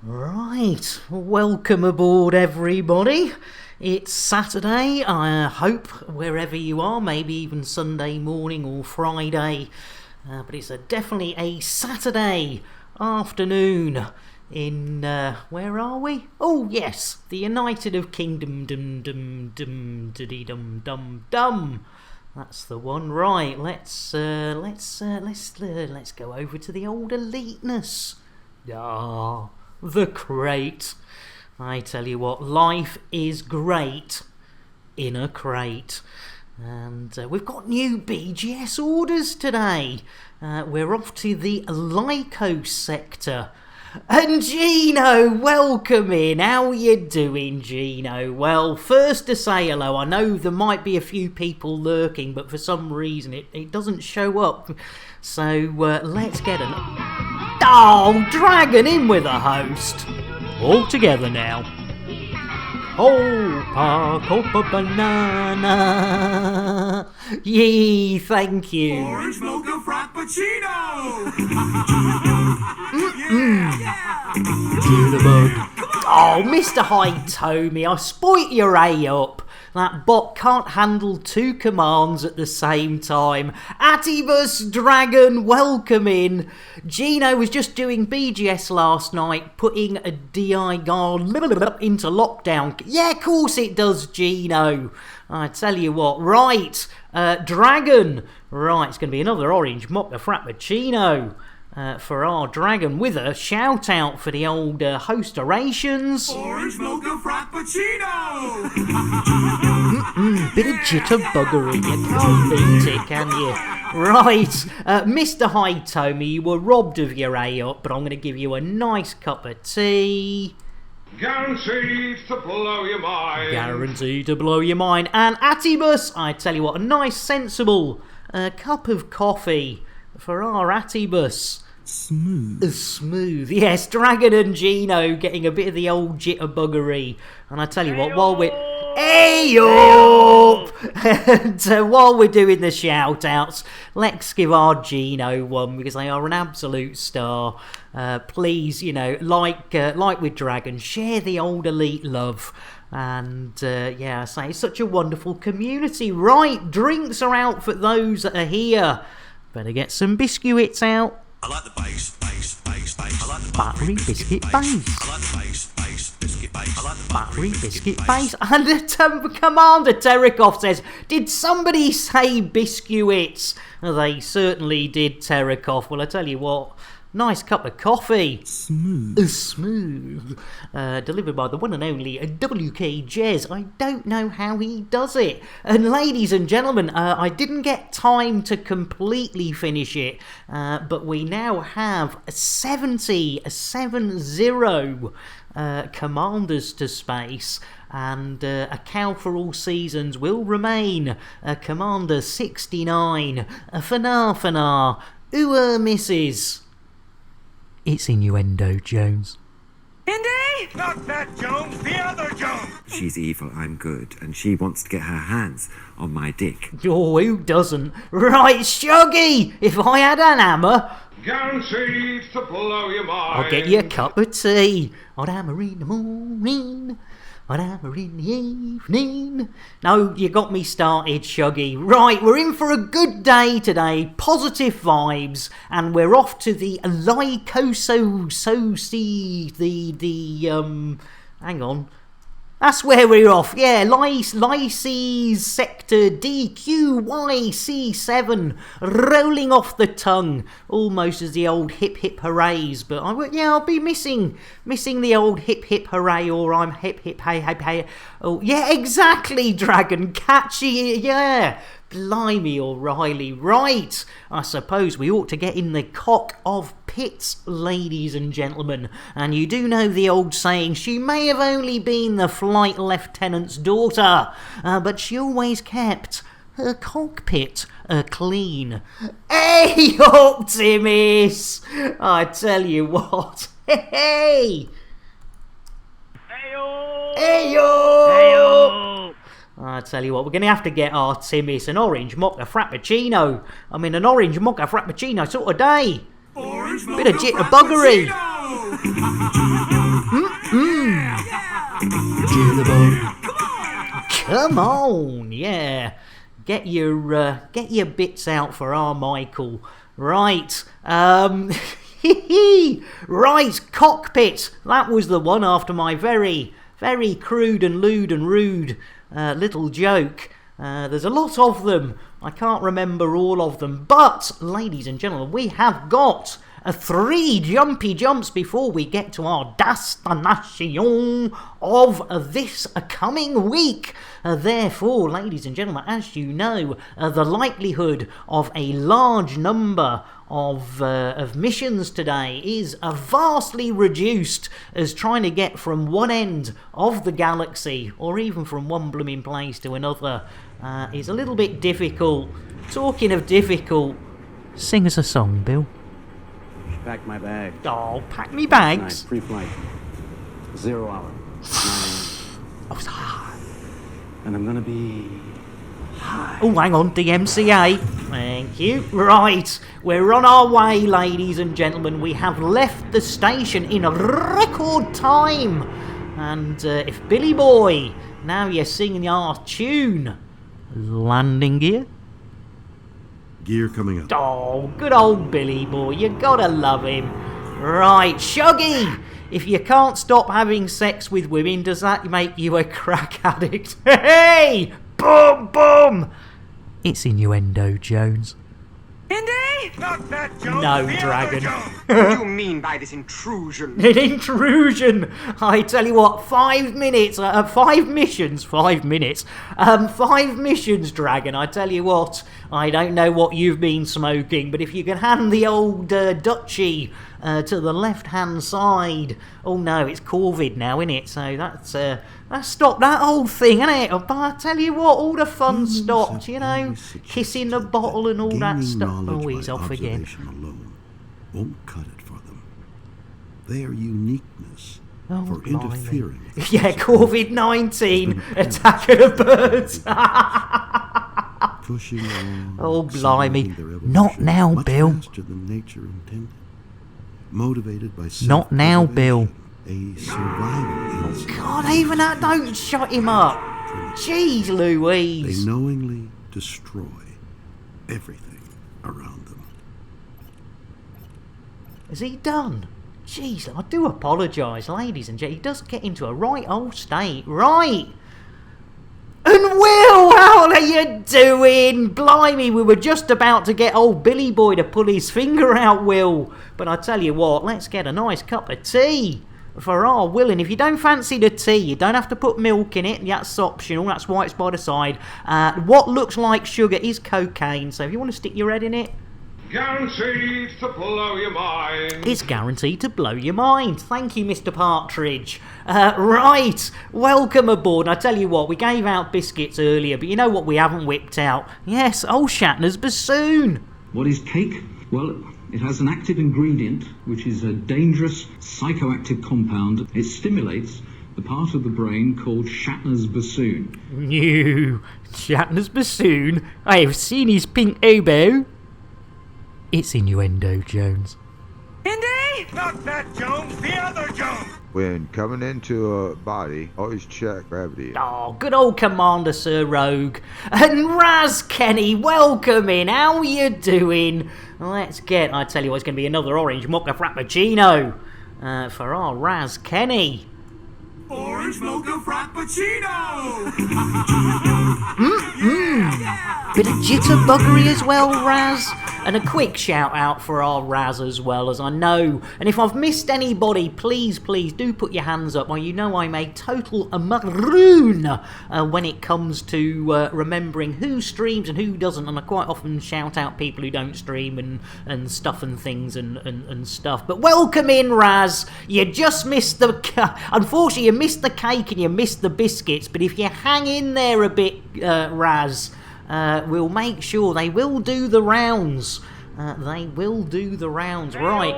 Right, welcome aboard everybody. It's Saturday, I hope, wherever you are, maybe even Sunday morning or Friday. But it's definitely a Saturday afternoon in, where are we? Oh yes, the United of Kingdom, dum. That's the one, right? Let's go over to the old eliteness. Ah, the crate. I tell you what, life is great in a crate. And we've got new BGS orders today. We're off to the Lyncis sector. And Gino, welcome in. How are you doing, Gino? Well, first to say hello. I know there might be a few people lurking, but for some reason it doesn't show up. So let's get an... Oh, Dragon in with a host. All together now. Copa banana. Yee, thank you. Orange mocha frappuccino. Jitterbug. Oh, Mr. Hitomi, I spoilt your A up. That bot can't handle two commands at the same time. Atibus Dragon, welcome in. Gino was just doing BGS last night, putting a DI guard into lockdown. Yeah, of course it does, Gino. I tell you what, right, Dragon. Right, it's going to be another orange mocha frappuccino. For our Dragon with a shout out for the old host orations. Orange mocha frappuccino. Bit of jitterbuggery, you can't beat it, can you? Right, Mr. Hitomi, you were robbed of your A up, but I'm going to give you a nice cup of tea. Guaranteed to blow your mind. Guaranteed to blow your mind. And Atibus, I tell you what, a nice sensible cup of coffee for our Atibus. Smooth. Yes, Dragon and Gino getting a bit of the old jitterbuggery. And I tell you what, while we're... Hey up! And while we're doing the shout-outs, let's give our Gino one, because they are an absolute star. Please, you know, like with Dragon, share the old elite love. And, yeah, I say, it's such a wonderful community. Right, drinks are out for those that are here. Better get some biscuits out. I like the bass. I like the battery biscuit bass. I like the bass, biscuit bass. I like the battery biscuit bass. And Commander Terikov says, did somebody say biscuits? They certainly did, Terikov. Well, I tell you what, nice cup of coffee. Smooth. Delivered by the one and only WK Jez. I don't know how he does it. And ladies and gentlemen, I didn't get time to completely finish it, but we now have 70 commanders to space. And a cow for all seasons will remain Commander 69. Fanar. Mrs. It's innuendo, Jones. Indy? Not that Jones, the other Jones. She's evil, I'm good, and she wants to get her hands on my dick. Oh, who doesn't? Right, Shuggy, if I had an hammer... Guaranteed to blow your mind. I'll get you a cup of tea. I'd hammer in the morning. I'd hammer in the evening. No, you got me started, Shuggy. Right, we're in for a good day today. Positive vibes. And we're off to the hang on. That's where we're off. Yeah, Lyncis sector DQYC7. Rolling off the tongue. Almost as the old hip hip hoorays. But I'll be missing the old hip hip hooray, or I'm hip hip hey. Oh, yeah, exactly, Dragon. Catchy, yeah. Blimey, O'Reilly. Right, I suppose we ought to get in the cock of pits, ladies and gentlemen. And you do know the old saying, she may have only been the flight lieutenant's daughter, but she always kept her cockpit clean. Hey, Optimus! I tell you what. Hey! Hey-yo! I tell you what, we're going to have to get our Timmy's an orange mocha frappuccino. I mean, an orange mocha frappuccino sort of day. Orange Bit of jitterbuggery. frappuccino. Come on, yeah. Get your bits out for our Michael. Right. Right, cockpit. That was the one after my very, very crude and lewd and rude little joke. There's a lot of them. I can't remember all of them. But, ladies and gentlemen, we have got 3 jumpy jumps before we get to our destination of this coming week. Therefore, ladies and gentlemen, as you know, the likelihood of a large number of missions today is vastly reduced, as trying to get from one end of the galaxy, or even from one blooming place to another, is a little bit difficult. Talking of difficult, sing us a song, Bill. Pack my bag. Oh, pack me bags. Pre-flight. 0 hour. 9 Oh, it's hard. and I'm gonna be high. Oh, hang on, DMCA. Thank you. Right, we're on our way, ladies and gentlemen. We have left the station in record time. And if Billy Boy, now you're singing our tune. Landing gear. Gear coming up. Oh, good old Billy Boy, you gotta love him. Right, Shuggy, if you can't stop having sex with women, does that make you a crack addict? Hey! Boom, boom! It's innuendo, Jones. Not that Jones, No, the Dragon. other Jones. What do you mean by this intrusion? An intrusion! I tell you what, 5 minutes, 5 missions, 5 minutes, 5 missions, Dragon. I tell you what, I don't know what you've been smoking, but if you can hand the old Dutchie to the left-hand side. Oh no, it's Corvid now, innit? So that's stopped that old thing, innit? But I tell you what, all the fun stopped, you know, kissing the bottle and all that stuff. Oh, he's off again. Alone won't cut it for them. Their uniqueness Oh, for blimey. interfering. with Yeah, COVID-19, attack of the birds. pushing along, Oh, blimey. accelerating their evolution Not now, much Bill. faster than nature intended. Motivated by Not now, Bill. a survival instinct. God, even that, don't shut him up. Jeez They Louise. knowingly destroy everything around them. Is he done? Jeez, I do apologise, ladies and gentlemen. He does get into a right old state. Right. And Will, how are you doing? Blimey, we were just about to get old Billy Boy to pull his finger out, Will. But I tell you what, let's get a nice cup of tea for our Will. And if you don't fancy the tea, you don't have to put milk in it. That's optional. That's why it's by the side. What looks like sugar is cocaine. So if you want to stick your head in it, Guaranteed to blow your mind. it's guaranteed to blow your mind. Thank you, Mr. Partridge. Right, welcome aboard. And I tell you what, we gave out biscuits earlier, but you know what we haven't whipped out? Yes, old Shatner's bassoon. What is cake? Well, it has an active ingredient, which is a dangerous psychoactive compound. It stimulates the part of the brain called Shatner's bassoon. New Shatner's bassoon. I have seen his pink oboe. It's innuendo, Jones. Not that Jones, the other Jones. When coming into a body, always check gravity. Oh, good old Commander Sir Rogue. And Raz Kenny, welcome in. How are you doing? Let's get, I tell you what, it's going to be another orange mocha frappuccino for our Raz Kenny. Orange mocha frappuccino. Bit of jitterbuggery as well, Raz. And a quick shout out for our Raz as well, as I know. And if I've missed anybody, please do put your hands up. Well, you know I'm a total maroon when it comes to remembering who streams and who doesn't. And I quite often shout out people who don't stream and stuff and things and stuff. But welcome in, Raz. You just missed unfortunately, you missed the cake and you missed the biscuits. But if you hang in there a bit, Raz, we'll make sure they will do the rounds. They will do the rounds, right?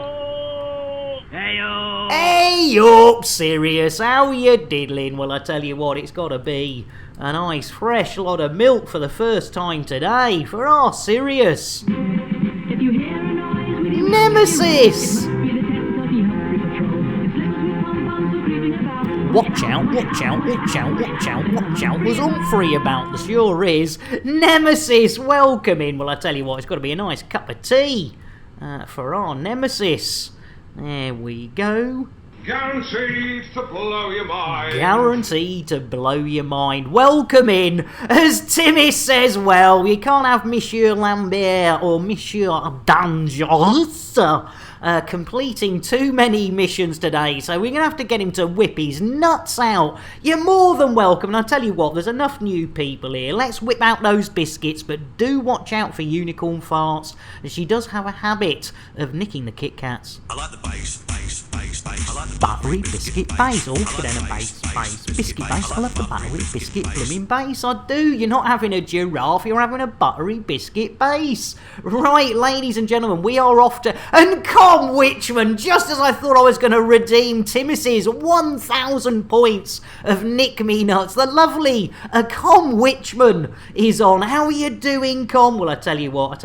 Hey up, Sirius, how you diddling? Well, I tell you what, it's got to be a nice fresh lot of milk for the first time today for our Sirius. Nemesis! Watch out, watch out, watch out, watch out, watch out. There's Humphrey about, there sure is. Nemesis, welcome in. Well, I tell you what, it's got to be a nice cup of tea for our Nemesis. There we go. Guaranteed to blow your mind. Guaranteed to blow your mind. Welcome in. As Timmy says, well, you can't have Monsieur Lambert or Monsieur Dangerous completing too many missions today, so we're going to have to get him to whip his nuts out. You're more than welcome, and I tell you what, there's enough new people here. Let's whip out those biscuits, but do watch out for unicorn farts, as she does have a habit of nicking the Kit Kats. I like the bass. I like the Buttery biscuit base. Oh, put in a base. Biscuit base. I love the buttery biscuit blooming base. I do. You're not having a giraffe, you're having a buttery biscuit base. Right, ladies and gentlemen, we are off to... And Com Witchman, just as I thought I was going to redeem Timothy's 1,000 points of Nick Me Nuts, the lovely Com Witchman is on. How are you doing, Com? Well, I tell you what.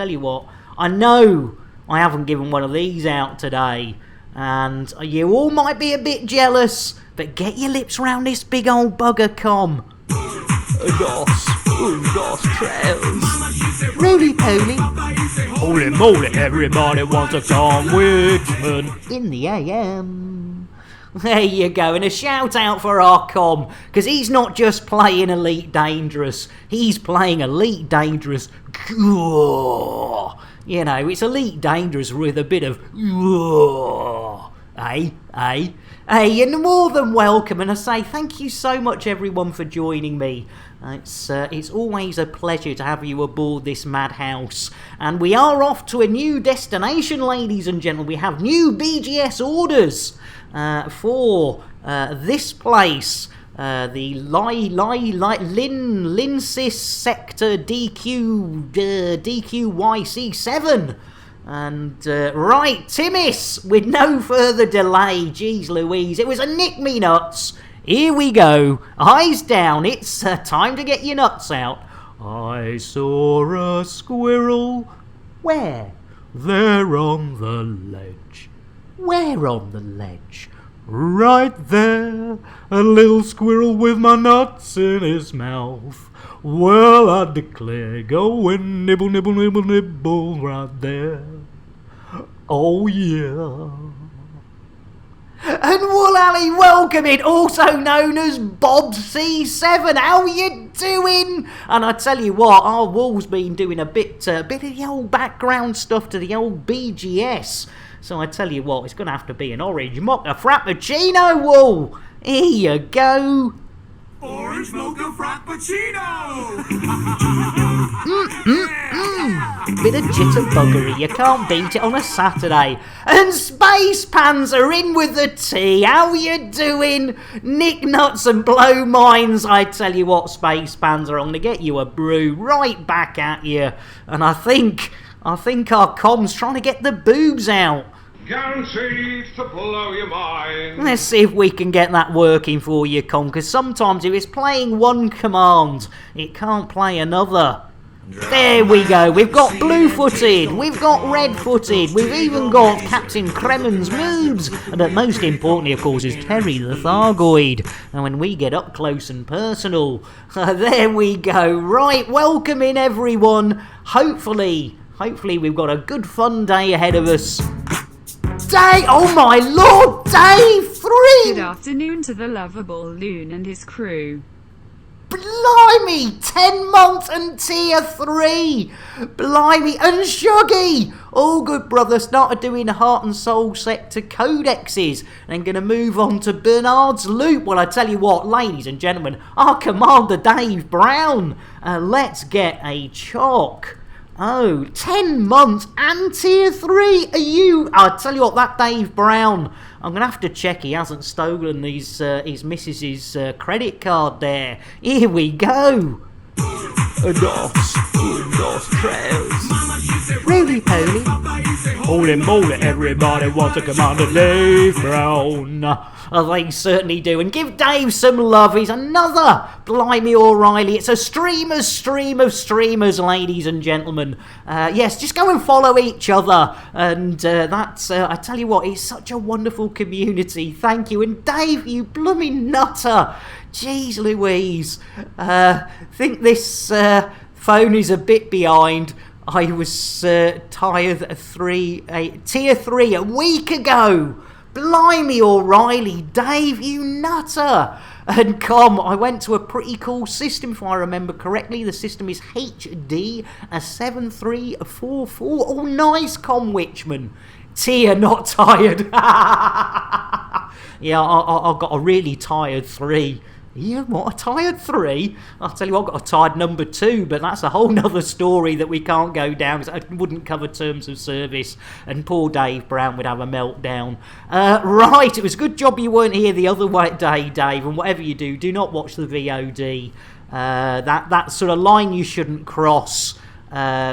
I know I haven't given one of these out today. And you all might be a bit jealous, but get your lips round this big old bugger, Com. Gosh, trails. Roly-poly. Holy moly, everybody wants a Com Witchman. In the AM. There you go, and a shout out for our Com, because he's not just playing Elite Dangerous, he's playing Elite Dangerous. You know, it's Elite Dangerous with a bit of... Hey, you're more than welcome, and I say thank you so much, everyone, for joining me. It's always a pleasure to have you aboard this madhouse. And we are off to a new destination, ladies and gentlemen. We have new BGS orders for this place. The Lyncis sector DQYC7. And, right, Timmis, with no further delay, geez Louise, it was a Nick Me Nuts. Here we go, eyes down, it's time to get your nuts out. I saw a squirrel. Where? There on the ledge. Where on the ledge? Right there, a little squirrel with my nuts in his mouth. Well, I declare, go and nibble, nibble, nibble, nibble right there. Oh, yeah. And Wool Alley, welcome in, also known as Bob C7. How you doing? And I tell you what, our Wool's been doing a bit of the old background stuff to the old BGS. So I tell you what, it's going to have to be an orange mocha frappuccino, Wool. Here you go. Orange mocha frappuccino! Bit of jitterbuggery, you can't beat it on a Saturday. And Space Pans are in with the tea. How you doing? Nick Nuts and blow minds. I tell you what, Space Pans are on to get you a brew right back at you. And I think our com's trying to get the boobs out. Guaranteed to blow your mind. Let's see if we can get that working for you, Com, because sometimes if it's playing one command, it can't play another. There we go, we've got blue-footed, we've got red-footed, we've even got Captain Kremen's moves, and most importantly, of course, is Terry the Thargoid. And when we get up close and personal, there we go. Right, welcome in, everyone. Hopefully we've got a good fun day ahead of us. Day, oh my lord, day 3! Good afternoon to the lovable Loon and his crew. Blimey, 10 months and tier 3! Blimey, and Shuggy! All good, brother, started doing the Heart and Soul sector codexes and going to move on to Bernard's Loop. Well, I tell you what, ladies and gentlemen, our Commander Dave Brown. Let's get a chalk. Oh, 10 months and tier 3. Are you? I'll tell you what, that Dave Brown, I'm going to have to check he hasn't stolen his missus's credit card there. Here we go. Dos trails. Roly poly. Holy moly, everybody wants to come on to Dave Brown. They certainly do. And give Dave some love. He's another Blimey O'Reilly. It's a streamer's stream of streamers, ladies and gentlemen. Yes, just go and follow each other. And that's, I tell you what, it's such a wonderful community. Thank you. And Dave, you blooming nutter. Jeez Louise. Think this phone is a bit behind. I was tier 3 a week ago. Blimey O'Reilly, Dave, you nutter. And I went to a pretty cool system, if I remember correctly. The system is HD 7344. Oh, nice, Witchman. Tier, not tired. Yeah, I got a really tired 3. Yeah, what, a tired 3? I'll tell you what, I've got a tired number 2, but that's a whole nother story that we can't go down, because I wouldn't cover terms of service, and poor Dave Brown would have a meltdown. Right, it was a good job you weren't here the other day, Dave, and whatever you do, do not watch the VOD. That sort of line you shouldn't cross.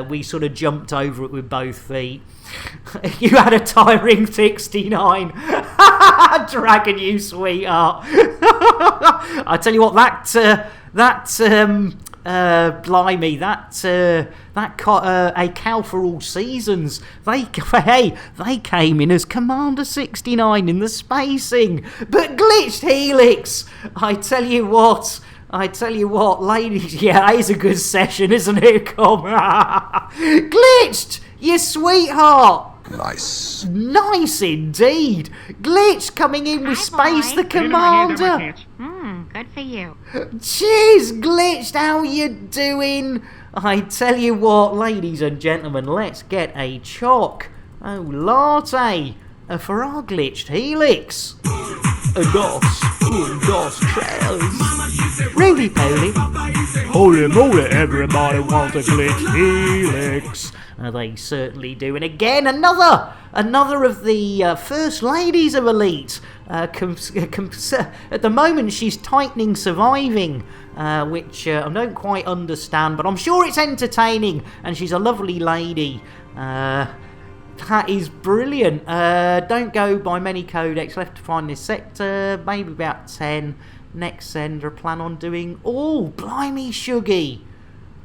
We sort of jumped over it with both feet. You had a tiring 69. Dragging you, sweetheart. I tell you what, blimey, a cow for all seasons. They came in as Commander 69 in the spacing, but glitched Helix. I tell you what, ladies, yeah, that is a good session, isn't it? Come glitched, you sweetheart. Nice indeed. Glitch coming in with Space the Commander. Good for you. Cheers, Glitched. How you doing? I tell you what, ladies and gentlemen, let's get a latte for our Glitched Helix. A dos, trails. Roly poly. Holy moly, everybody wants a Glitched Helix. They certainly do. And again, another of the first ladies of Elite. At the moment, she's tightening surviving, which I don't quite understand, but I'm sure it's entertaining, and she's a lovely lady. That is brilliant. Don't go by many codecs left to find this sector. Maybe about 10. Next sender, plan on doing all. Blimey, Shuggy.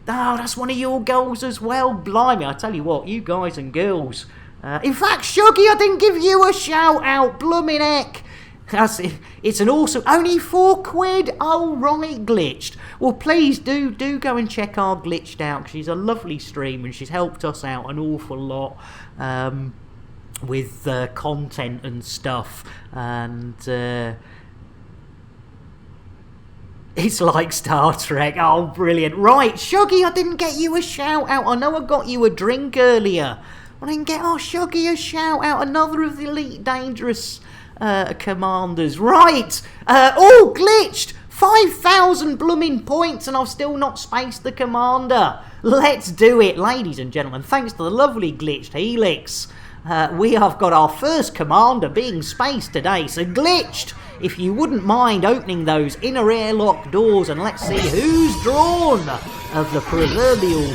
Oh, that's one of your goals as well. Blimey, I tell you what, you guys and girls. In fact, Shuggy, I didn't give you a shout out. Bloomin' heck. It's an awesome... Only £4? Oh, right, Glitched. Well, please do go and check our Glitched out, because she's a lovely streamer and she's helped us out an awful lot with content and stuff. And... it's like Star Trek. Oh, brilliant. Right, Shuggy, I didn't get you a shout out. I know I got you a drink earlier. I didn't get Shuggy a shout out. Another of the Elite Dangerous commanders. Right. Glitched. 5,000 blooming points, and I've still not spaced the commander. Let's do it, ladies and gentlemen. Thanks to the lovely Glitched Helix. We have got our first commander being spaced today. So, Glitched, if you wouldn't mind opening those inner airlock doors, and let's see who's drawn of the proverbial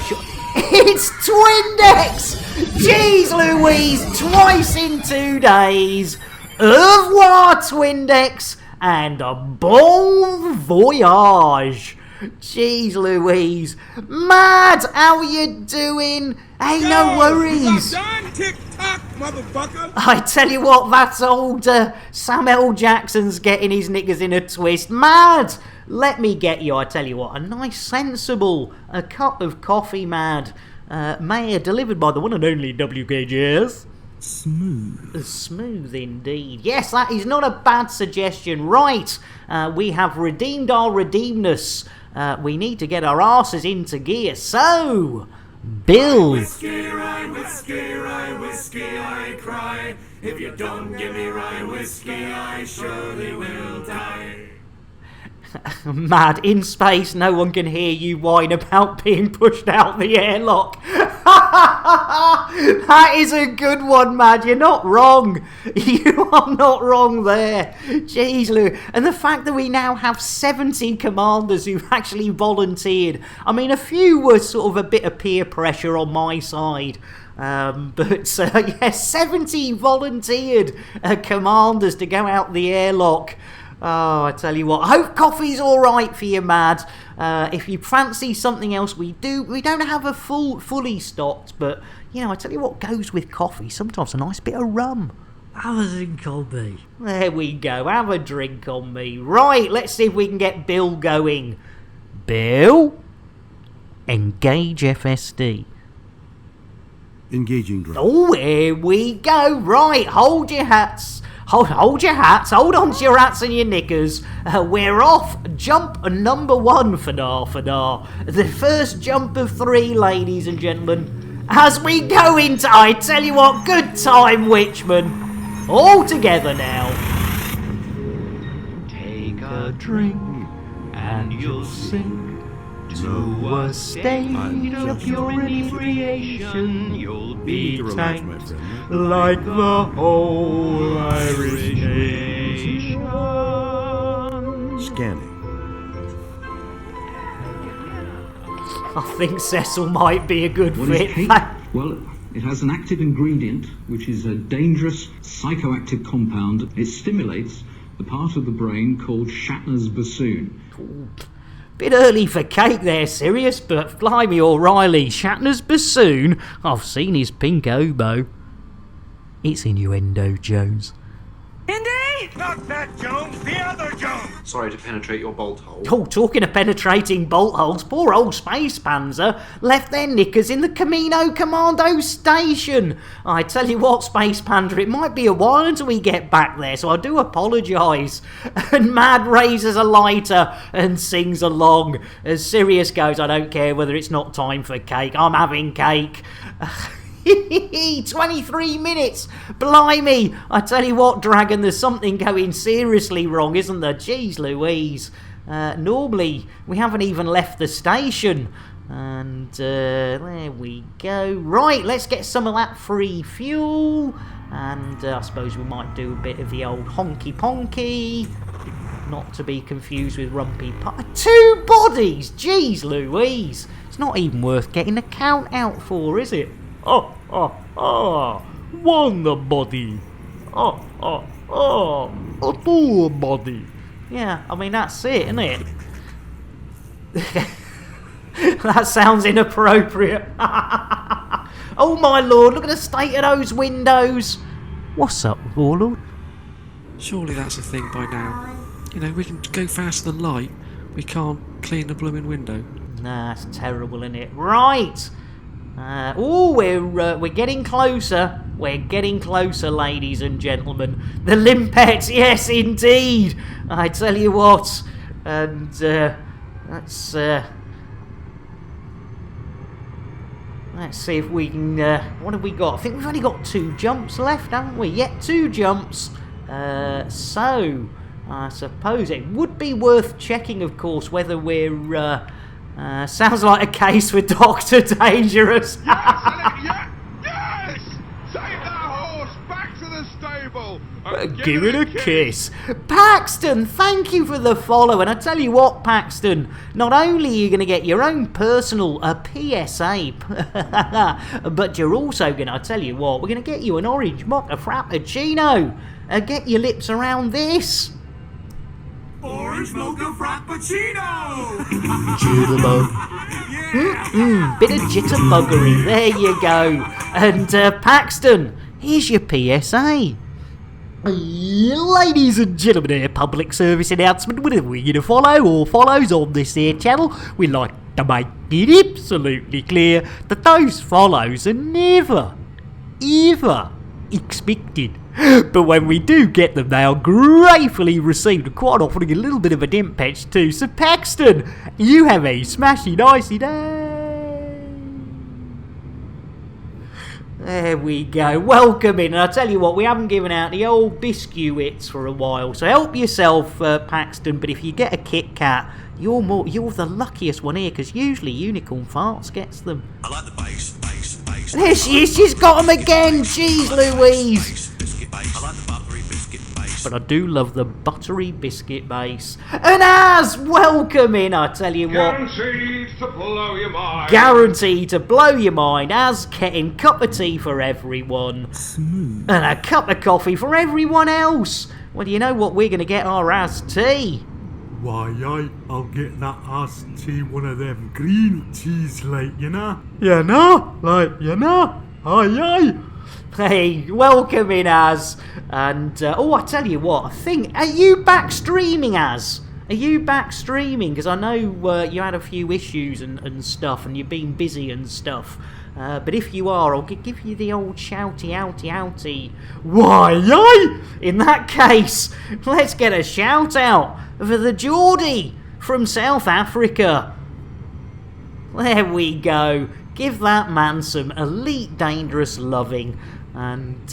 It's Twindex! Jeez Louise, twice in 2 days. Au revoir, Twindex, and a bon voyage. Jeez Louise. Mad, how you doing? Hey, no worries. I tell you what, that's old Sam L. Jackson's getting his knickers in a twist. Mad, let me get you, I tell you what, a nice sensible cup of coffee, Mad. Mayor delivered by the one and only WKGS. Smooth indeed. Yes, that is not a bad suggestion. Right, we have redeemed our redeemness. We need to get our asses into gear. So, build. Whiskey, I cry. If you don't give me rye whiskey, I surely will die. Mad, in space, no one can hear you whine about being pushed out the airlock. That is a good one, Mad. You're not wrong. You are not wrong there. Jeez, Lou. And the fact that we now have 70 commanders who've actually volunteered. I mean, a few were sort of a bit of peer pressure on my side. But yeah, 70 volunteered commanders to go out the airlock. Oh, I tell you what, I hope coffee's all right for you, Mad. If you fancy something else, we don't have a fully stocked, but you know, I tell you what goes with coffee. Sometimes a nice bit of rum. Have a drink on me. There we go. Have a drink on me. Right, let's see if we can get Bill going. Bill, engage FSD. Engaging drone. Oh, here we go. Right, hold your hats. Hold your hats. Hold on to your hats and your knickers. We're off. Jump number 1 for now. The first jump of 3, ladies and gentlemen. As we go into, I tell you what, good time, Witchman. All together now. Take a drink and you'll sink to a state of pure inebriation. You'll be tanked like the whole Irish nation. Scanning. I think Cecil might be a good What is fit. hate? Well, it has an active ingredient, which is a dangerous psychoactive compound. It stimulates the part of the brain called Shatner's bassoon. Bit early for cake there, Sirius, but blimey O'Reilly, Shatner's bassoon. I've seen his pink oboe. It's innuendo, Jones. Indy! Not that Jones, the other Jones! Sorry to penetrate your bolt hole. Oh, talking of penetrating bolt holes, poor old Space Panzer left their knickers in the Camino Commando station. I tell you what, Space Panda, it might be a while until we get back there, so I do apologise. And Mad raises a lighter and sings along. As Sirius goes, I don't care whether it's not time for cake, I'm having cake. 23 minutes! Blimey! I tell you what, Dragon, there's something going seriously wrong, isn't there? Jeez Louise. Normally, we haven't even left the station. And there we go. Right, let's get some of that free fuel. And I suppose we might do a bit of the old honky ponky. Not to be confused with Rumpy Pie. 2 bodies! Jeez Louise! It's not even worth getting a count out for, is it? One body. Two body. Yeah, I mean, that's it, isn't it? That sounds inappropriate. Oh my lord, look at the state of those windows. What's up, Warlord? Surely that's a thing by now. You know, we can go faster than light. We can't clean the blooming window. Nah, it's terrible, isn't it? Right. We're getting closer. We're getting closer, ladies and gentlemen. The limpets, yes, indeed. I tell you what. And let's see if we can. What have we got? I think we've only got 2 jumps left, haven't we? Yeah, 2 jumps. So I suppose it would be worth checking, of course, whether we're. Sounds like a case with Dr. Dangerous. Yes! Save that horse! Back to the stable! Give it a kiss. Paxton, thank you for the follow. And I tell you what, Paxton, not only are you going to get your own personal PSA, but you're also going to, I tell you what, we're going to get you an orange mocha frappuccino. Get your lips around this. Orange mocha frappuccino! Jitterbug. Bit of jitterbuggery. There you go. And Paxton, here's your PSA. Ladies and gentlemen, a public service announcement. Whenever you're to follow or follows on this here channel, we like to make it absolutely clear that those follows are never, ever expected. But when we do get them, they are gratefully received, and quite often a little bit of a dim patch too. So Paxton, you have a smashy nicey day. There we go. Welcome in. And I tell you what, we haven't given out the old biscuits for a while, so help yourself, Paxton. But if you get a Kit Kat, you're the luckiest one here, because usually Unicorn Farts gets them. I like the bass. There she is. She's got them again. Jeez Louise. I like the buttery biscuit base. but I do love the buttery biscuit base. And as welcome in, I tell you what. Guaranteed to blow your mind. Guaranteed to blow your mind. As getting cup of tea for everyone. Smooth. And a cup of coffee for everyone else. Well, you know what we're going to get our as tea? Why, I'll get that iced tea, one of them green teas, like, you know? Aye. Hey, welcome in, Az. And, I tell you what, I think, are you back streaming, Az? Are you back streaming? Because I know you had a few issues and stuff, and you've been busy and stuff. But if you are, I'll give you the old shouty outy. Why, in that case, let's get a shout out for the Geordie from South Africa. There we go. Give that man some elite dangerous loving. And,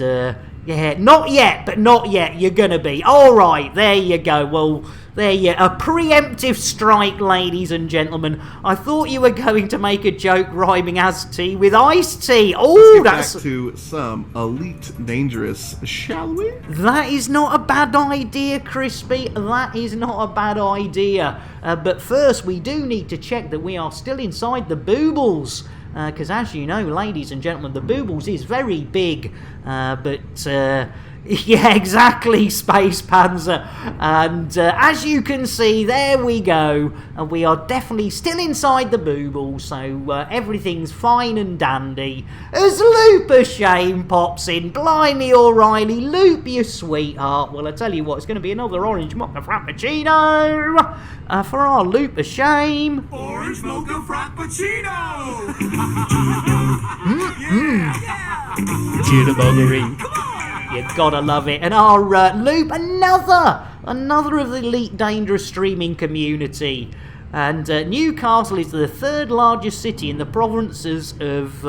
yeah, not yet, but not yet. You're gonna be. Alright, there you go. Well, there you a preemptive strike, ladies and gentlemen. I thought you were going to make a joke rhyming as tea with iced tea. Oh, that's back to some elite dangerous, shall we? That is not a bad idea, Crispy. That is not a bad idea. But first, we do need to check that we are still inside the boobles. Because as you know, ladies and gentlemen, the boobles is very big. Yeah, exactly, Space Panzer. And as you can see, there we go. We are definitely still inside the booble, so everything's fine and dandy. As Looper Shame pops in, blimey O'Reilly, Loop, you sweetheart. Well, I tell you what, it's going to be another orange mocha frappuccino for our Looper Shame. Orange mocha frappuccino! Jitterbuggery. You gotta love it. And our Loop, another of the elite dangerous streaming community. And Newcastle is the third largest city in the provinces of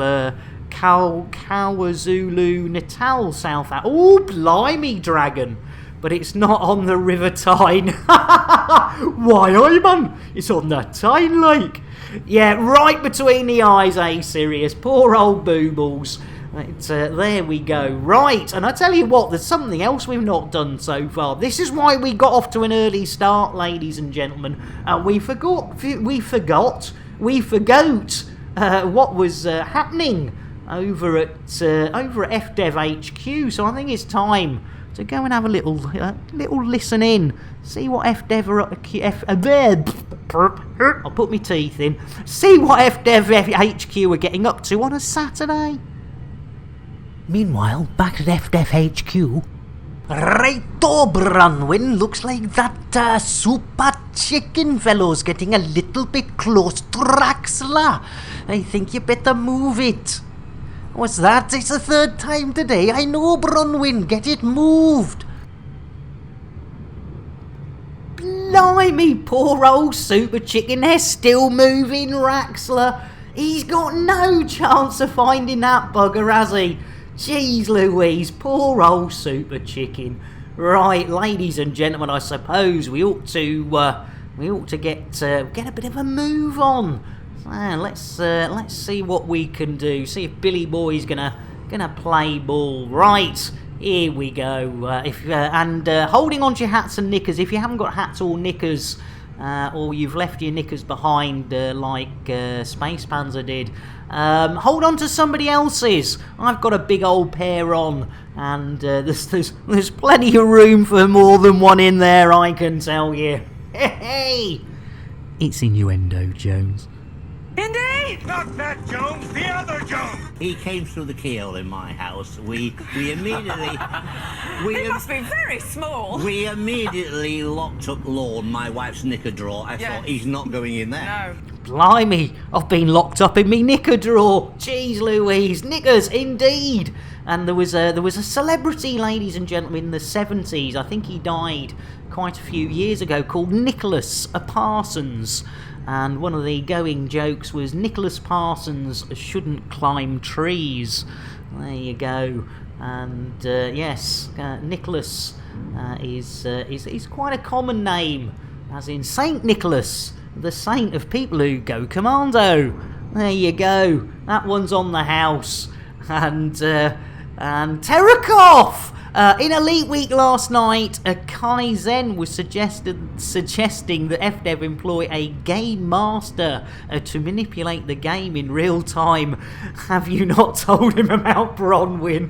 KwaZulu Natal, South Africa. Oh, blimey, dragon. But it's not on the River Tyne. Why, man? It's on the Tyne Lake. Yeah, right between the eyes, Sirius? Poor old boobles. There we go. Right, and I tell you what, there's something else we've not done so far. This is why we got off to an early start, ladies and gentlemen. We forgot what was happening over at FDev HQ. So I think it's time to go and have a little listen in. See what FDev I'll put my teeth in. See what FDev HQ are getting up to on a Saturday. Meanwhile, back at FDev HQ. Righto, Bronwyn, looks like that super chicken fellow's getting a little bit close to Raxla. I think you better move it. What's that? It's the third time today. I know, Bronwyn, get it moved. Blimey, poor old super chicken, they're still moving Raxla. He's got no chance of finding that bugger, has he? Jeez Louise, poor old super chicken. Right, ladies and gentlemen, I suppose we ought to get a bit of a move on. Let's see what we can do. See if Billy Boy's gonna play ball. Right, here we go. Holding on to your hats and knickers. If you haven't got hats or knickers, or you've left your knickers behind like Space Panzer did, hold on to somebody else's. I've got a big old pair on, and there's plenty of room for more than one in there, I can tell you. Hey, it's innuendo, Jones. Indy? Not that Jones, the other Jones! He came through the keyhole in my house. We immediately... He must be very small. We immediately locked up Lorne, my wife's knicker drawer. I thought, he's not going in there. No. Blimey, I've been locked up in me knicker drawer. Jeez Louise, knickers indeed. And there was a celebrity, ladies and gentlemen, in the 70s. I think he died quite a few years ago, called Nicholas Parsons. And one of the going jokes was Nicholas Parsons shouldn't climb trees. There you go. And yes, Nicholas is quite a common name, as in Saint Nicholas, the saint of people who go commando. There you go. That one's on the house. And Terakov! In Elite Week last night, Kaizen was suggesting that FDev employ a game master to manipulate the game in real time. Have you not told him about Bronwyn?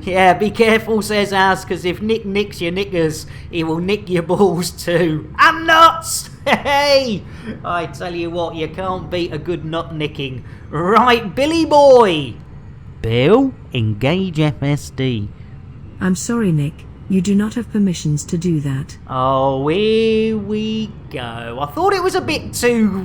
Yeah, be careful, says Az, because if Nick nicks your knickers, he will nick your balls too. And nuts! Hey! I tell you what, you can't beat a good nut nicking. Right, Billy boy! Bill, engage FSD. I'm sorry, Nick. You do not have permissions to do that. Oh, here we go. I thought it was a bit too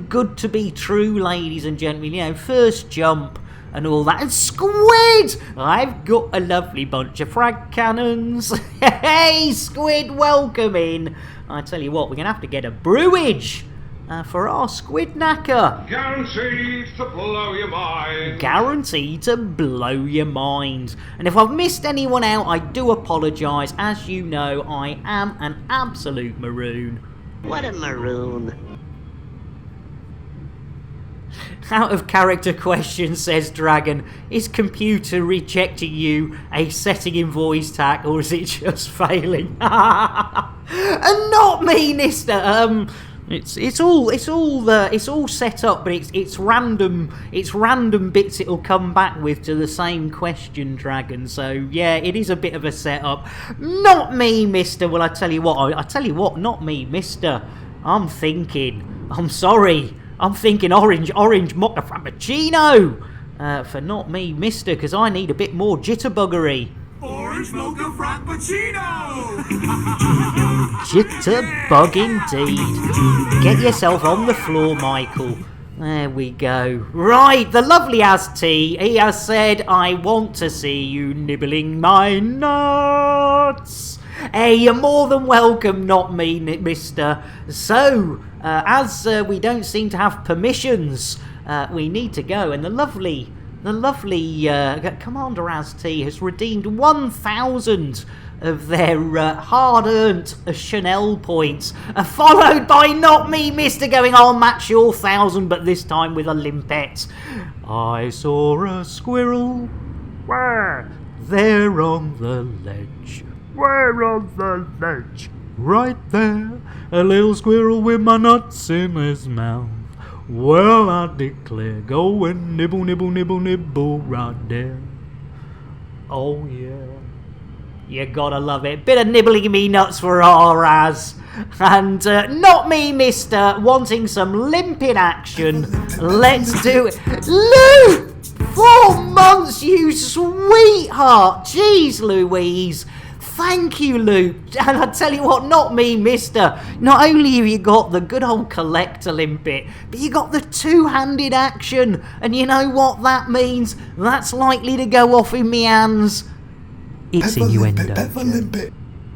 good to be true, ladies and gentlemen. You know, first jump and all that. And Squid! I've got a lovely bunch of frag cannons. Hey, Squid, welcome in. I tell you what, we're going to have to get a brewage for our Squid Knacker. Guaranteed to blow your mind. Guaranteed to blow your mind. And if I've missed anyone out, I do apologise. As you know, I am an absolute maroon. What a maroon. Out of character question, says Dragon. Is computer rejecting you a setting in voice tag, or is it just failing? And not me, Mister. It's all set up, but it's random. It's random bits it'll come back with to the same question, Dragon. So yeah, it is a bit of a setup. Not me, Mister. Well, I tell you what, not me, Mister. I'm sorry. I'm thinking orange mocha frappuccino for not me, Mister, because I need a bit more jitterbuggery. Orange mocha frappuccino! Jitterbug indeed. Get yourself on the floor, Michael. There we go. Right, the lovely Az-T, he has said, I want to see you nibbling my nuts. Hey, you're more than welcome, not me, Mister. So, as we don't seem to have permissions, we need to go. And the lovely Commander Az-T has redeemed 1,000 of their hard-earned Chanel points, followed by not me, Mister, going, I'll match your 1,000, but this time with a limpet. I saw a squirrel. Where? There on the ledge. Where on the ledge? Right there, a little squirrel with my nuts in his mouth. Well, I declare, go and nibble, nibble, nibble, nibble right there. Oh yeah, you gotta love it. Bit of nibbling me nuts for our Az. And not me, Mister, wanting some limping action. Let's do it. Lou! 4 months, you sweetheart. Jeez Louise. Thank you, Luke. And I tell you what, not me, Mister. Not only have you got the good old collector limpet, but you got the two-handed action. And you know what that means? That's likely to go off in me hands. It's innuendo.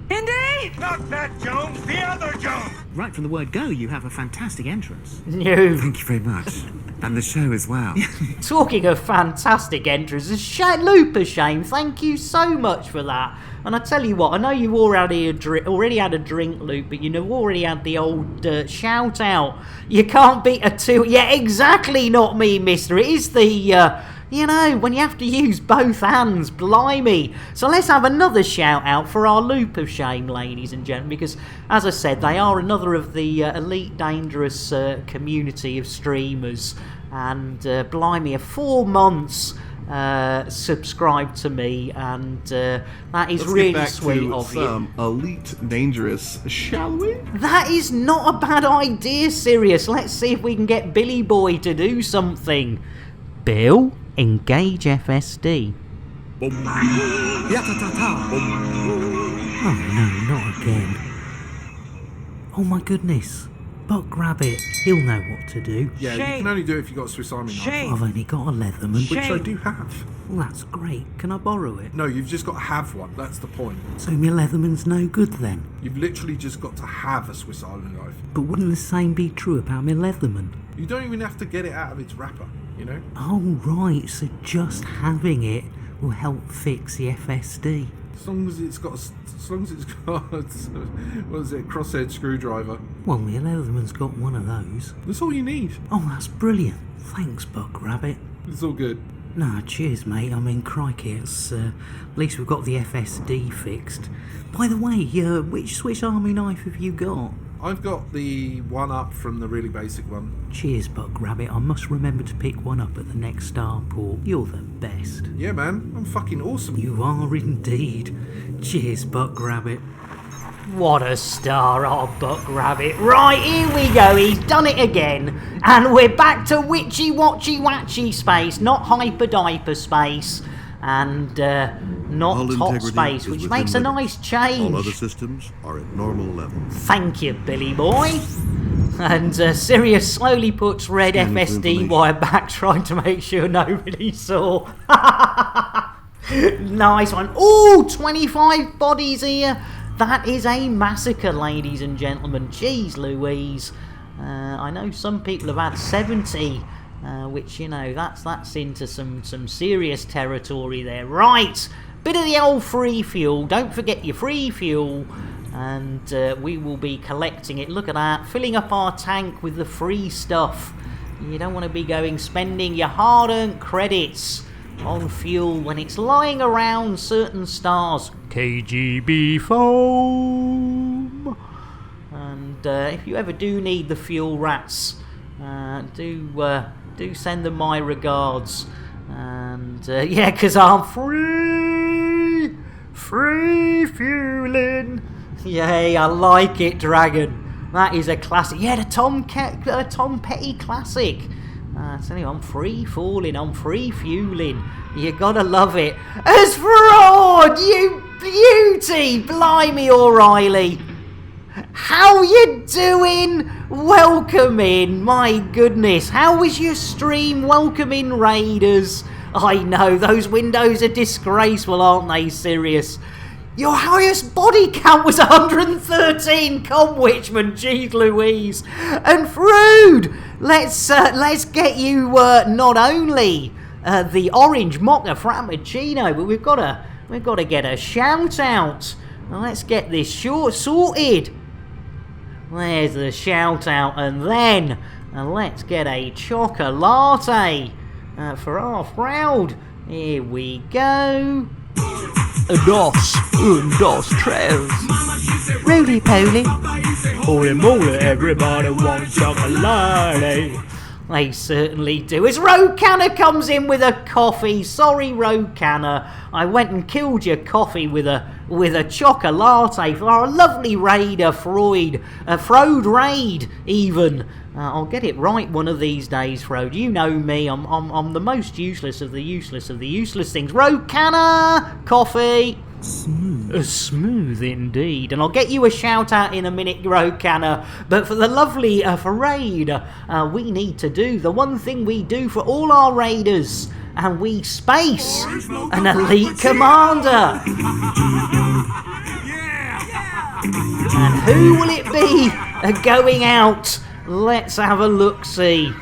Indy! Not that Jones, the other Jones! Right from the word go, you have a fantastic entrance. No. Thank you very much. And the show as well. Talking of fantastic entrances, Looper Shame, thank you so much for that. And I tell you what, I know you've already had a drink, Luke, but you've already had the old shout out. You can't beat a two. Yeah, exactly, not me, Mister. It is the, you know, when you have to use both hands, blimey. So let's have another shout out for our Loop of Shame, ladies and gentlemen, because, as I said, they are another of the elite dangerous community of streamers. And blimey, 4 months subscribe to me, and that is really sweet of you. Elite dangerous, shall we? That is not a bad idea, Sirius. Let's see if we can get Billy Boy to do something. Bill, engage FSD. Oh no, not again. Oh my goodness. Buck Rabbit, he'll know what to do. Yeah, you can only do it if you've got a Swiss Army knife. I've only got a Leatherman. Which I do have. Well, that's great. Can I borrow it? No, you've just got to have one. That's the point. So my Leatherman's no good then? You've literally just got to have a Swiss Army knife. But wouldn't the same be true about my Leatherman? You don't even have to get it out of its wrapper, you know? Oh, right. So just having it will help fix the FSD. As long as it's got, what is it, a crosshead screwdriver. Well, the Leatherman's got one of those. That's all you need. Oh, that's brilliant. Thanks, Buck Rabbit. It's all good. No, cheers, mate. I mean, crikey, it's, at least we've got the FSD fixed. By the way, which Swiss Army knife have you got? I've got the one up from the really basic one. Cheers, Buck Rabbit. I must remember to pick one up at the next starport. You're the best. Yeah, man. I'm fucking awesome. You are indeed. Cheers, Buck Rabbit. What a star, our Buck Rabbit. Right, here we go. He's done it again. And we're back to witchy watchy watchy space, not hyper diaper space. And not All top integrity space, is which within makes a limits. nice change. All other systems are at normal level. Thank you, Billy boy. And Sirius slowly puts red Scanning for FSD information. wire back, trying to make sure nobody saw. Nice one. Ooh, 25 bodies here. That is a massacre, ladies and gentlemen. Jeez Louise. I know some people have had 70. Which, you know, that's into some serious territory there. Right, bit of the old free fuel. Don't forget your free fuel. And we will be collecting it. Look at that, filling up our tank with the free stuff. You don't want to be spending your hard-earned credits on fuel when it's lying around certain stars. KGB foam. And if you ever do need the fuel rats, do send them my regards. And yeah, because I'm free fueling. Yay, I like it, Dragon. That is a classic. Yeah, the Tom Petty classic. So anyway, I'm free falling, I'm free fueling. You gotta love it. As fraud, you beauty! Blimey, O'Reilly. How you doing? Welcome in, my goodness. How was your stream? Welcome in, Raiders. I know, those windows are disgraceful, aren't they, Sirius? Your highest body count was 113, come Witchman, jeez Louise. And Frood, let's get you not only the orange mocha frappuccino, but we've got to get a shout out. Now let's get this sorted. There's the shout out, and then let's get a chocolate for our crowd. Here we go. Dos, dos, tres. Roly poly. Holy moly, everybody wants chocolate. They certainly do. As Rokanna comes in with a coffee. Sorry, Rokanna. I went and killed your coffee with a chocolate for our lovely raider, Frode Raid, even. I'll get it right one of these days, Frode. You know me. I'm the most useless of the useless things. Rokanna, coffee. Smooth indeed. And I'll get you a shout out in a minute, Rokanna. But for the lovely raid, we need to do the one thing we do for all our raiders, and we space an elite commander. And who will it be going out? Let's have a look-see.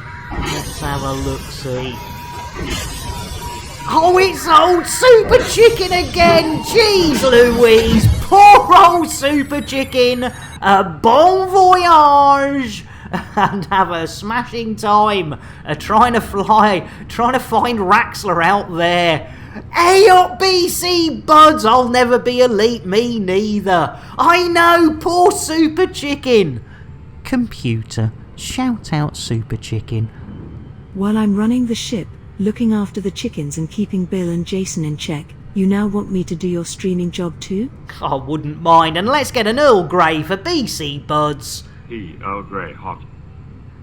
Oh, it's old Super Chicken again! Jeez Louise! Poor old Super Chicken! Bon voyage! And have a smashing time trying to find Raxler out there. Hey up, BC buds! I'll never be elite, me neither. I know, poor Super Chicken. Computer, shout out Super Chicken. While I'm running the ship, looking after the chickens and keeping Bill and Jason in check, you now want me to do your streaming job too? I wouldn't mind, and let's get an Earl Grey for BC buds. Earl Grey, hot.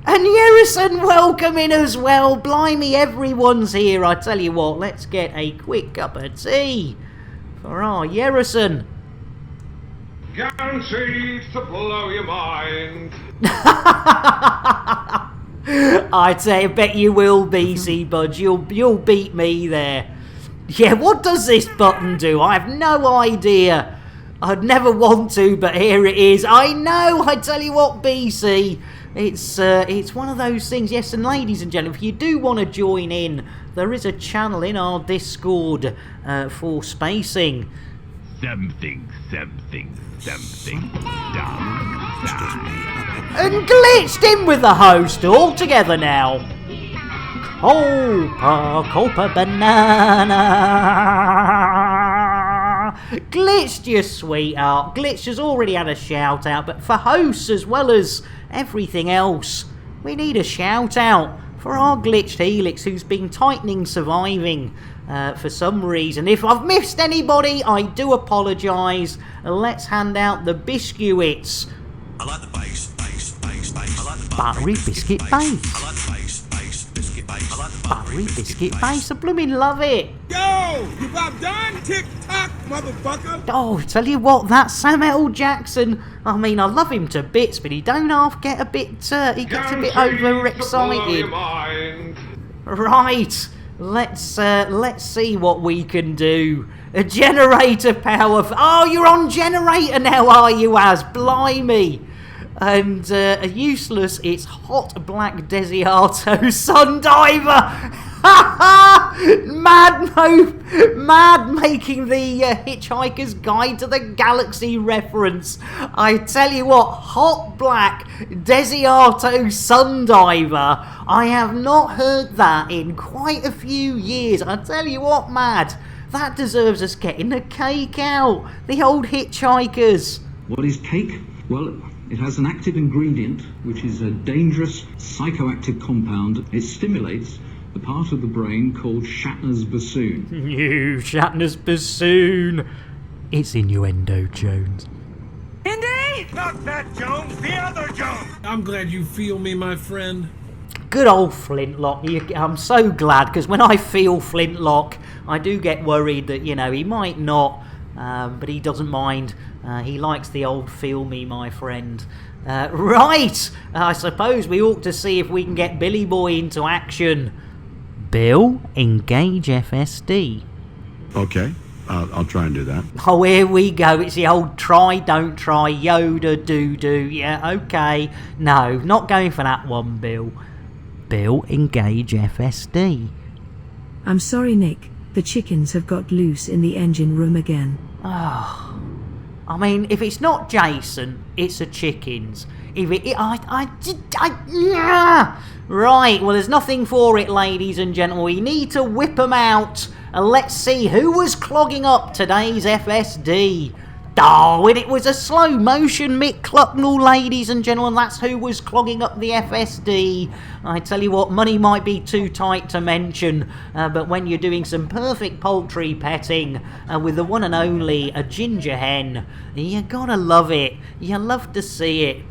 And Yerison, welcome in as well. Blimey, everyone's here. I tell you what, let's get a quick cup of tea for our Yerison. Guaranteed to blow your mind. I bet you will, BC Buds. You'll beat me there. Yeah, what does this button do? I have no idea. I'd never want to, but here it is. I know. I tell you what, BC. It's one of those things. Yes, and ladies and gentlemen, if you do want to join in, there is a channel in our Discord for spacing. Something downside. And glitched in with the host all together now. Culpa banana. Glitched, you sweetheart. Glitch has already had a shout out, but for hosts as well as everything else, we need a shout out for our glitched Helix who's been tightening surviving for some reason. If I've missed anybody, I do apologise. Let's hand out the biscuits. I like the bass. I like the Buttery biscuit base. I like the bass, biscuit base. I like the Buttery biscuit base. I blooming love it. Yo, you about done? Tick-tock, motherfucker. Oh, tell you what, that Samuel Jackson, I mean, I love him to bits, but he don't half get a bit, he gets a bit overexcited. Right, let's see what we can do. A generator power, oh, you're on generator now, are you, Az? Blimey. And a useless, it's hot black Desiato Sundiver. Mad making the Hitchhiker's Guide to the Galaxy reference. I tell you what, hot black Desiato Sundiver. I have not heard that in quite a few years. I tell you what, Mad, that deserves us getting the cake out. The old Hitchhikers. What is cake? Well, it has an active ingredient, which is a dangerous psychoactive compound. It stimulates the part of the brain called Shatner's bassoon. You, Shatner's bassoon. It's innuendo, Jones. Indy? Not that Jones, the other Jones. I'm glad you feel me, my friend. Good old Flintlock. I'm so glad, because when I feel Flintlock, I do get worried that, you know, he might not, but he doesn't mind. He likes the old feel me, my friend. Right, I suppose we ought to see if we can get Billy Boy into action. Bill, engage FSD. Okay, I'll try and do that. Oh, here we go. It's the old try, don't try, Yoda, do. Yeah, okay. No, not going for that one, Bill. Bill, engage FSD. I'm sorry, Nick. The chickens have got loose in the engine room again. Oh. I mean, if it's not Jason, it's the chickens. If it, right, well, there's nothing for it, ladies and gentlemen. We need to whip them out, and let's see who was clogging up today's FSD. Oh, and it was a slow motion Mick Clucknell, ladies and gentlemen. That's who was clogging up the FSD. I tell you what, money might be too tight to mention, but when you're doing some perfect poultry petting with the one and only a ginger hen, you gotta love it. You love to see it.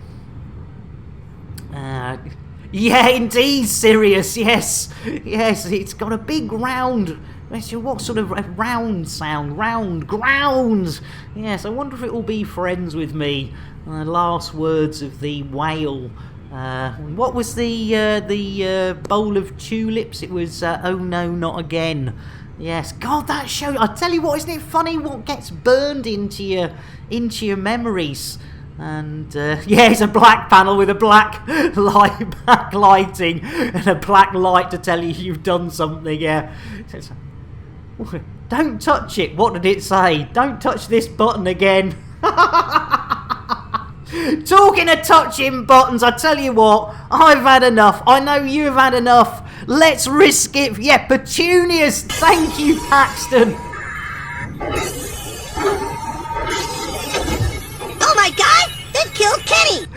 Yeah, indeed, Sirius. Yes, it's got a big round. What sort of round sound? Round ground. Yes, I wonder if it will be friends with me. Last words of the whale. What was the bowl of tulips? It was oh no, not again. Yes, God, that show. I tell you what, isn't it funny what gets burned into your memories? And yeah, it's a black panel with a black lighting and a black light to tell you you've done something. Yeah. Don't touch it. What did it say? Don't touch this button again. Talking of touching buttons, I tell you what, I've had enough. I know you've had enough. Let's risk it. Yeah, petunias. Thank you, Paxton. Oh my God! They've killed Kenny.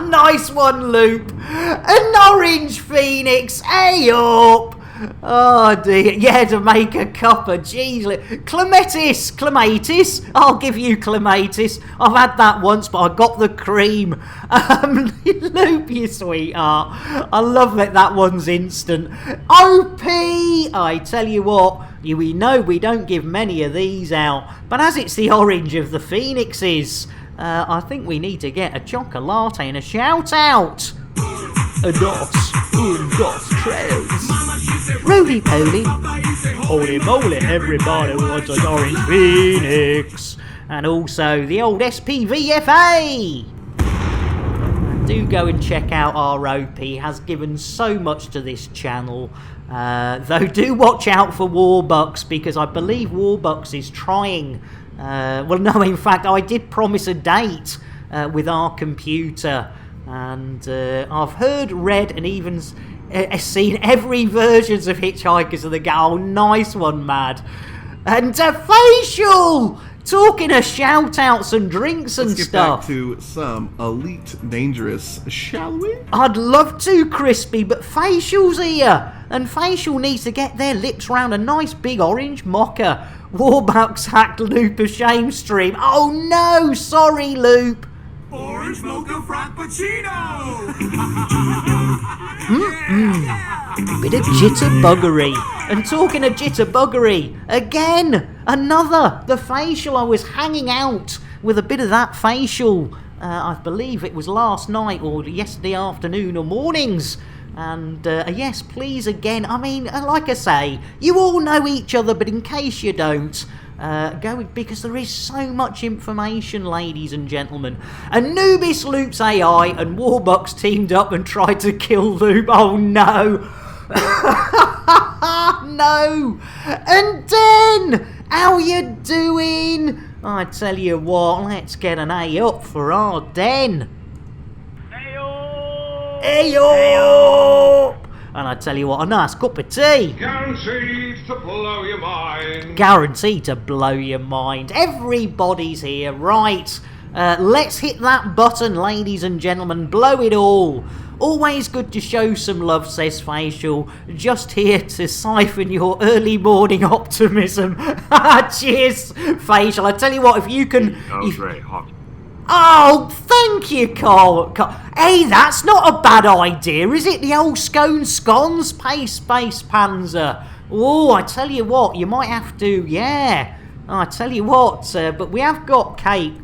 Nice one, Loop. An orange phoenix. Hey up. Oh dear, yeah, to make a cuppa, jeez. Clematis, I'll give you clematis. I've had that once, but I got the cream. Loop, you sweetheart. I love that one's instant. OP! I tell you what, we know we don't give many of these out, but as it's the orange of the phoenixes, I think we need to get a chocolate and a shout out. A dos, tres. Roly poly. Holy moly, everybody wants an orange phoenix. And also the old SPVFA. Do go and check out our OP. Has given so much to this channel. Though do watch out for Warbucks, because I believe Warbucks is trying. Well, no, in fact, I did promise a date with our computer. And I've heard, read, and even seen every versions of Hitchhikers of the Gap. Oh, nice one, Mad. And a facial! Talking of shout-outs and drinks and Let's get stuff. back to some Elite Dangerous, shall we? I'd love to, Crispy, but Facial's here. And Facial needs to get their lips round a nice big orange mocha. Warbucks hacked Loop of Shame stream. Oh no, sorry, Loop. Orange mocha frappuccino! Bit of jitterbuggery. And talking of jitterbuggery, again, another. The Facial, I was hanging out with a bit of that Facial. I believe it was last night or yesterday afternoon or mornings. And yes, please again. I mean, like I say, you all know each other, but in case you don't, go because there is so much information, ladies and gentlemen. Anubis Loop's AI and Warbucks teamed up and tried to kill Loop. Oh no! No! And Den! How you doing? I tell you what, let's get an A up for our Den. Hey-o! And I tell you what, a nice cup of tea. Guaranteed to blow your mind. Guaranteed to blow your mind. Everybody's here, right? Let's hit that button, ladies and gentlemen. Blow it all. Always good to show some love, says Facial. Just here to siphon your early morning optimism. Cheers, Facial. I tell you what, if you can... That was very hot. Oh, thank you, Carl. Hey, that's not a bad idea, is it? The old scone scones, Space Panzer. Oh, I tell you what, you might have to, yeah. I tell you what, but we have got cake.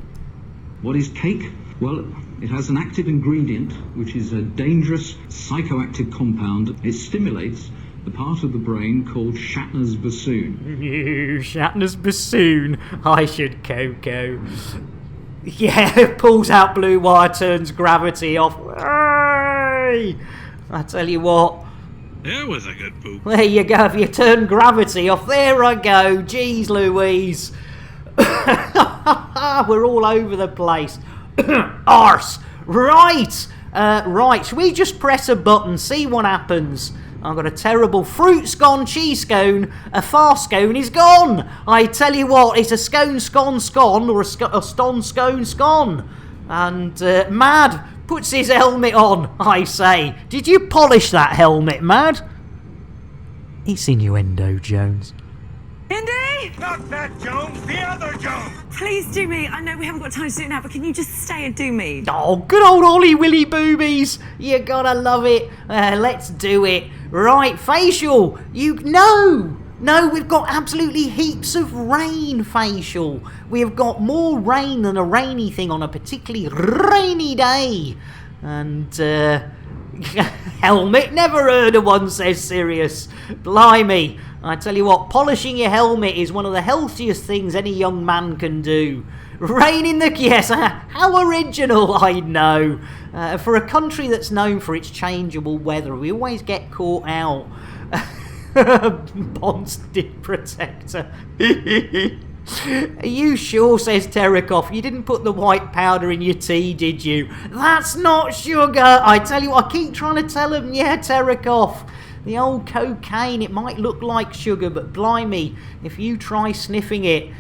What is cake? Well, it has an active ingredient, which is a dangerous psychoactive compound. It stimulates the part of the brain called Shatner's bassoon. Shatner's bassoon. I should Coco. Yeah, pulls out blue wire, turns gravity off. Hey! I tell you what. That was a good poop. There you go, if you turn gravity off. There I go. Jeez Louise. We're all over the place. Arse. Right. Right, shall we just press a button, see what happens? I've got a terrible fruit scone, cheese scone, a far scone is gone. I tell you what, it's a scone or a ston scone. And Mad puts his helmet on, I say. Did you polish that helmet, Mad? It's innuendo, Jones. Indy! Not that Jones, the other Jones! Please do me. I know we haven't got time to do it now, but can you just stay and do me? Oh, good old Ollie Willy Boobies. You gotta love it. Let's do it. Right, Facial. No, we've got absolutely heaps of rain, Facial. We've got more rain than a rainy thing on a particularly rainy day. And, helmet, never heard of one, says Sirius. Blimey. I tell you what, polishing your helmet is one of the healthiest things any young man can do. Rain in the... Yes, how original, I know. For a country that's known for its changeable weather, we always get caught out. Bond's dip protector. Are you sure, says Terrakoff, you didn't put the white powder in your tea, did you? That's not sugar. I tell you what, I keep trying to tell him, yeah, Terrakoff. The old cocaine, it might look like sugar, but blimey, if you try sniffing it,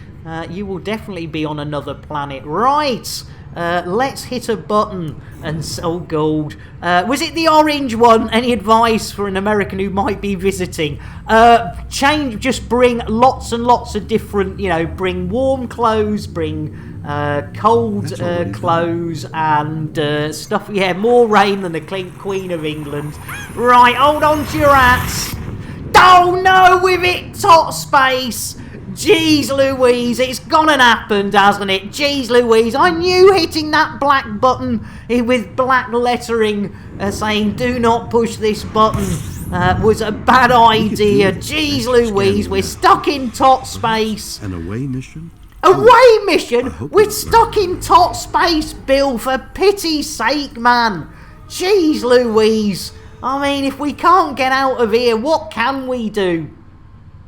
you will definitely be on another planet. Right, let's hit a button and sell gold. Was it the orange one? Any advice for an American who might be visiting? Just bring lots and lots of different, bring warm clothes, bring cold clothes and stuff. Yeah, more rain than the Queen of England. Right, hold on to your hats. Oh no, with it, tot space. Jeez Louise, it's gone and happened, hasn't it? Jeez Louise, I knew hitting that black button with black lettering saying do not push this button was a bad idea. Jeez Louise, we're stuck in tot space. An away mission? Away mission? We're stuck in tot space, Bill, for pity's sake, man. Jeez Louise. I mean, if we can't get out of here, what can we do?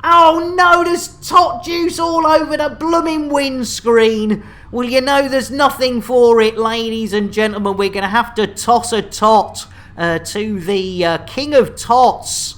Oh no, there's tot juice all over the blooming windscreen. Well, you know there's nothing for it, ladies and gentlemen. We're going to have to toss a tot to the King of Tots.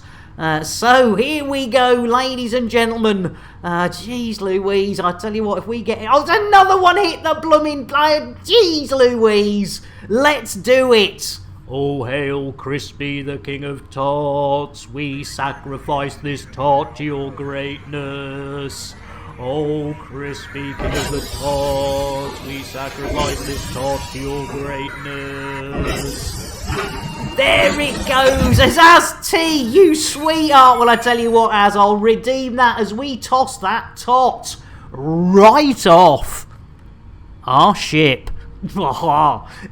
So here we go, ladies and gentlemen. Jeez Louise, I tell you what, if we get... Oh, another one hit the blooming player. Jeez Louise, let's do it. Oh, hail Crispy, the King of Tots. We sacrifice this tot to your greatness. Oh, Crispy, King of the Tots. We sacrifice this tot to your greatness. There it goes, as T, you sweetheart. Well, I tell you what, Az, I'll redeem that as we toss that tot right off our ship.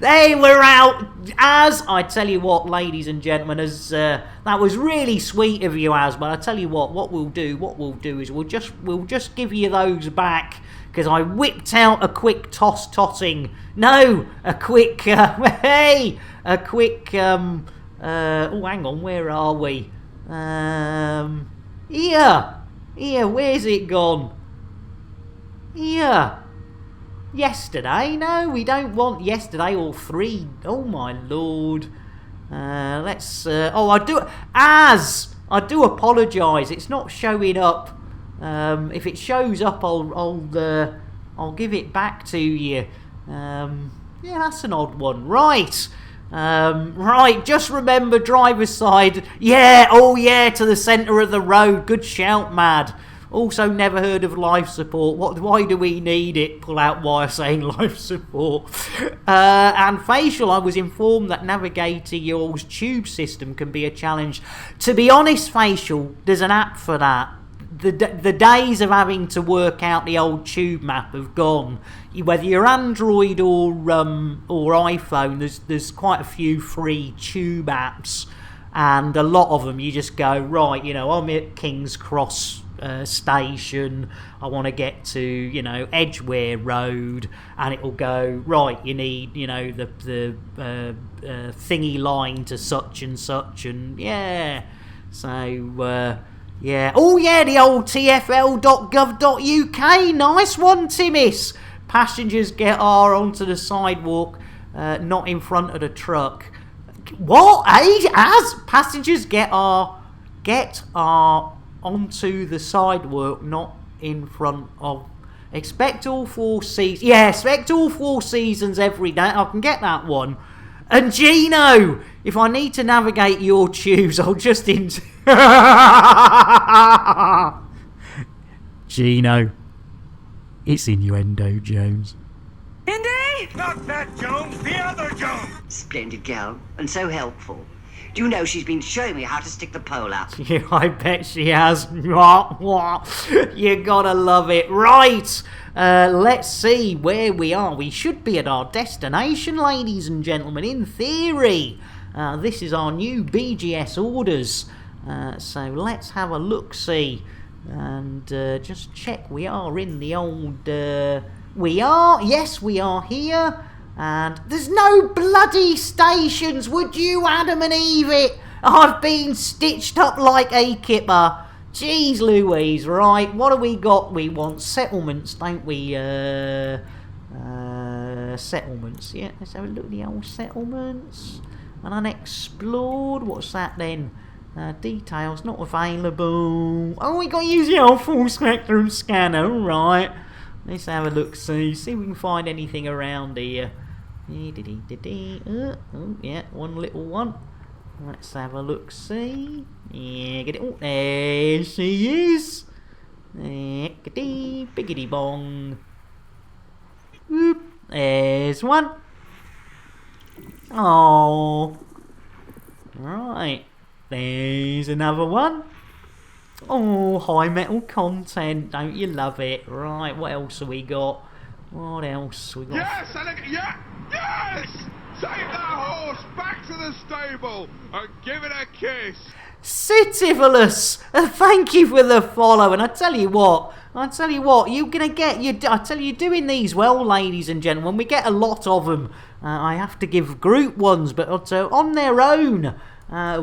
Hey, we're out. Az, I tell you what, ladies and gentlemen, as that was really sweet of you, Az. But I tell you what we'll do is we'll just give you those back, because I whipped out a quick totting. No, a quick a quick oh, hang on, where are we? Here, where's it gone? Here. Yesterday? No, we don't want yesterday or 3. Oh my lord. Let's oh, I do apologise. It's not showing up. If it shows up, I'll give it back to you. Yeah, that's an odd one. Right. Right, just remember driver's side. Yeah, oh yeah, to the centre of the road. Good shout, Mad. Also, never heard of life support. Why do we need it? Pull out wire saying life support. And Facial, I was informed that navigating your tube system can be a challenge. To be honest, Facial, there's an app for that. The days of having to work out the old tube map have gone. Whether you're Android or iPhone, there's quite a few free tube apps, and a lot of them you just go, right, you know, I'm at King's Cross station, I want to get to, Edgware Road, and it will go, right, you need, the thingy line to such and such, and yeah, so yeah, oh yeah, the old tfl.gov.uk, nice one, Timmis. Passengers get R onto the sidewalk, not in front of the truck. What? As passengers get R onto the sidewalk, not in front of. Expect all 4 seasons. Yeah, expect all 4 seasons every day. I can get that one. And Gino, if I need to navigate your tubes, I'll just Gino, it's innuendo, Jones. Indy? Not that Jones, the other Jones. Splendid girl, and so helpful. Do you know she's been showing me how to stick the pole up? Yeah, I bet she has. You gotta love it. Right, let's see where we are. We should be at our destination, ladies and gentlemen, in theory. This is our new BGS orders. So let's have a look-see. And just check we are in the old... Yes, we are here. And there's no bloody stations, would you, Adam and Eve it? I've been stitched up like a kipper. Jeez Louise, right, what do we got? We want settlements, don't we? Settlements, yeah, let's have a look at the old settlements. And unexplored, what's that then? Details not available. Oh, we got to use the old full spectrum scanner, right. Let's have a look, see if we can find anything around here. Oh, yeah, one little one. Let's have a look, see. Yeah, get it. Oh, there she is. Biggity bong. Whoop. There's one. Oh. Right. There's another one. Oh, high metal content. Don't you love it? Right, what else have we got? What else we got? Yes, yes! Take that horse back to the stable and give it a kiss. Citivulus, thank you for the follow. And I tell you what, you're gonna get you're doing these well, ladies and gentlemen. We get a lot of them. I have to give group ones, but on their own,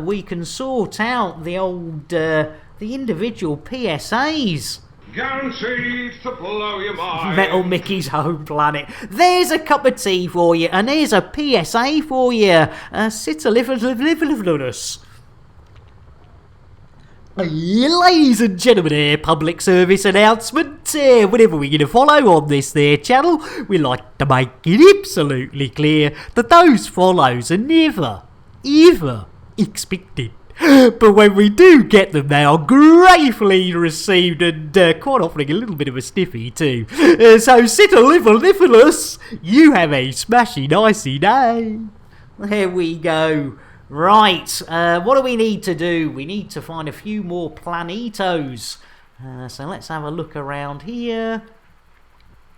we can sort out the old the individual PSAs. Guaranteed to blow your mind. Metal Mickey's home planet. There's a cup of tea for you, and there's a PSA for you. Sit a live on us. Ladies and gentlemen, public service announcement. Whenever we're going to follow on this there channel, we like to make it absolutely clear that those follows are never, ever expected. But when we do get them, they are gratefully received and quite often a little bit of a stiffy too. So sit a live on us. You have a smashy nicey day. There we go. Right, what do we need to do? We need to find a few more planitos. So let's have a look around here.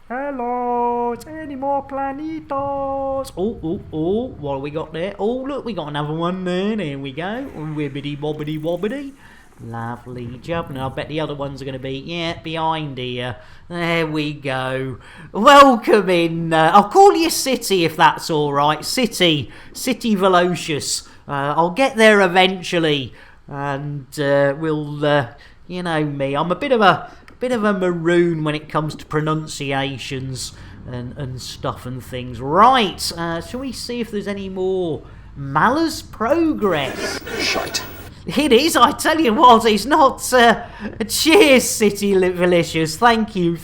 Hello, is there any more planitos? Oh, what have we got there? Oh, look, we got another one there. There we go. Wibbity wobbity wobbity. Lovely job. And I bet the other ones are going to be, behind here. There we go. Welcome in. I'll call you City if that's all right. City Velocious. I'll get there eventually, and we'll, you know me, I'm a bit of a maroon when it comes to pronunciations and stuff and things. Right, shall we see if there's any more Maller's Progress? Shite. It is, I tell you what, it's not. Cheers, City Velocious. Thank you.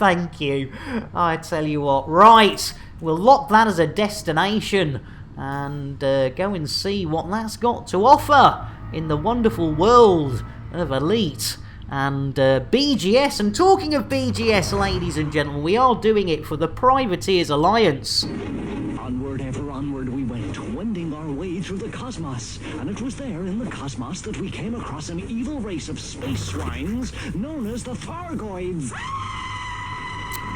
I tell you what. Right, we'll lock that as a destination and go and see what that's got to offer in the wonderful world of Elite and BGS. And talking of BGS, ladies and gentlemen, we are doing it for the Privateers Alliance. Onward, ever onward we went, wending our way through the cosmos. And it was there in the cosmos that we came across an evil race of space swines known as the Thargoids.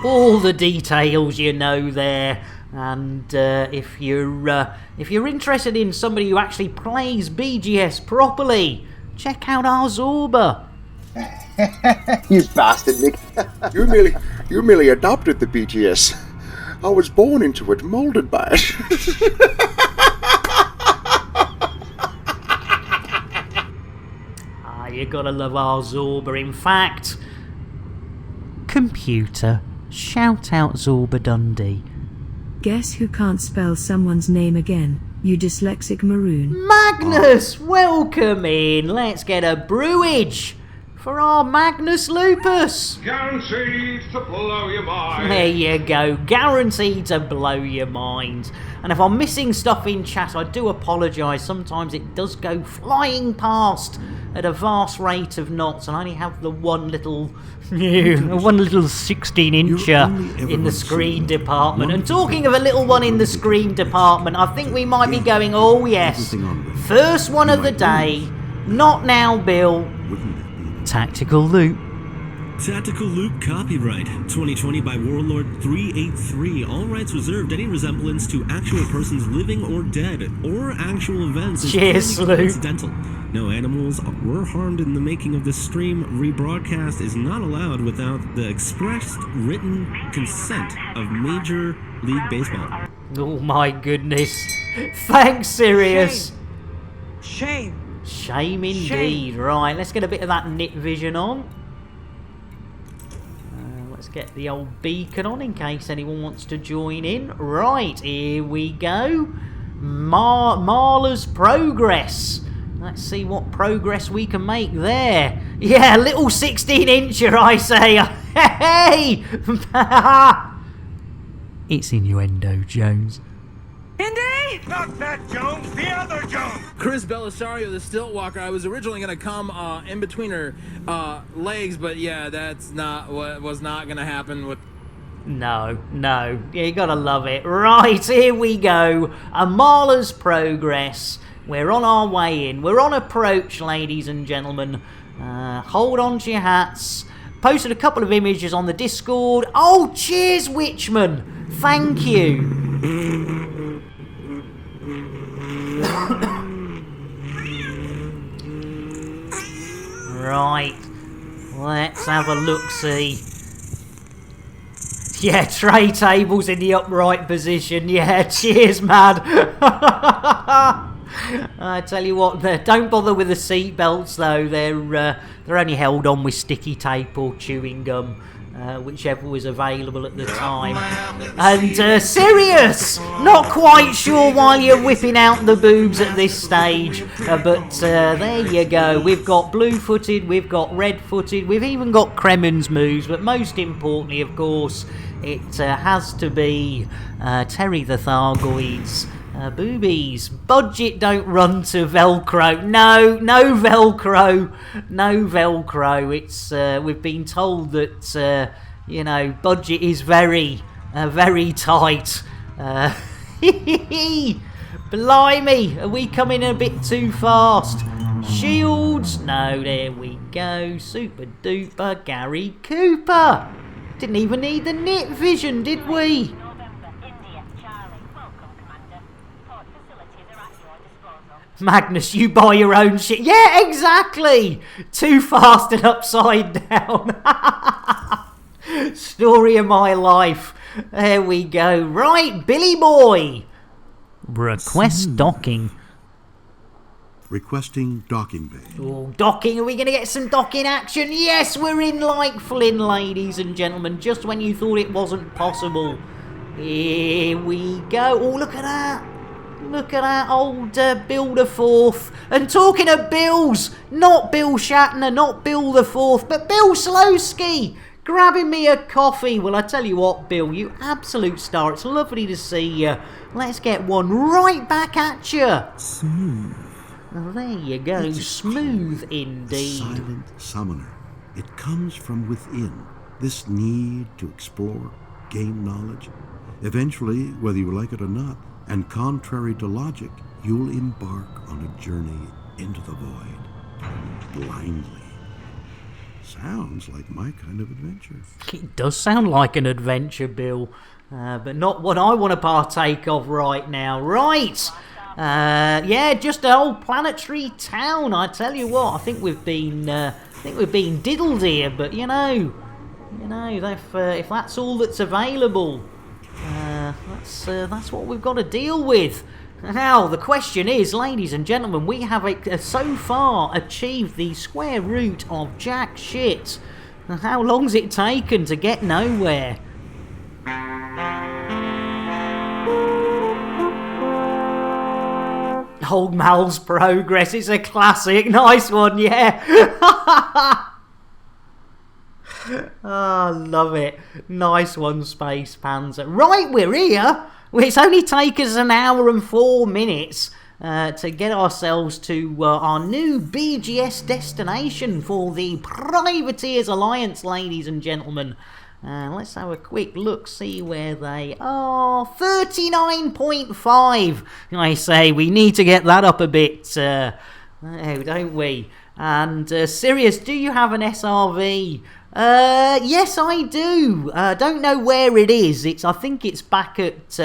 All the details you know there. And if you're interested in somebody who actually plays BGS properly, check out our Zorba. You bastard, Nick. You merely adopted the BGS. I was born into it, molded by it. You gotta love our Zorba. In fact, computer, shout out Zorba Dundee. Guess who can't spell someone's name again, you dyslexic maroon? Magnus, welcome in. Let's get a brewage for our Magnus Lupus. Guaranteed to blow your mind. There you go, guaranteed to blow your mind. And if I'm missing stuff in chat, I do apologise. Sometimes it does go flying past at a vast rate of knots, and I only have the one little 16-incher in the screen department. And talking of a little one in the screen department, I think we might be going, oh yes, first one of the day, not now, Bill. Tactical Loop. Tactical Loop copyright 2020 by Warlord 383. All rights reserved. Any resemblance to actual persons living or dead or actual events is purely coincidental. No animals were harmed in the making of this stream. Rebroadcast is not allowed without the expressed written consent of Major League Baseball. Oh my goodness. Thanks, Sirius. Shame Indeed. Right, let's get a bit of that knit vision on. Let's get the old beacon on in case anyone wants to join in. Right, here we go. Marler's Progress. Let's see what progress we can make there. Yeah, little 16-incher, I say. Hey! It's innuendo, Jones. Indy? Not that Jones, the other Jones. Chris Belisario, the stilt walker. I was originally gonna come in between her legs, but yeah, that's not what was not gonna happen with. No, you gotta love it. Right, here we go. A Marler's Progress. We're on our way in. We're on approach, ladies and gentlemen. Hold on to your hats. Posted a couple of images on the Discord. Oh, cheers, Witchman. Thank you. Right. Let's have a look-see. Yeah, tray tables in the upright position. Yeah, cheers, man. I tell you what, don't bother with the seatbelts though. They're only held on with sticky tape or chewing gum, whichever was available at the time. And Sirius, not quite sure why you're whipping out the boobs at this stage, but there you go. We've got blue-footed, we've got red-footed, we've even got Kremen's moves, but most importantly, of course, it has to be Terry the Thargoid's boobies. Budget don't run to Velcro. No Velcro. No Velcro. It's we've been told that budget is very tight. Blimey, are we coming a bit too fast? Shields. No, there we go. Super duper Gary Cooper. Didn't even need the knit vision, did we? Magnus, you buy your own shit. Yeah, exactly. Too fast and upside down. Story of my life. There we go. Right, Billy Boy. Request docking. Requesting docking bay. Oh, docking. Are we going to get some docking action? Yes, we're in like Flynn, ladies and gentlemen. Just when you thought it wasn't possible. Here we go. Oh, look at that. Look at that old Bill the Fourth. And talking of Bills, not Bill Shatner, not Bill the Fourth, but Bill Slowski grabbing me a coffee. Well, I tell you what, Bill, you absolute star. It's lovely to see you. Let's get one right back at you. Smooth. Well, there you go. Smooth indeed. Silent summoner. It comes from within. This need to explore, gain knowledge. Eventually, whether you like it or not, and contrary to logic, you'll embark on a journey into the void. Blindly. Sounds like my kind of adventure. It does sound like an adventure, Bill. But not what I want to partake of right now. Right! Yeah, just an old planetary town. I tell you what, I think we've been diddled here. But you know, if that's all that's available, that's what we've got to deal with. Now, the question is, ladies and gentlemen, we have so far achieved the square root of jack shit. How long's it taken to get nowhere? Old Mal's Progress, it's a classic. Nice one, yeah. Oh, love it. Nice one, Space Panzer. Right, we're here. It's only taken us an hour and 4 minutes to get ourselves to our new BGS destination for the Privateers Alliance, ladies and gentlemen. Let's have a quick look, see where they are. 39.5. I say, we need to get that up a bit, don't we? And Sirius, do you have an SRV? Yes, I do. Don't know where it is. I think it's back at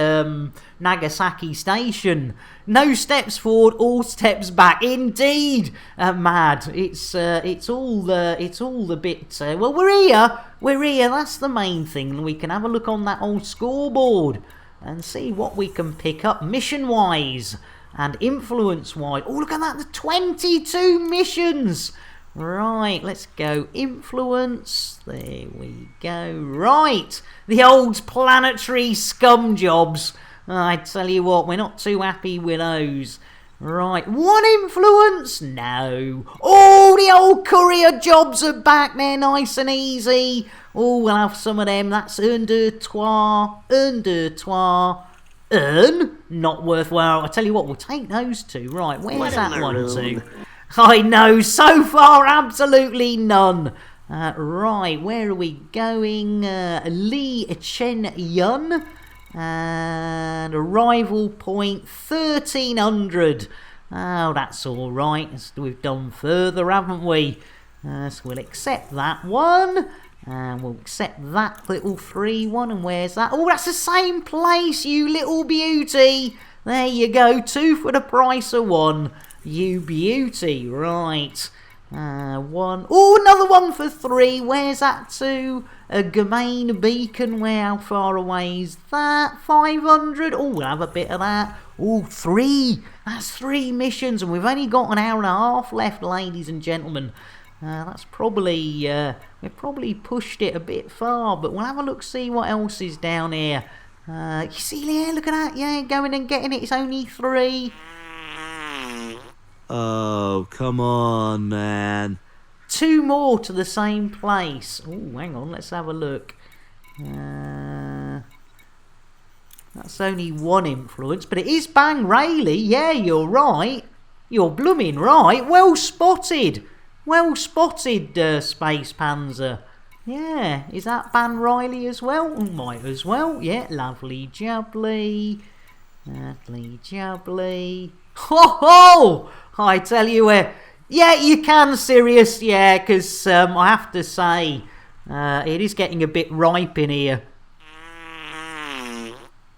Nagasaki Station. No steps forward, all steps back. Indeed, mad. It's all the bit. Well, we're here. We're here. That's the main thing. We can have a look on that old scoreboard and see what we can pick up mission-wise and influence-wise. Oh, look at that! The 22 missions. Right, let's go influence. There we go. Right, the old planetary scum jobs. I tell you what, we're not too happy with those. Right, 1 influence? No. Oh, the old courier jobs are back. They're nice and easy. Oh, we'll have some of them. That's un, deux, trois. Earn? Not worthwhile. I tell you what, we'll take those two. Right, where's that one to? I know, so far, absolutely none. Right, where are we going? Lee Chen Yun. And arrival point 1300. Oh, that's alright. We've done further, haven't we? So we'll accept that one. And we'll accept that little free one. And where's that? Oh, that's the same place, you little beauty. There you go. 2 for the price of 1. You beauty. Right. 1. Oh, another one for 3. Where's that to? A Germain Beacon. How far away is that? 500. Oh, we'll have a bit of that. Oh, 3. That's 3 missions, and we've only got an hour and a half left, ladies and gentlemen. That's probably, we've probably pushed it a bit far, but we'll have a look, see what else is down here. You see, yeah, look at that. Yeah, going and getting it. It's only 3. Oh, come on, man. 2 more to the same place. Oh, hang on, let's have a look. That's only 1 influence, but it is Bang Rayleigh. Yeah, you're right. You're blooming right. Well spotted. Well spotted, Space Panzer. Yeah, is that Ban Riley as well? Might as well. Yeah, lovely jubbly. Lovely jubbly. Ho ho! I tell you where. Yeah, you can, Sirius. Yeah, because I have to say, it is getting a bit ripe in here.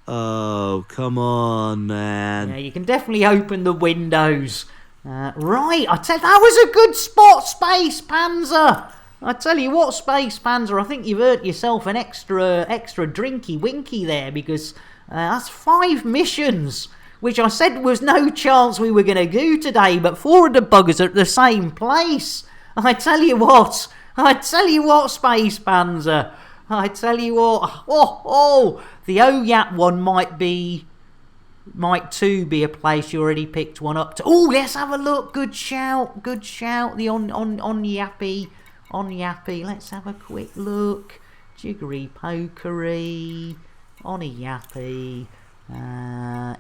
Oh, come on, man. Yeah, you can definitely open the windows. Right, I tell you, that was a good spot, Space Panzer. I tell you what, Space Panzer, I think you've earned yourself an extra drinky winky there, because that's 5 missions, which I said was no chance we were going to do today, but 4 of the buggers are at the same place. I tell you what, Space Panzer. I tell you what, the OYAP one might too be a place you already picked one up to. Oh, let's have a look. Good shout. The on Yappy. On Yappy. Let's have a quick look. Jiggery pokery. On a Yappy.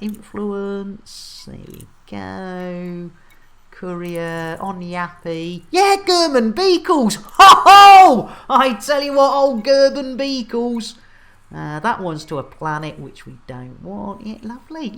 Influence. There we go. Courier. On Yappy. Yeah, German Beakles. Ho ho! I tell you what, old German Beakles. That one's to a planet which we don't want. Yeah, lovely.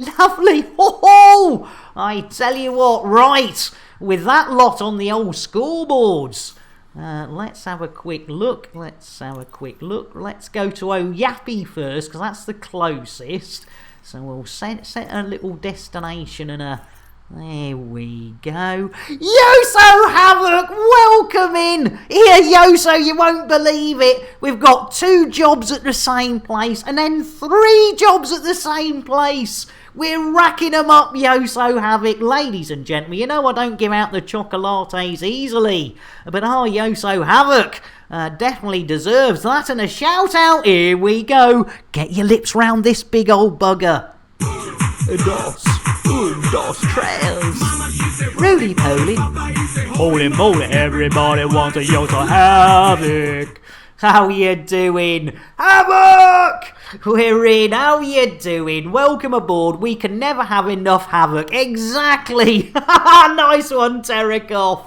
Ho ho! I tell you what, right, with that lot on the old scoreboards, let's have a quick look. Let's go to Oyapi first, because that's the closest. So we'll set a little destination and a... There we go. Yoso Havoc, welcome in. Here, Yoso, you won't believe it. We've got 2 jobs at the same place and then 3 jobs at the same place. We're racking them up, Yoso Havoc. Ladies and gentlemen, you know I don't give out the chocolates easily. But Yoso Havoc definitely deserves that and a shout out. Here we go. Get your lips round this big old bugger. Dos trails. Roly poly. Holy moly, everybody wants a Yoso Havoc. How you doing? Havoc! We're in. How you doing? Welcome aboard. We can never have enough Havoc. Exactly. Nice one, Terekov.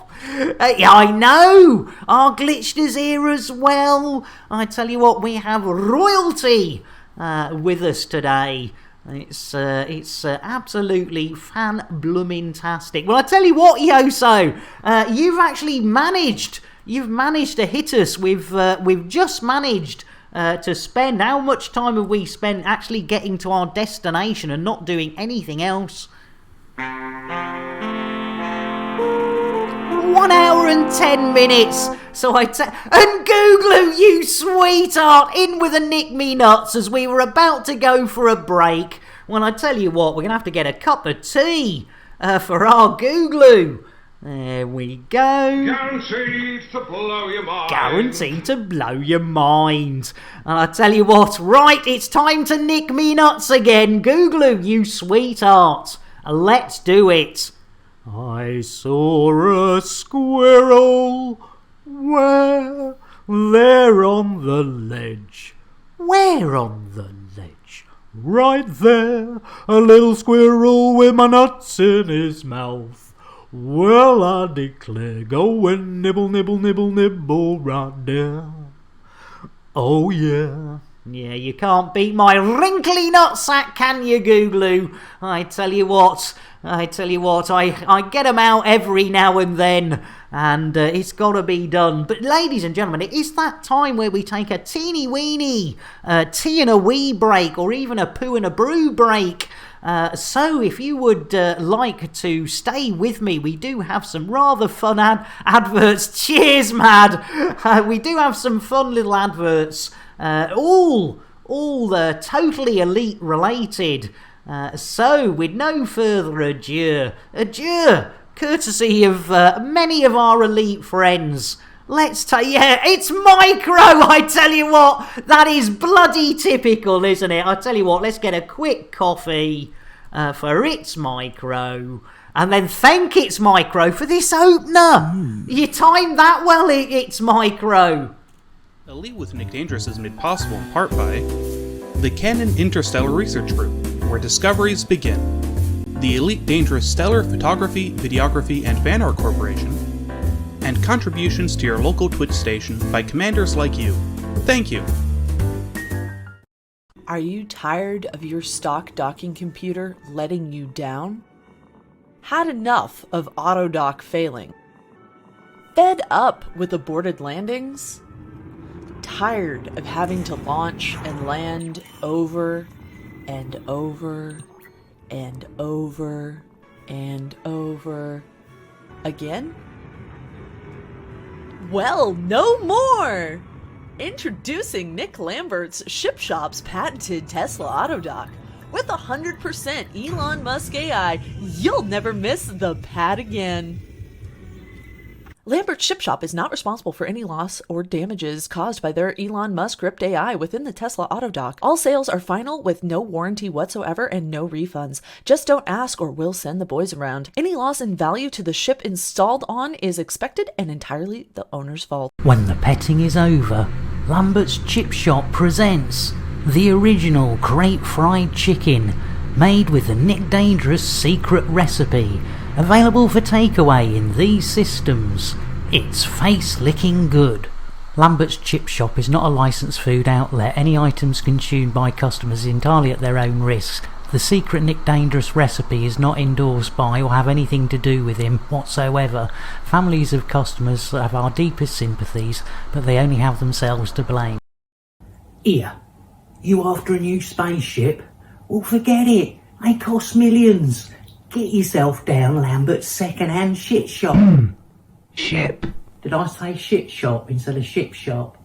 I know. Our Glitched is here as well. I tell you what, we have royalty with us today. It's absolutely fan-blooming-tastic. Well, I tell you what, Yoso, you've actually managed to hit us. We've just managed to spend, how much time have we spent actually getting to our destination and not doing anything else? 1 hour and 10 minutes. So and Googlu, you sweetheart, in with a nick me nuts as we were about to go for a break. Well, I tell you what, we're going to have to get a cup of tea for our Googlu. There we go. Guaranteed to blow your mind. Guaranteed to blow your mind. And I tell you what, right, it's time to nick me nuts again. Googlu, you sweetheart. Let's do it. I saw a squirrel where? There on the ledge. Where on the ledge? Right there, a little squirrel with my nuts in his mouth. Well, I declare, go and nibble, nibble, nibble, nibble right there. Oh, yeah. Yeah, you can't beat my wrinkly nutsack, can you, Googlu? I tell you what, I get them out every now and then, and it's got to be done. But ladies and gentlemen, it is that time where we take a teeny weeny tea and a wee break, or even a poo and a brew break. So if you would like to stay with me, we do have some rather fun adverts. Cheers, Mad! We do have some fun little adverts, all totally Elite related. So with no further ado, courtesy of many of our Elite friends, it's Micro, I tell you what, that is bloody typical, isn't it? I tell you what, let's get a quick coffee for It's Micro, and then thank It's Micro for this opener. You timed that well, It's Micro. Elite with Nick Dangerous is made possible in part by the Canon Interstellar Research Group, where discoveries begin. The Elite Dangerous Stellar Photography, Videography, and Fan Art Corporation, and contributions to your local Twitch station by commanders like you. Thank you. Are you tired of your stock docking computer letting you down? Had enough of autodock failing? Fed up with aborted landings? Tired of having to launch and land over and over and over and over again? Well, no more! Introducing Nick Lambert's Ship Shop's patented Tesla Autodock. With 100% Elon Musk AI, you'll never miss the pad again. Lambert's Ship Shop is not responsible for any loss or damages caused by their Elon Musk gripped AI within the Tesla Autodock. All sales are final with no warranty whatsoever and no refunds. Just don't ask or we'll send the boys around. Any loss in value to the ship installed on is expected and entirely the owner's fault. When the petting is over, Lambert's Chip Shop presents the original crate fried chicken, made with the Nick Dangerous secret recipe, available for takeaway in these systems. It's face-licking good. Lambert's Chip Shop is not a licensed food outlet. Any items consumed by customers is entirely at their own risk. The secret Nick Dangerous recipe is not endorsed by or have anything to do with him whatsoever. Families of customers have our deepest sympathies, but they only have themselves to blame. Here, you after a new spaceship? Well, forget it. They cost millions. Get yourself down Lambert's second-hand shit shop. Ship. Did I say shit shop instead of ship shop?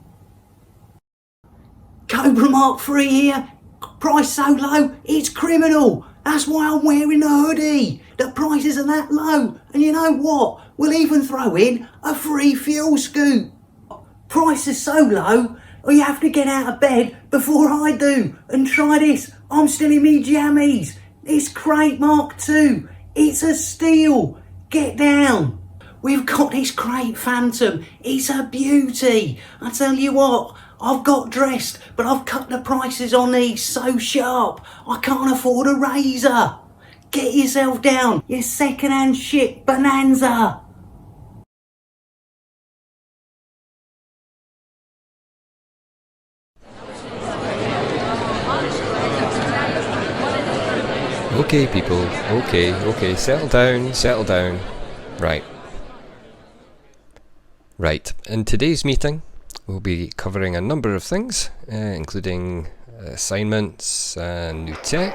Cobra Mark III here. Price so low, it's criminal. That's why I'm wearing the hoodie. The prices are that low. And you know what? We'll even throw in a free fuel scoop. Price is so low, you have to get out of bed before I do. And try this. I'm still in me jammies. It's Crate Mark II. It's a steal. Get down. We've got this Crate Phantom. It's a beauty. I tell you what, I've got dressed, but I've cut the prices on these so sharp, I can't afford a razor. Get yourself down, you second-hand shit bonanza. Okay, people, okay, settle down. Right, in today's meeting, we'll be covering a number of things, including assignments and new tech.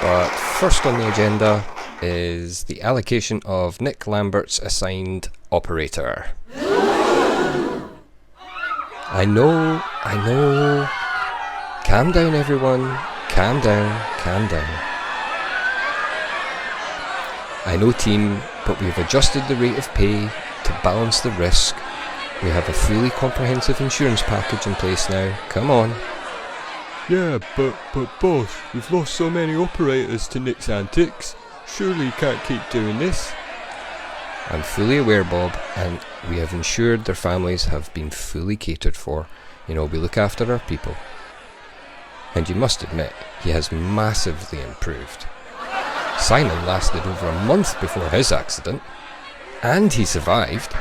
But first on the agenda is the allocation of Nick Lambert's assigned operator. I know. Calm down, everyone. Calm down. I know, team, but we've adjusted the rate of pay to balance the risk. We have a fully comprehensive insurance package in place now. Come on. Yeah, but boss, we've lost so many operators to Nick's antics. Surely you can't keep doing this. I'm fully aware, Bob, and we have ensured their families have been fully catered for. We look after our people. And you must admit, he has massively improved. Simon lasted over a month before his accident, and he survived.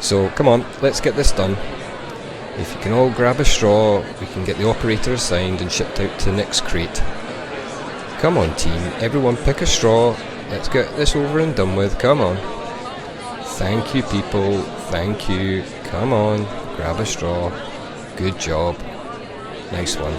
So, come on, let's get this done. If you can all grab a straw, we can get the operator assigned and shipped out to Nick's crate. Come on, team, everyone pick a straw. Let's get this over and done with, come on. Thank you, people. Thank you. Come on, grab a straw. Good job. Nice one.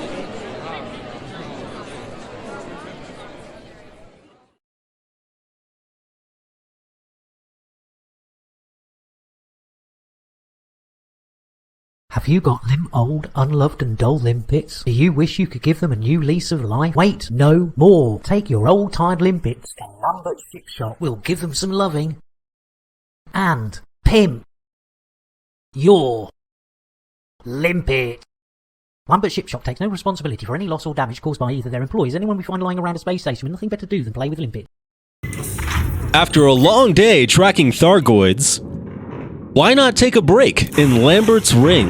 Have you got old, unloved and dull limpets? Do you wish you could give them a new lease of life? Wait no more. Take your old tired limpets to Lambert's Ship Shop. We'll give them some loving. And pimp your limpet. Lambert Ship Shop takes no responsibility for any loss or damage caused by either their employees or anyone we find lying around a space station with nothing better to do than play with limpets. After a long day tracking Thargoids, why not take a break in Lambert's Ring?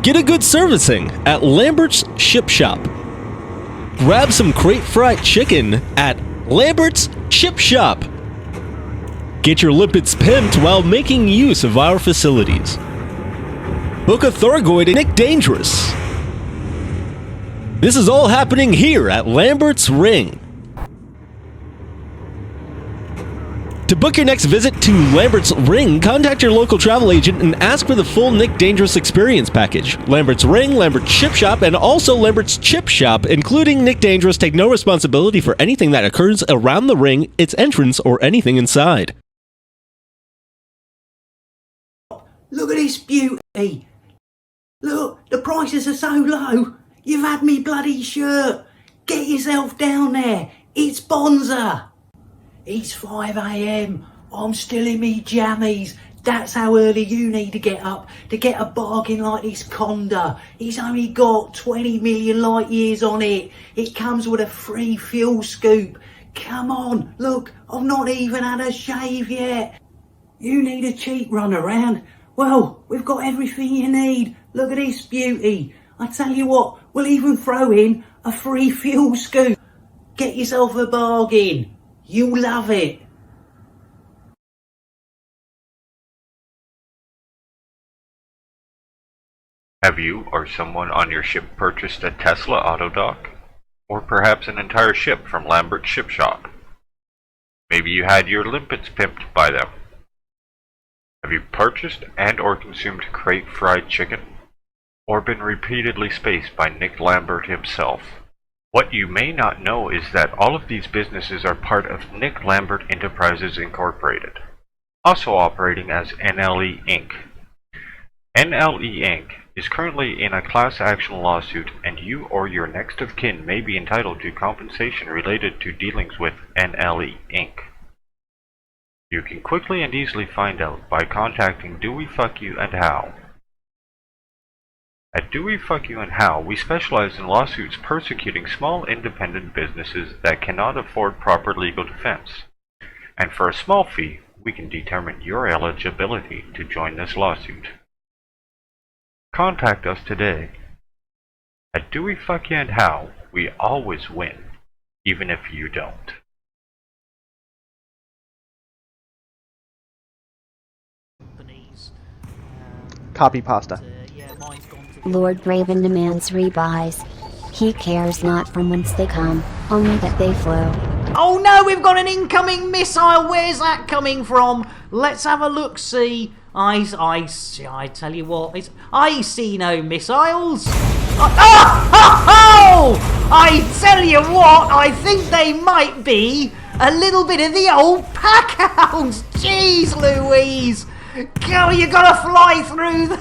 Get a good servicing at Lambert's Ship Shop. Grab some crate fried chicken at Lambert's Ship Shop. Get your limpets pimped while making use of our facilities. Book a Thargoid and Nick Dangerous. This is all happening here at Lambert's Ring. To book your next visit to Lambert's Ring, contact your local travel agent and ask for the full Nick Dangerous experience package. Lambert's Ring, Lambert's Ship Shop, and also Lambert's Chip Shop, including Nick Dangerous, take no responsibility for anything that occurs around the ring, its entrance, or anything inside. Look at this beauty. Look, the prices are so low. You've had me bloody shirt. Get yourself down there. It's Bonza. It's 5 a.m. I'm still in me jammies. That's how early you need to get up to get a bargain like this Conda. It's only got 20 million light years on it. It comes with a free fuel scoop. Come on, look, I've not even had a shave yet. You need a cheap run around? Well, we've got everything you need. Look at this beauty. I tell you what, we'll even throw in a free fuel scoop. Get yourself a bargain. You'll love it. Have you or someone on your ship purchased a Tesla auto dock? Or perhaps an entire ship from Lambert's Ship Shop? Maybe you had your limpets pimped by them. Have you purchased and or consumed crate fried chicken? Or been repeatedly spaced by Nick Lambert himself? What you may not know is that all of these businesses are part of Nick Lambert Enterprises Incorporated, also operating as NLE Inc. NLE Inc. is currently in a class action lawsuit, and you or your next of kin may be entitled to compensation related to dealings with NLE Inc. You can quickly and easily find out by contacting Do We Fuck You and How. At Do We Fuck You and How, we specialize in lawsuits persecuting small independent businesses that cannot afford proper legal defense. And for a small fee, we can determine your eligibility to join this lawsuit. Contact us today. At Do We Fuck You and How, we always win, even if you don't. Copy pasta. Lord Graven demands rebuys. He cares not from whence they come, only that they flow. Oh no, we've got an incoming missile. Where's that coming from? Let's have a look. See, I tell you what, I see no missiles. Oh! I tell you what, I think they might be a little bit of the old pack hounds. Jeez Louise. Go, you gotta fly through the...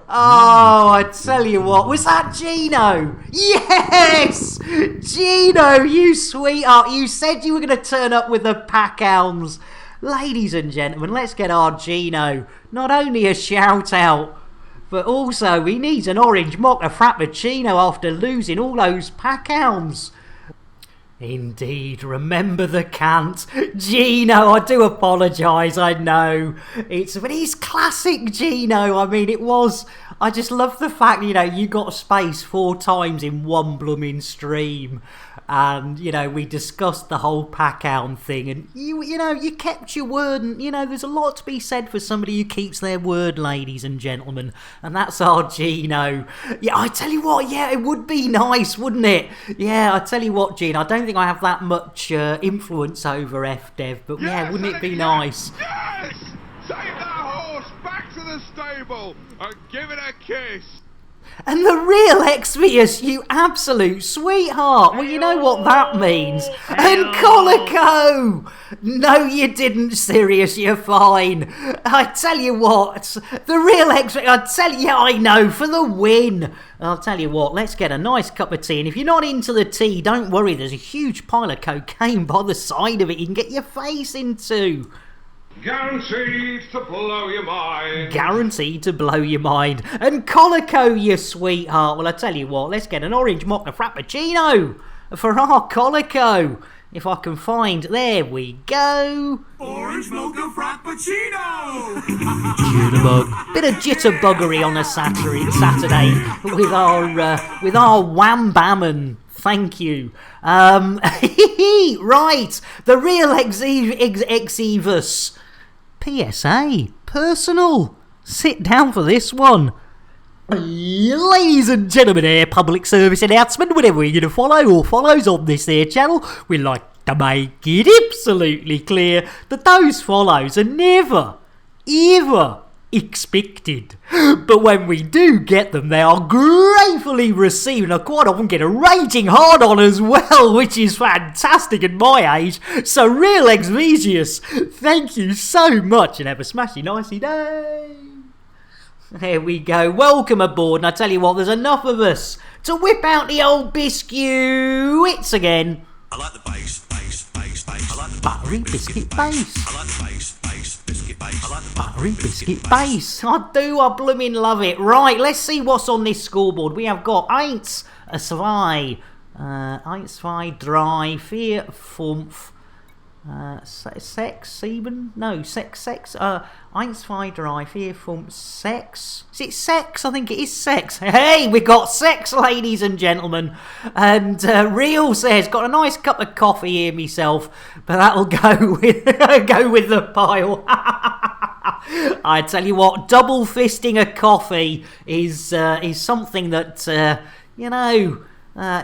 Oh, I tell you what, was that Gino? Yes! Gino, you sweetheart, you said you were going to turn up with the pack hounds. Ladies and gentlemen, let's get our Gino not only a shout out, but also he needs an orange mocha frappuccino after losing all those pack hounds. Indeed, remember the cant. Gino, I do apologise, I know. But he's classic Gino. I mean, I just love the fact, you got space 4 times in one blooming stream. And, we discussed the whole pack-hound thing. And, you kept your word. And, there's a lot to be said for somebody who keeps their word, ladies and gentlemen. And that's our Gino. Yeah, I tell you what, it would be nice, wouldn't it? Yeah, I tell you what, Gino, I don't think I have that much influence over FDev. But, wouldn't it be nice? Yes! Take that horse back to the stable and give it a kiss. And the real Exvius, you absolute sweetheart. Well, you know what that means. And Colico! No, you didn't, Sirius, you're fine. I tell you what, the real Exvius, I know, for the win. I'll tell you what, let's get a nice cup of tea. And if you're not into the tea, don't worry, there's a huge pile of cocaine by the side of it you can get your face into. Guaranteed to blow your mind. Guaranteed to blow your mind. And Colico, you sweetheart. Well, I tell you what, let's get an orange mocha frappuccino for our Colico. If I can find, there we go. Orange mocha frappuccino. Bit of jitterbuggery on a Saturday with our wham bam and thank you. Right, the real Exivus. PSA, personal. Sit down for this one. Ladies and gentlemen, here, public service announcement. Whenever you're going to follow or follows on this here channel, we like to make it absolutely clear that those follows are never, ever expected. But when we do get them, they are gratefully received, and I quite often get a raging hard on as well, which is fantastic at my age. So real Exvisius, thank you so much, and have a smashy nicey day. There we go, welcome aboard, and I tell you what, there's enough of us to whip out the old biscuits again. I like the bass. I like the buttery biscuit bass. I like the bass, biscuit bass. I like the buttery biscuit bass. I do, I blooming love it. Right, let's see what's on this scoreboard. We have got 1, 2, 3, 4, 5, 6, 7, no, 6, 1, 2, 3, 4, 5, 6. Is it sex? I think it is sex. Hey, we got sex, ladies and gentlemen. And Real says, got a nice cup of coffee here myself, but that'll go with the pile. I tell you what, double fisting a coffee is something that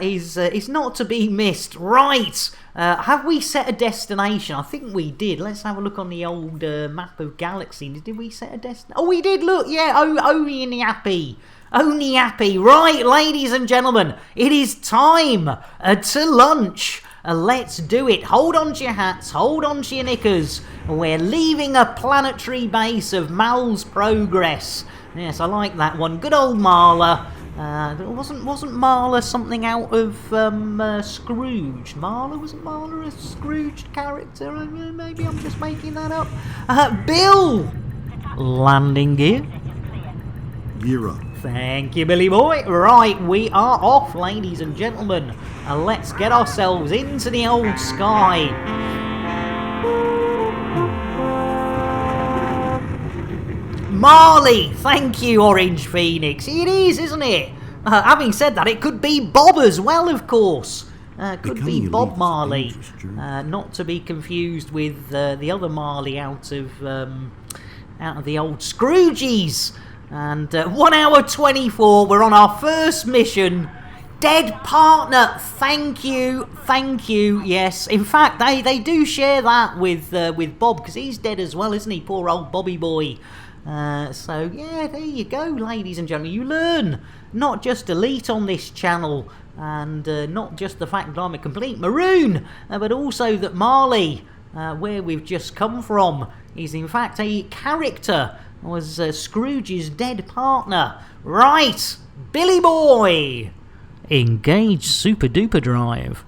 is not to be missed. Right, have we set a destination? I think we did. Let's have a look on the old map of Galaxy. Did we set a destination? Oh, we did, look, yeah, Oniapi. Right, ladies and gentlemen, it is time to lunch. Let's do it. Hold on to your hats, hold on to your knickers. We're leaving a planetary base of Mal's Progress. Yes, I like that one. Good old Marla. Wasn't Marla something out of Scrooge? Wasn't Marla a Scrooge character? Maybe I'm just making that up. Bill! Landing gear. Gear up. Thank you, Billy boy. Right, we are off, ladies and gentlemen. Let's get ourselves into the old sky. Marley, thank you, Orange Phoenix. It is, isn't it? Having said that, it could be Bob as well, of course. Could be Bob Marley. Not to be confused with the other Marley out of the old Scroogies. And 1 hour 24, we're on our first mission. Dead partner, thank you, yes. In fact, they do share that with Bob, because he's dead as well, isn't he? Poor old Bobby boy. So, yeah, there you go, ladies and gentlemen. You learn not just elite on this channel, and not just the fact that I'm a complete maroon, but also that Marley, where we've just come from, is in fact a character, was Scrooge's dead partner. Right, Billy boy, engage super duper drive.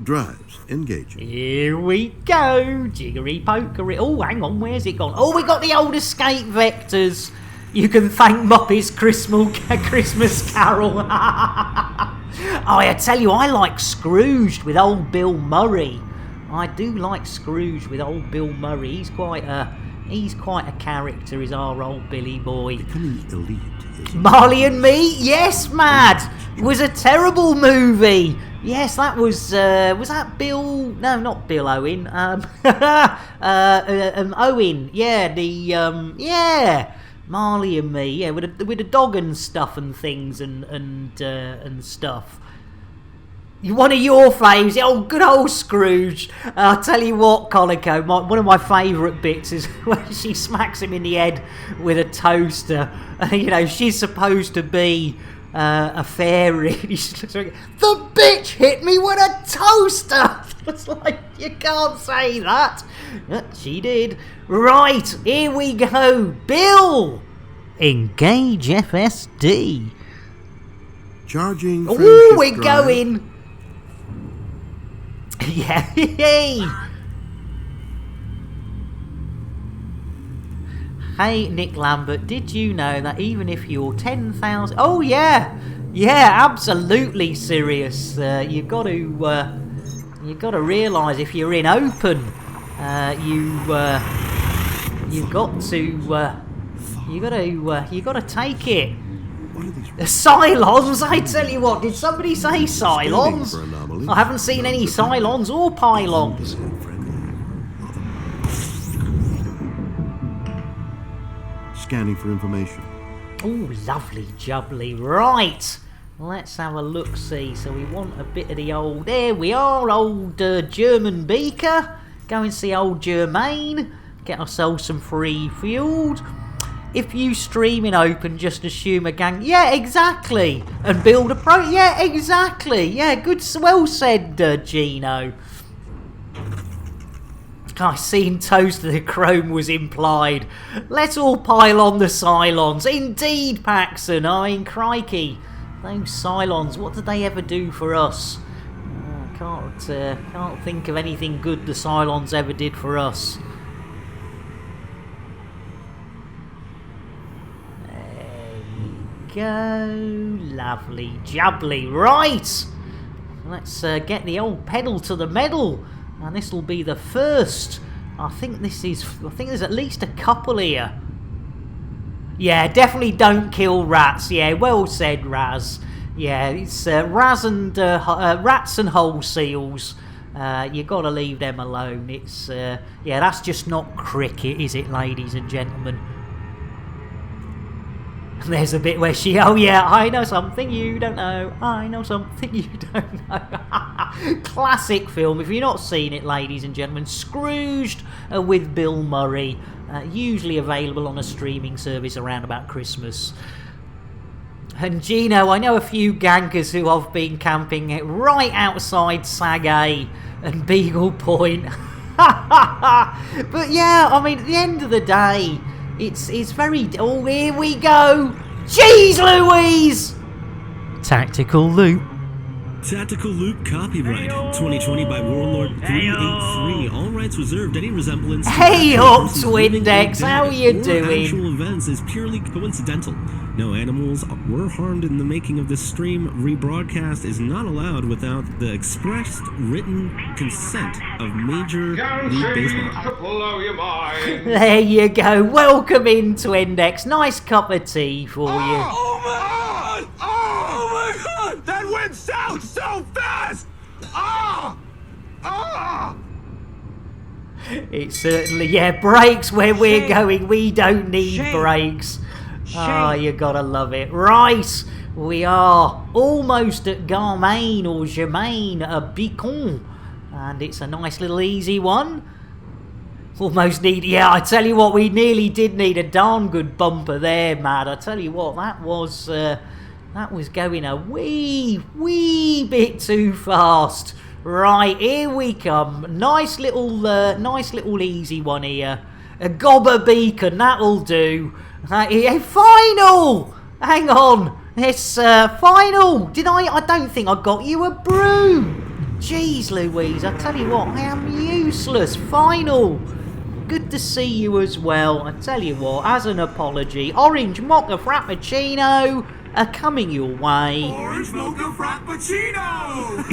Drives engaging. Here we go, jiggery pokery. Oh, hang on, where's it gone? Oh, we got the old escape vectors. You can thank Muppets Christmas Carol. Oh, I tell you, I like Scrooged with old Bill Murray. I do like Scrooge with old Bill Murray. He's quite a character, is our old Billy boy. Becoming elite. Marley and Me, yes, Mad. It was a terrible movie. Yes, that was that Bill? No, not Bill Owen. Owen. Yeah, yeah. Marley and Me, yeah, with a dog and stuff and things and stuff. One of your faves, oh, good old Scrooge. I'll tell you what, Colico, one of my favourite bits is when she smacks him in the head with a toaster. You know, she's supposed to be a fairy. The bitch hit me with a toaster. It's like, you can't say that. She did. Right, here we go. Bill, engage FSD. Charging. Oh, we're going. Yeah. Hey, Nick Lambert, did you know that even if you're 10,000... Oh, yeah. Yeah, absolutely serious. You've got to realise if you're in open, you've got to take it. Cylons, I tell you what, did somebody say Cylons? I haven't seen any Cylons or Pylons. Scanning for information. Oh, lovely jubbly. Right, let's have a look-see. So we want a bit of the old... There we are, old German beaker. Go and see old Germain. Get ourselves some free fuel. If you stream in open, just assume a gang... Yeah, exactly. And build a pro... Yeah, exactly. Yeah, good. Well said, Gino. I seen toast the chrome was implied. Let's all pile on the Cylons. Indeed, Paxson. I mean, crikey. Those Cylons, what did they ever do for us? Can't think of anything good the Cylons ever did for us. Go, lovely jubbly. Right, let's get the old pedal to the metal, and this will be the first. I think there's at least a couple here. Yeah, definitely don't kill rats. Yeah, well said, Raz. Yeah, it's rats and whole seals. You got to leave them alone. It's yeah, that's just not cricket, is it, ladies and gentlemen? There's a bit where she, oh yeah, I know something you don't know. I know something you don't know. Classic film. If you've not seen it, ladies and gentlemen, Scrooged with Bill Murray. Usually available on a streaming service around about Christmas. And Gino, I know a few gankers who have been camping right outside Sag and Beagle Point. But yeah, I mean, at the end of the day, it's very... Oh, here we go! Jeez Louise! Tactical Loop. Tactical Loop copyright 2020 by Warlord 383. All rights reserved. Any resemblance to Hey up, Twindex, how are you doing? Actual events is purely coincidental. No animals were harmed in the making of this stream. Rebroadcast is not allowed without the expressed written consent of Major League Baseball. There you go. Welcome in, Twindex. Nice cup of tea for you. Oh my god! Oh my god! That went south so fast! Ah! Ah! It certainly, yeah, brakes where we're going. We don't need brakes. Ah, you gotta love it. Right, we are almost at Garmain or Germain, a beacon. And it's a nice little easy one. Almost need, yeah, I tell you what, we nearly did need a darn good bumper there, Mad. I tell you what, that was going a wee bit too fast. Right, here we come. Nice little easy one here. A gobber beacon, that'll do. Final! Hang on. It's final. Did I don't think I got you a broom. Jeez Louise, I tell you what, I am useless. Final. Good to see you as well. I tell you what, as an apology, orange mocha frappuccino. are coming your way. Orange mocha frappuccino!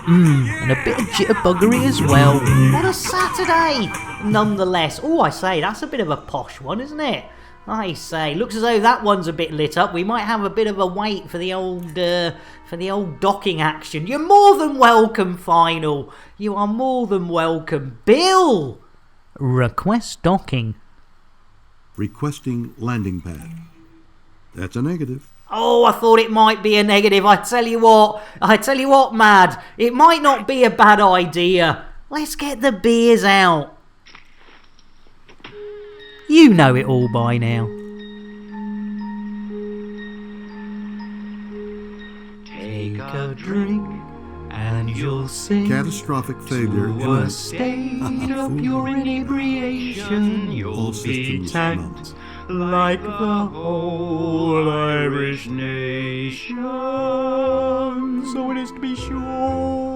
And a bit of jitterbuggery as well. On a Saturday, nonetheless. Oh, I say, that's a bit of a posh one, isn't it? I say, looks as though that one's a bit lit up. We might have a bit of a wait for the old docking action. You're more than welcome, Final. You are more than welcome. Bill! Request docking. Requesting landing pad. That's a negative. Oh, I thought it might be a negative. I tell you what, Mad. It might not be a bad idea. Let's get the beers out. You know it all by now. Take a drink and you'll sink Catastrophic failure to a state of pure inebriation. You'll be tanked like the whole Irish nation. So it is to be sure.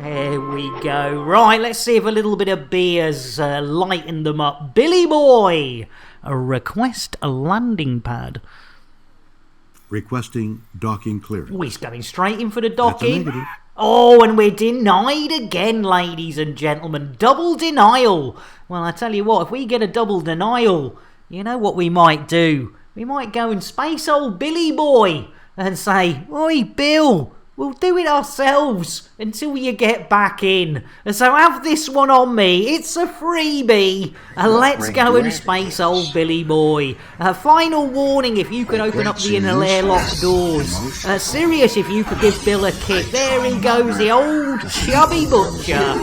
There we go. Right, let's see if a little bit of beers lighten them up. Billy Boy, request a landing pad. Requesting docking clearance. We're going straight in for the That's a docking. negative. Oh, and we're denied again, ladies and gentlemen. Double denial. Well, I tell you what, if we get a double denial, you know what we might do? We might go and space old Billy Boy and say, "Oi, Bill, we'll do it ourselves until you get back in. So have this one on me. It's a freebie. Let's go and space old Billy Boy. Final warning, if you could open up the inner airlock doors. Sirius, if you could give Bill a kick. There he goes, the old chubby butcher.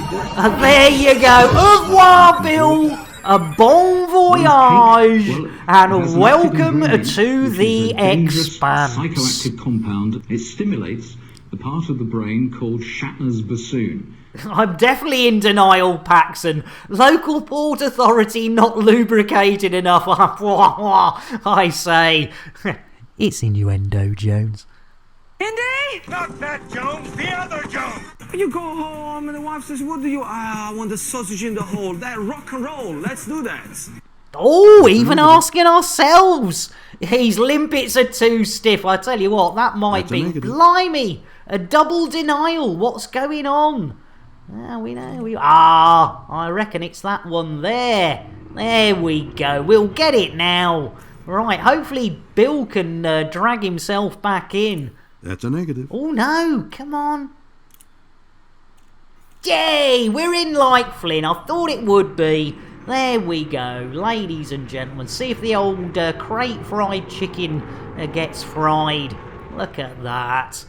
There you go. Au revoir, Bill. A bon voyage, and welcome to the Expanse. Psychoactive compound. It stimulates the part of the brain called Shatner's bassoon. I'm definitely in denial, Paxson. Local port authority not lubricated enough. I say. It's innuendo, Jones. Indy? Not that Jones, the other Jones! You go home and the wife says, what do you... I want the sausage in the hole. That rock and roll. Let's do that. Oh, even asking ourselves. These limpets are too stiff. I tell you what, that might be... Blimey! A double denial. What's going on? I reckon it's that one there. There we go. We'll get it now. Right, hopefully Bill can drag himself back in. That's a negative. Oh no, come on. Yay, we're in like Flynn. I thought it would be. There we go, ladies and gentlemen. See if the old crate fried chicken gets fried. Look at that.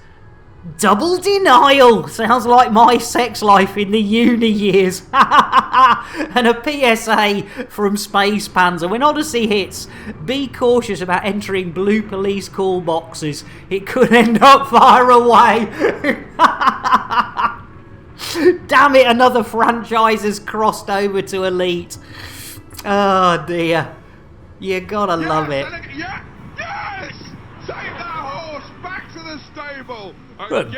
Double denial! Sounds like my sex life in the uni years. And a PSA from Space Panzer. When Odyssey hits, be cautious about entering blue police call boxes. It could end up far away. Damn it, another franchise has crossed over to Elite. Oh dear. You gotta love it. Yes! Save that horse! Back to the stable!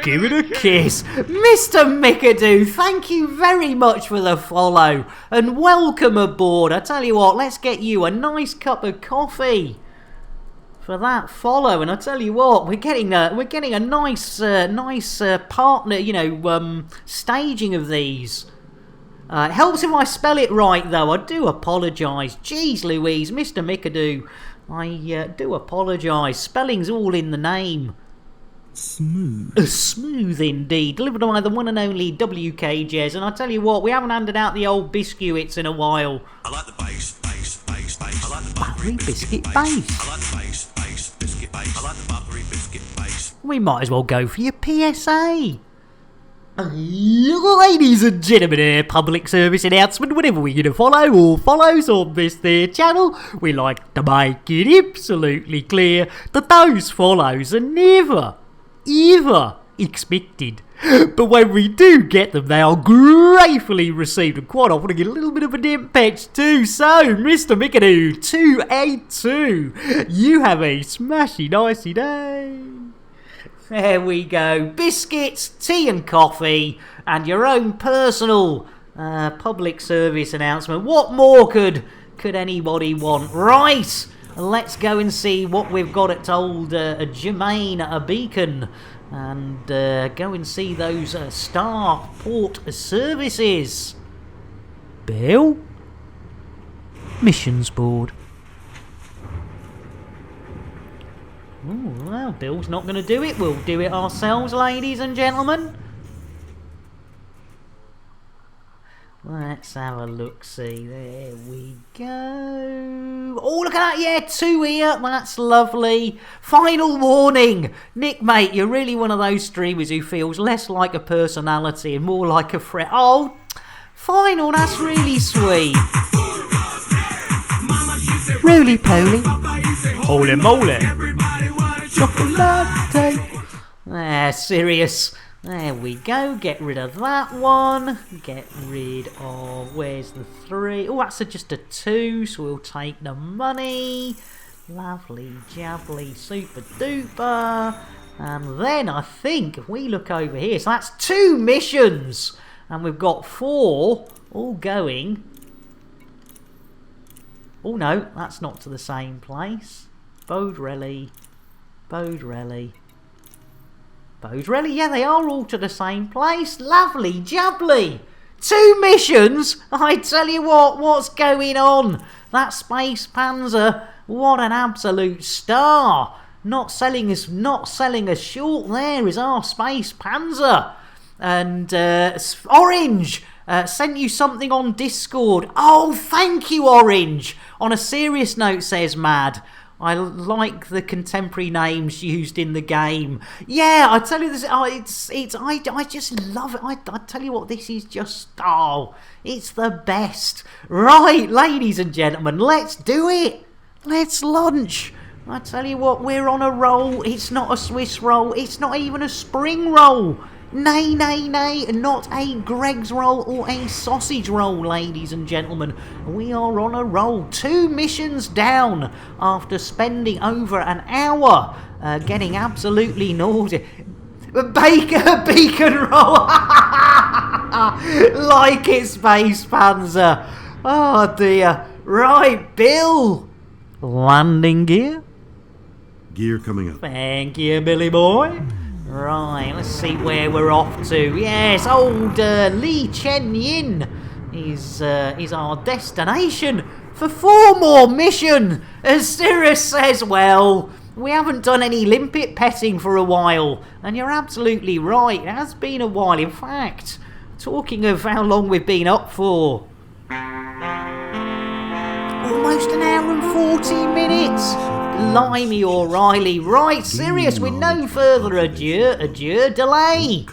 Give it a kiss. Mr. Mickadoo, thank you very much for the follow. And welcome aboard. I tell you what, let's get you a nice cup of coffee for that follow. And I tell you what, we're getting a nice partner, staging of these. It helps if I spell it right, though. I do apologise. Jeez Louise, Mr. Mickadoo, I do apologise. Spelling's all in the name. Smooth. Smooth indeed. Delivered by the one and only WK Jez. And I tell you what, we haven't handed out the old biscuits in a while. I like the bass. I like the buttery biscuit base. I like the bass, biscuit base. I like the buttery biscuit base. We might as well go for your PSA. Ladies and gentlemen, public service announcement. Whenever we're going to follow or follows on this there channel, we like to make it absolutely clear that those follows are never, ever expected. But when we do get them, they are gratefully received, and quite often get a little bit of a dim patch too. So, Mr. Mickadoo 282, you have a smashy nicey day. There we go. Biscuits, tea and coffee, and your own personal public service announcement. What more could anybody want? Right. let's go and see what we've got at old Jermaine Beacon. And go and see those starport services. Bill? Missions board. Ooh, well, Bill's not going to do it. We'll do it ourselves, ladies and gentlemen. Let's have a look-see. There we go. Oh, look at that. Yeah, 2 here. That's lovely. Final warning. Nick, mate, you're really one of those streamers who feels less like a personality and more like a friend. Oh, final. That's really sweet. Roly-poly. Holy moly. Chocolate. Serious. There we go. Get rid of that one. Get rid of... Where's the 3? Oh, that's just a 2, so we'll take the money. Lovely, jubbly, super duper. And then I think if we look over here, so that's 2 missions. And we've got 4 all going. Oh no, that's not to the same place. Bodrelli. Bodrelli. Bodrelli, yeah, they are all to the same place. Lovely, jubbly. 2 missions? I tell you what, what's going on? That Space Panzer, what an absolute star. Not selling us short there is our Space Panzer. And Orange sent you something on Discord. Oh, thank you, Orange. On a serious note, says Mad, I like the contemporary names used in the game. Yeah, I tell you this. I just love it. I tell you what, this is just it's the best. Right, ladies and gentlemen, let's do it. Let's launch. I tell you what, we're on a roll. It's not a Swiss roll. It's not even a spring roll. Nay, nay, nay, not a Greg's roll or a sausage roll, ladies and gentlemen. We are on a roll. 2 missions down after spending over an hour getting absolutely naughty. Beacon roll! Like it's Space Panzer. Oh dear. Right, Bill. Landing gear. Gear coming up. Thank you, Billy boy. Right, let's see where we're off to. Yes, old Lee Chen Yin is our destination for 4 more missions. As Cirrus says, well, we haven't done any limpet petting for a while. And you're absolutely right, it has been a while. In fact, talking of how long we've been up for, almost an hour and 40 minutes. Blimey, O'Reilly. Right, serious, with no further ado, delay.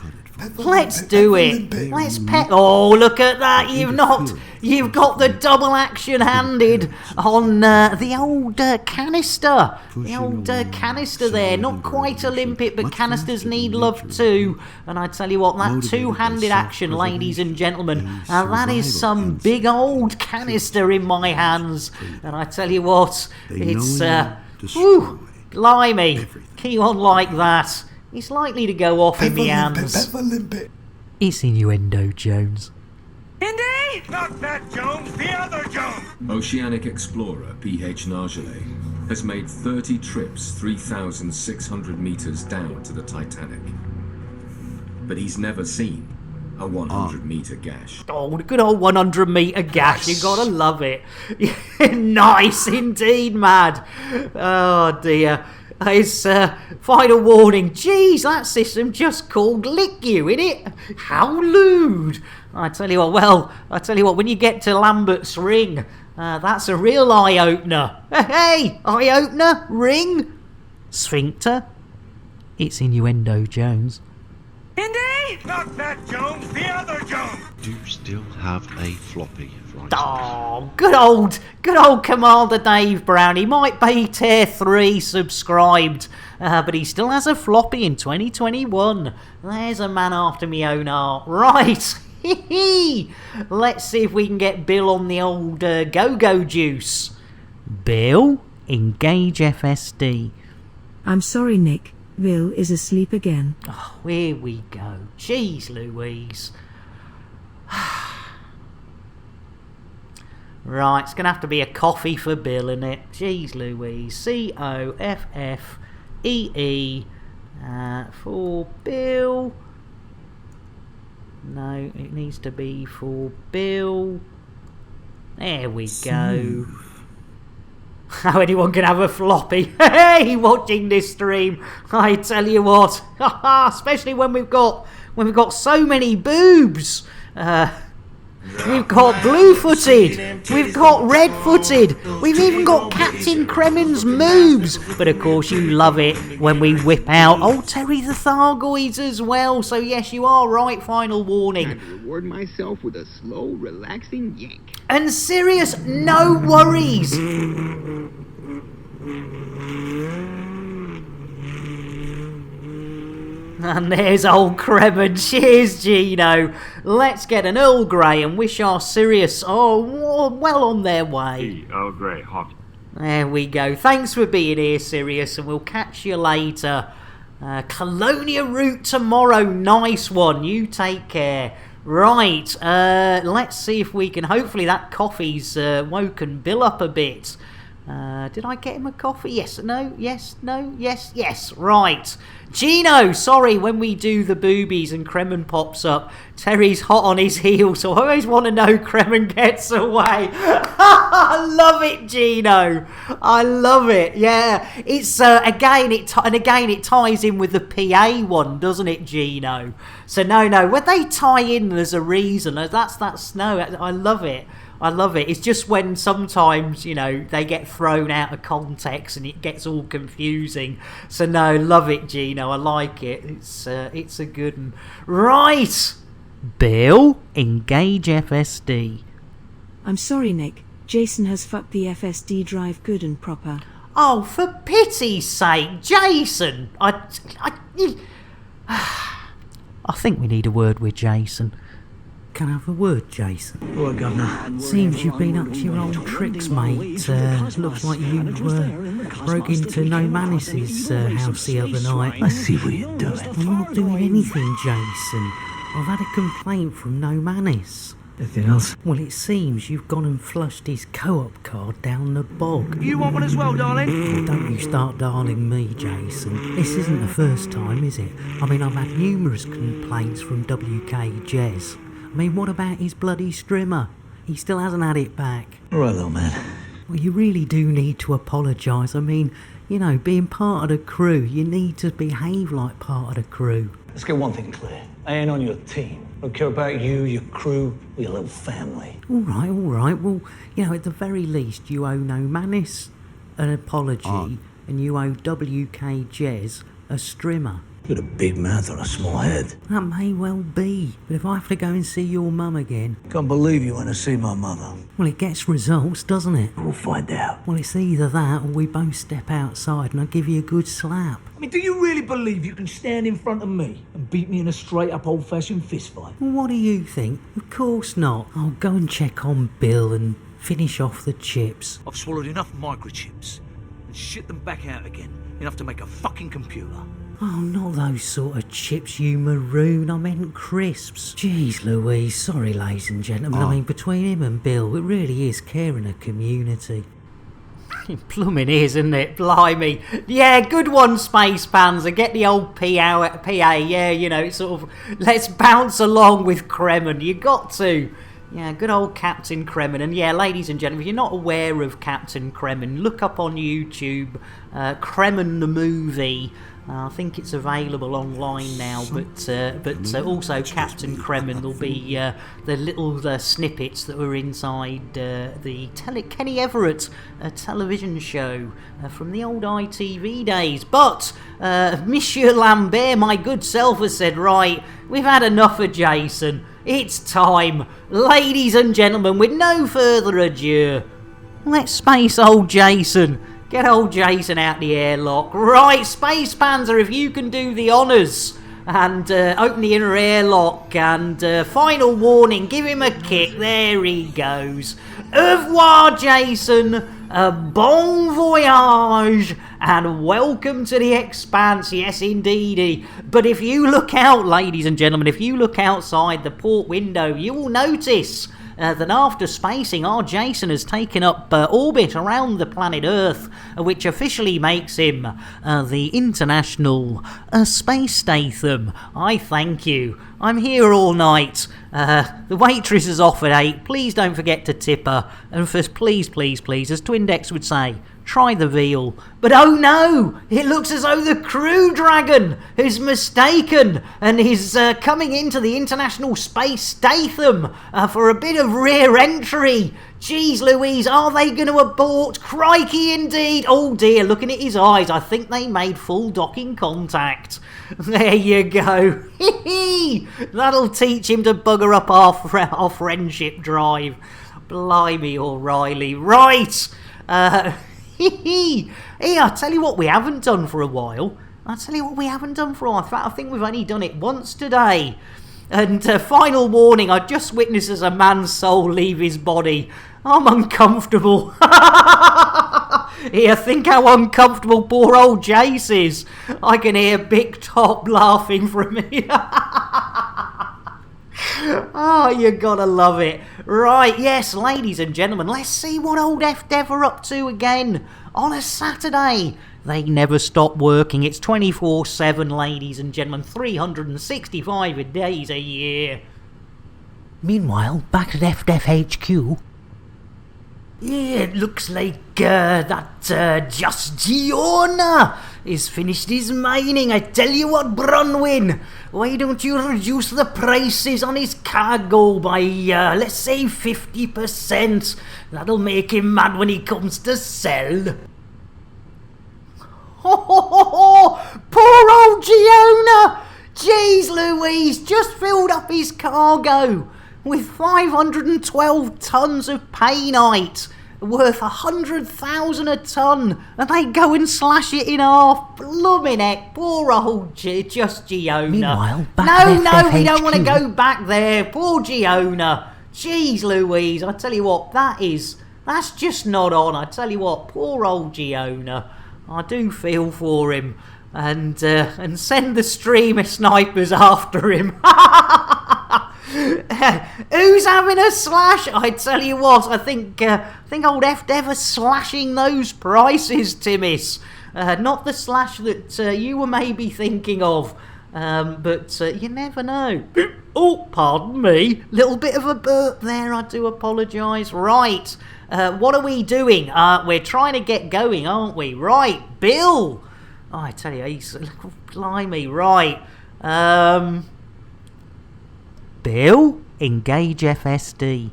Let's do it. Let's pet. Oh, look at that. You've got the double action handed on the old canister. The old canister there. Not quite a limpet, but canisters need love too. And I tell you what, that 2-handed action, ladies and gentlemen, that is some big old canister in my hands. And I tell you what, it's whew, blimey, keep on like that. It's likely to go off in the hands. It's Innuendo Jones. Indy! Not that Jones, the other Jones! Oceanic explorer P.H. Nargelet has made 30 trips 3,600 meters down to the Titanic. But he's never seen a 100-meter gash. Oh, the good old 100-meter gash. You gotta love it. Nice indeed, Mad. Oh, dear. It's final warning. Jeez, that system just called lick you, innit? How lewd. I tell you what, when you get to Lambert's Ring, that's a real eye-opener. Hey, eye-opener, ring, sphincter. It's Innuendo Jones. Indy! Not that Jones, the other Jones! Do you still have a floppy? Oh, good old Commander Dave Brown. He might be tier 3 subscribed, but he still has a floppy in 2021. There's a man after me own heart. Right, let's see if we can get Bill on the old go-go juice. Bill, engage FSD. I'm sorry, Nick. Bill is asleep again. Oh, here we go. Jeez Louise. Right, it's going to have to be a coffee for Bill, isn't it? Jeez Louise. COFFEE for Bill. No, it needs to be for Bill. There we go. How anyone can have a floppy. Hey, watching this stream, I tell you what, especially when we've got so many boobs. We've got blue-footed, we've got red-footed, we've even got Captain Kremen's moobs. But of course you love it when we whip out old Terry the Thargoids as well. So yes, you are right, final warning. Time to reward myself with a slow, relaxing yank. And Sirius, no worries. And there's old Kremen. Cheers, Gino. Let's get an Earl Grey and wish our Sirius well on their way. Earl Grey, hot. There we go. Thanks for being here, Sirius, and we'll catch you later. Colonia route tomorrow. Nice one. You take care. Right, let's see if we can... Hopefully that coffee's woken Bill up a bit. Did I get him a coffee? Yes, no, yes, no, yes, yes. Right. Gino, sorry, when we do the boobies and Kremen pops up, Terry's hot on his heels, so I always want to know Kremen gets away. I love it, Gino. I love it. Yeah. It's, again, it ties in with the PA one, doesn't it, Gino? So, no, when they tie in, there's a reason. That's no, I love it. I love it. It's just when sometimes, they get thrown out of context and it gets all confusing. So no, love it, Gino. I like it. It's a good one. Right. Bill, engage FSD. I'm sorry, Nick. Jason has fucked the FSD drive good and proper. Oh, for pity's sake, Jason. I think we need a word with Jason. Can I have a word, Jason? What, Governor? Seems you've been up to your old tricks, mate. Looks like you broke into No Manis's house the other night. I see what you're doing. I'm not doing anything, Jason. I've had a complaint from No Manis. Anything else? Well, it seems you've gone and flushed his co-op card down the bog. You want one as well, darling? Well, don't you start darling me, Jason. This isn't the first time, is it? I mean, I've had numerous complaints from WK Jez. I mean, what about his bloody strimmer? He still hasn't had it back. All right, little man. Well, you really do need to apologise. I mean, being part of the crew, you need to behave like part of the crew. Let's get one thing clear. I ain't on your team. I don't care about you, your crew, or your little family. All right. Well, at the very least, you owe No Manis an apology, and you owe WK Jez a strimmer. You've got a big mouth on a small head. That may well be, but if I have to go and see your mum again... Can't believe you went to see my mother. Well, it gets results, doesn't it? We'll find out. Well, it's either that or we both step outside and I give you a good slap. I mean, do you really believe you can stand in front of me and beat me in a straight-up old-fashioned fistfight? Well, what do you think? Of course not. I'll go and check on Bill and finish off the chips. I've swallowed enough microchips and shit them back out again. Enough to make a fucking computer. Oh, not those sort of chips, you maroon. I meant crisps. Jeez Louise, sorry ladies and gentlemen. I mean, between him and Bill, it really is caring a community. Plumbing is, isn't it? Blimey. Yeah, good one, Space Panzer. Get the old PA, yeah, it's sort of, let's bounce along with Kremen. You got to. Yeah, good old Captain Kremen. And yeah, ladies and gentlemen, if you're not aware of Captain Kremen, look up on YouTube, Kremen the movie. I think it's available online now, but also Captain Kremen. There'll be the little snippets that were inside the Kenny Everett television show from the old ITV days. But Monsieur Lambert, my good self, has said, right, we've had enough of Jason. It's time. Ladies and gentlemen, with no further ado, let's space old Jason. Get old Jason out the airlock. Right, Space Panzer, if you can do the honours and open the inner airlock and final warning, give him a kick. There he goes. Au revoir, Jason. Bon voyage and welcome to the Expanse. Yes, indeedy. But if you look out, ladies and gentlemen, if you look outside the port window, you will notice that after spacing, our Jason has taken up orbit around the planet Earth, which officially makes him the International Space Statham. I thank you. I'm here all night. The waitress is off at 8. Please don't forget to tip her. And first, please, as Twindex would say, try the veal. But oh no! It looks as though the crew dragon is mistaken and is coming into the International Space Statham for a bit of rear entry. Jeez Louise, are they going to abort? Crikey indeed! Oh dear, looking at his eyes, I think they made full docking contact. There you go. That'll teach him to bugger up our friendship drive. Blimey O'Reilly. Right! Hey, I'll tell you what we haven't done for a while. I think we've only done it once today. And final warning, I just witnessed as a man's soul leave his body. I'm uncomfortable. Here, think how uncomfortable poor old Jace is. I can hear Big Top laughing from me. Oh, you gotta love it. Right, yes, ladies and gentlemen, let's see what old F-Dev are up to again on a Saturday. They never stop working. It's 24/7, ladies and gentlemen, 365 days a year. Meanwhile, back at F-Def HQ. Yeah, it looks like that Just Giona is finished his mining. I tell you what, Bronwyn, why don't you reduce the prices on his cargo by, let's say, 50%? That'll make him mad when he comes to sell. Poor old Giona! Jeez Louise, just filled up his cargo with 512 tons of painite, worth 100,000 a ton, and they go and slash it in half. Bloomin' heck, poor old Just Giona. Meanwhile, back No, we don't want to go back there. Poor Giona. Jeez Louise, I tell you what, that's just not on. I tell you what, poor old Giona. I do feel for him. And send the streamer snipers after him. Who's having a slash? I tell you what, I think old F-Dev is slashing those prices, Timmis. Not the slash that you were maybe thinking of, but you never know. Oh, pardon me. Little bit of a burp there, I do apologise. Right, what are we doing? We're trying to get going, aren't we? Right, Bill. Oh, I tell you, he's blimey, right. Bill, engage FSD.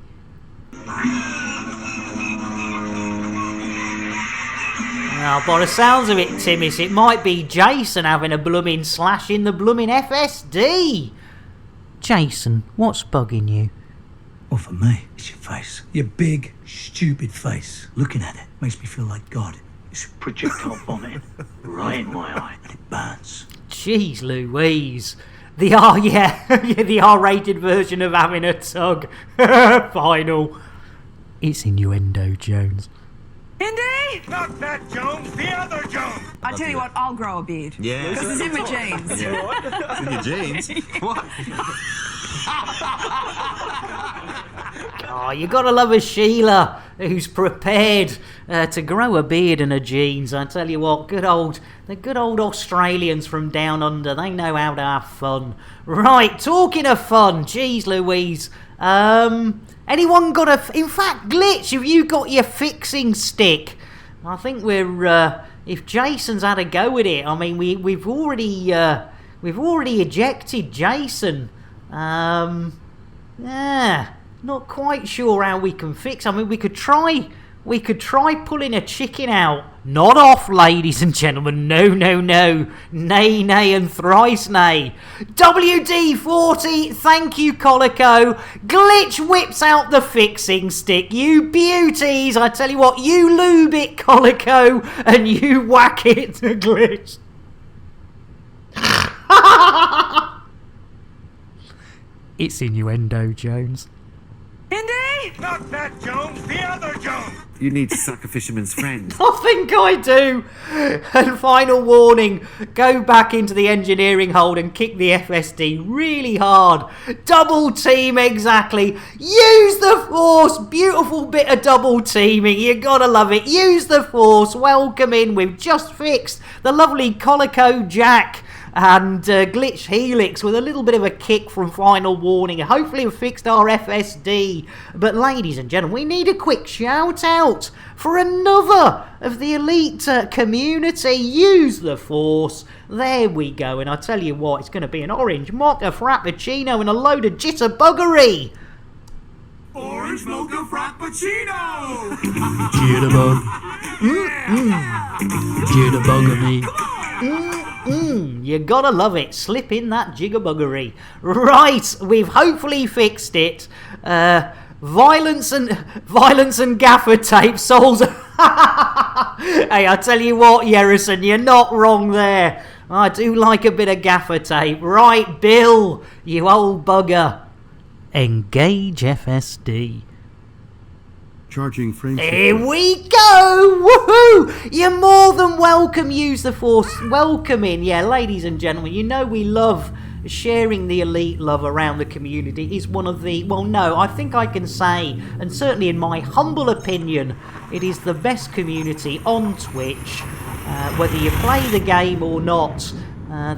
Now, by the sounds of it, Timmis, it might be Jason having a blooming slash in the blooming FSD. Jason, what's bugging you? Well, for me, it's your face. Your big, stupid face. Looking at it makes me feel like God. It's projectile vomiting right in my eye, and it burns. Jeez Louise. The R-rated version of having a tug. Final. It's innuendo, Jones. Indy? Not that Jones, the other Jones. I tell you what, I'll grow a beard. Yeah. Because it's in my jeans. Yeah. In your jeans? What? Oh, you gotta love a Sheila who's prepared to grow a beard and a jeans. I tell you what, the good old Australians from down under, they know how to have fun. Right, talking of fun, jeez Louise, anyone got in fact, Glitch, have you got your fixing stick? I think if Jason's had a go at it, I mean, we've already ejected Jason. Yeah, not quite sure how we can fix. I mean, we could try pulling a chicken out. Not off, ladies and gentlemen. No. Nay, and thrice nay. WD-40, thank you, Colico. Glitch whips out the fixing stick. You beauties, I tell you what, you lube it, Colico, and you whack it to Glitch. It's innuendo, Jones. Indy? Not that Jones, the other Jones. You need to suck a fisherman's friend. I think I do. And final warning, go back into the engineering hold and kick the FSD really hard. Double team, exactly. Use the force. Beautiful bit of double teaming. You gotta love it. Use the force. Welcome in. We've just fixed the lovely Colico Jack and Glitch Helix with a little bit of a kick from final warning. Hopefully we've fixed our FSD. But ladies and gentlemen, we need a quick shout out for another of the elite community. Use the force. There we go. And I tell you what, it's going to be an orange mocha frappuccino and a load of jitterbuggery. Orange mocha frappuccino! Jitterbug. Jitterbugger me. You gotta love it. Slip in that jiggerbuggery. Right, we've hopefully fixed it. Violence and gaffer tape souls. Hey, I tell you what, Yerison, you're not wrong there. I do like a bit of gaffer tape. Right, Bill, you old bugger. Engage FSD. Charging frame. Here we go! Woohoo! You're more than welcome. Use the force. Welcome in. Yeah, ladies and gentlemen, you know we love sharing the elite love around the community. Is one of the, well, no, I think I can say, and certainly in my humble opinion, it is the best community on Twitch. Whether you play the game or not,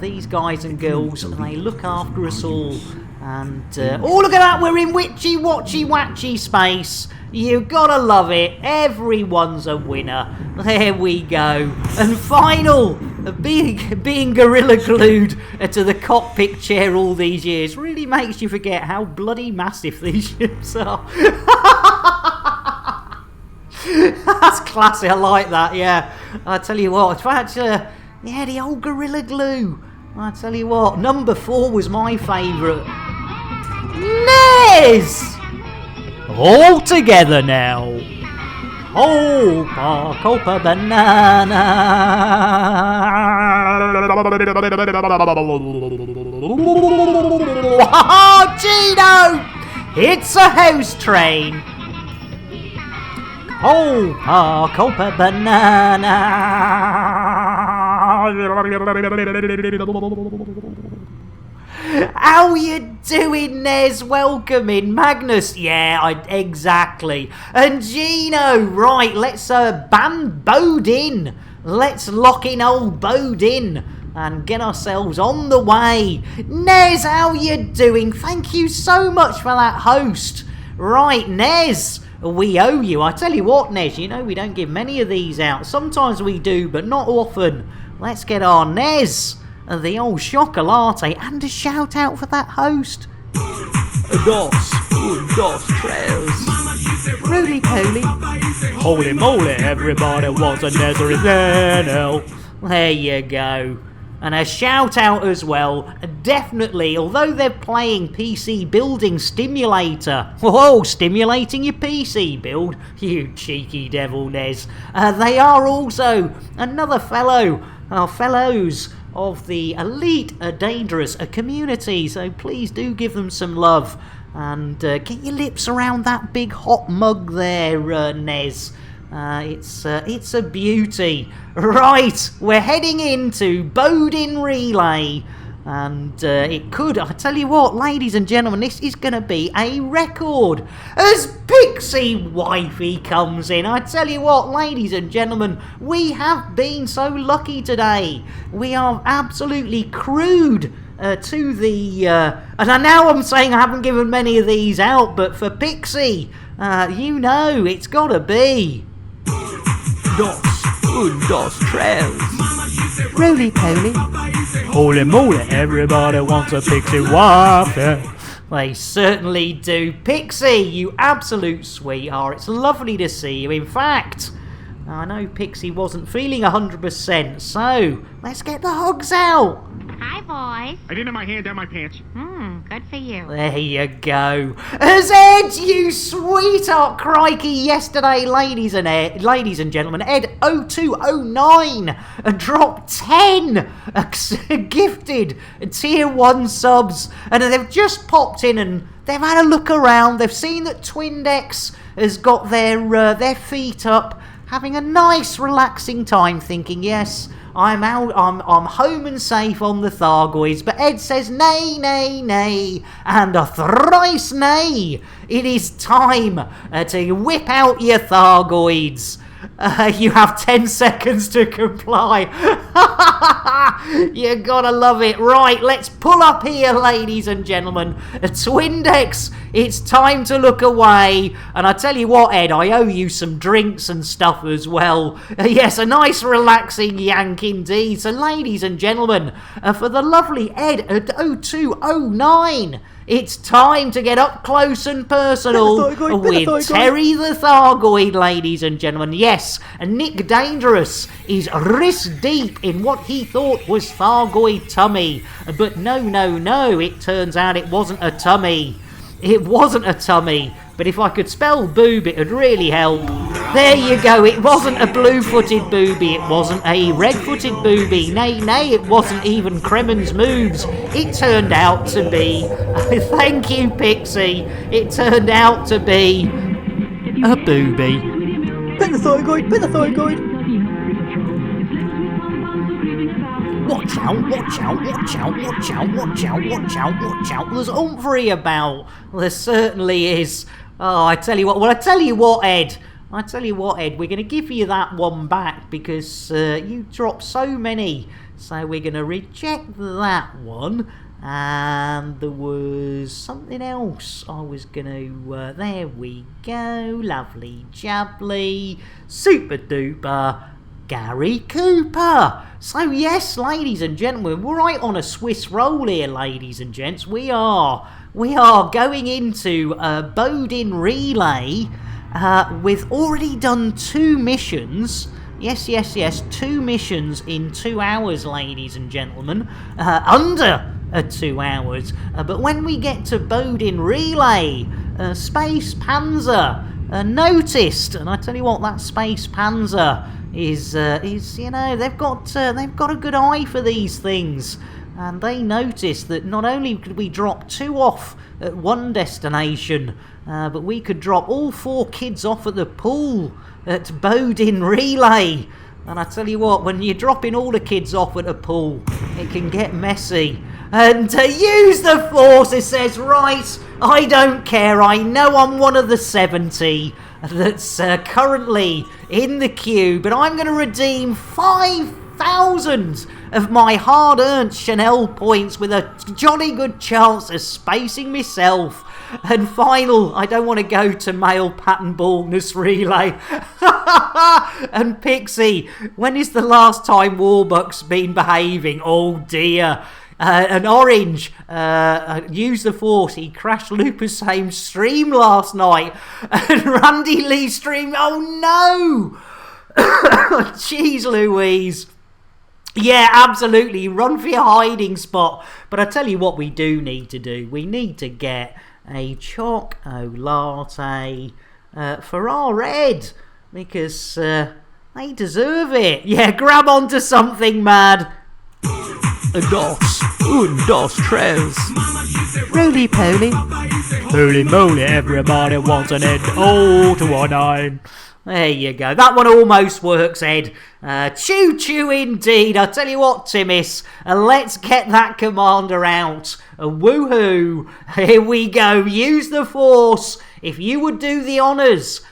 these guys and girls, they look after us all. And, oh, look at that, we're in witchy, watchy, watchy space. You gotta love it. Everyone's a winner. There we go. And final, being gorilla glued to the cockpit chair all these years really makes you forget how bloody massive these ships are. That's classy. I like that. Yeah. I tell you what. In fact, yeah, the old gorilla glue. I tell you what. Number 4 was my favourite. Nez! All together now. Hopa, copa, banana. Oh, Gino! It's a house train. Hopa, copa, banana. How you doing, Nez? Welcome in. Magnus, yeah, exactly. And Gino, right, let's ban Bodin. Let's lock in old Bodin and get ourselves on the way. Nez, how you doing? Thank you so much for that host. Right, Nez, we owe you. I tell you what, Nez, you know we don't give many of these out. Sometimes we do, but not often. Let's get on, Nez. The old chocolate, and a shout out for that host. Dos trails. Roly poly. Holy moly, everybody wants a Nazareth now. There you go. And a shout out as well, definitely, although they're playing PC Building Stimulator. Whoa, stimulating your PC build, you cheeky devil, Nez. They are also another fellows of the elite dangerous community, so please do give them some love and get your lips around that big hot mug there, Nez. It's a beauty. Right, we're heading into Bodin Relay, and it could, I tell you what, ladies and gentlemen, this is going to be a record as Pixie Wifey comes in. I tell you what, ladies and gentlemen, we have been so lucky today. We are absolutely crude to the, and now I'm saying I haven't given many of these out, but for Pixie, you know, it's got to be Dos trails. Roly poly. Holy moly, everybody wants a pixie wife. They certainly do. Pixie, you absolute sweetheart. It's lovely to see you. In fact, I know Pixie wasn't feeling 100%, so let's get the hugs out. Hi, boys. I didn't have my hand down my pants. Good for you. There you go. As Ed, you sweetheart, crikey, yesterday, ladies and gentlemen, Ed 0209 dropped 10 gifted tier 1 subs, and they've just popped in and they've had a look around. They've seen that Twindex has got their feet up, having a nice, relaxing time, thinking, yes, I'm home and safe on the Thargoids. But Ed says, nay, nay, nay, and a thrice nay. It is time to whip out your Thargoids. You have 10 seconds to comply. You gotta love it. Right, let's pull up here, ladies and gentlemen. Twindex, it's time to look away. And I tell you what, Ed, I owe you some drinks and stuff as well. Yes, a nice relaxing yank indeed. So, ladies and gentlemen, for the lovely Ed at 0209, it's time to get up close and personal with Terry the Thargoid, ladies and gentlemen. Yes, Nick Dangerous is wrist deep in what he thought was Thargoid tummy. But no, it turns out it wasn't a tummy. It wasn't a tummy. But if I could spell boob, it would really help. There you go. It wasn't a blue-footed booby. It wasn't a red-footed booby. Nay, it wasn't even Kremen's moves. It turned out to be... Thank you, Pixie. It turned out to be... a booby. Put the Thargoid. Watch out. There's Humphrey about. There certainly is. Oh, I tell you what, Ed, we're going to give you that one back because you dropped so many. So we're going to reject that one. And there was something else I was going to... there we go. Lovely jubbly. Super duper. Gary Cooper. So yes, ladies and gentlemen, we're right on a Swiss roll here, ladies and gents. We are going into Bodin Relay with already done 2 missions. Yes, 2 missions in 2 hours, ladies and gentlemen. Under 2 hours. But when we get to Bodin Relay, Space Panzer noticed, and I tell you what, that Space Panzer is you know, they've got a good eye for these things, and they noticed that not only could we drop 2 off at one destination, but we could drop all 4 kids off at the pool at Bodin Relay. And I tell you what, when you're dropping all the kids off at a pool, it can get messy. And to use the Force, it says, right, I don't care, I know I'm one of the 70 that's currently in the queue, but I'm going to redeem 5,000 of my hard-earned Chanel points with a jolly good chance of spacing myself. And final, I don't want to go to male pattern baldness relay. And Pixie, when is the last time Warbucks been behaving? Oh dear. An Orange used the Force. He crashed Lupus Haim's stream last night, and Randy Lee streamed. Oh no! Jeez Louise. Yeah, absolutely. Run for your hiding spot. But I tell you what we do need to do. We need to get a Choco Latte for our Ed, because they deserve it. Yeah, grab onto something, mad. Dos, tres. Roly-poly. Holy moly, everybody wants an Ed 0219. There you go. That one almost works, Ed. Choo-choo indeed. I tell you what, Timmis, let's get that commander out. Woohoo. Here we go. Use the Force. If you would do the honours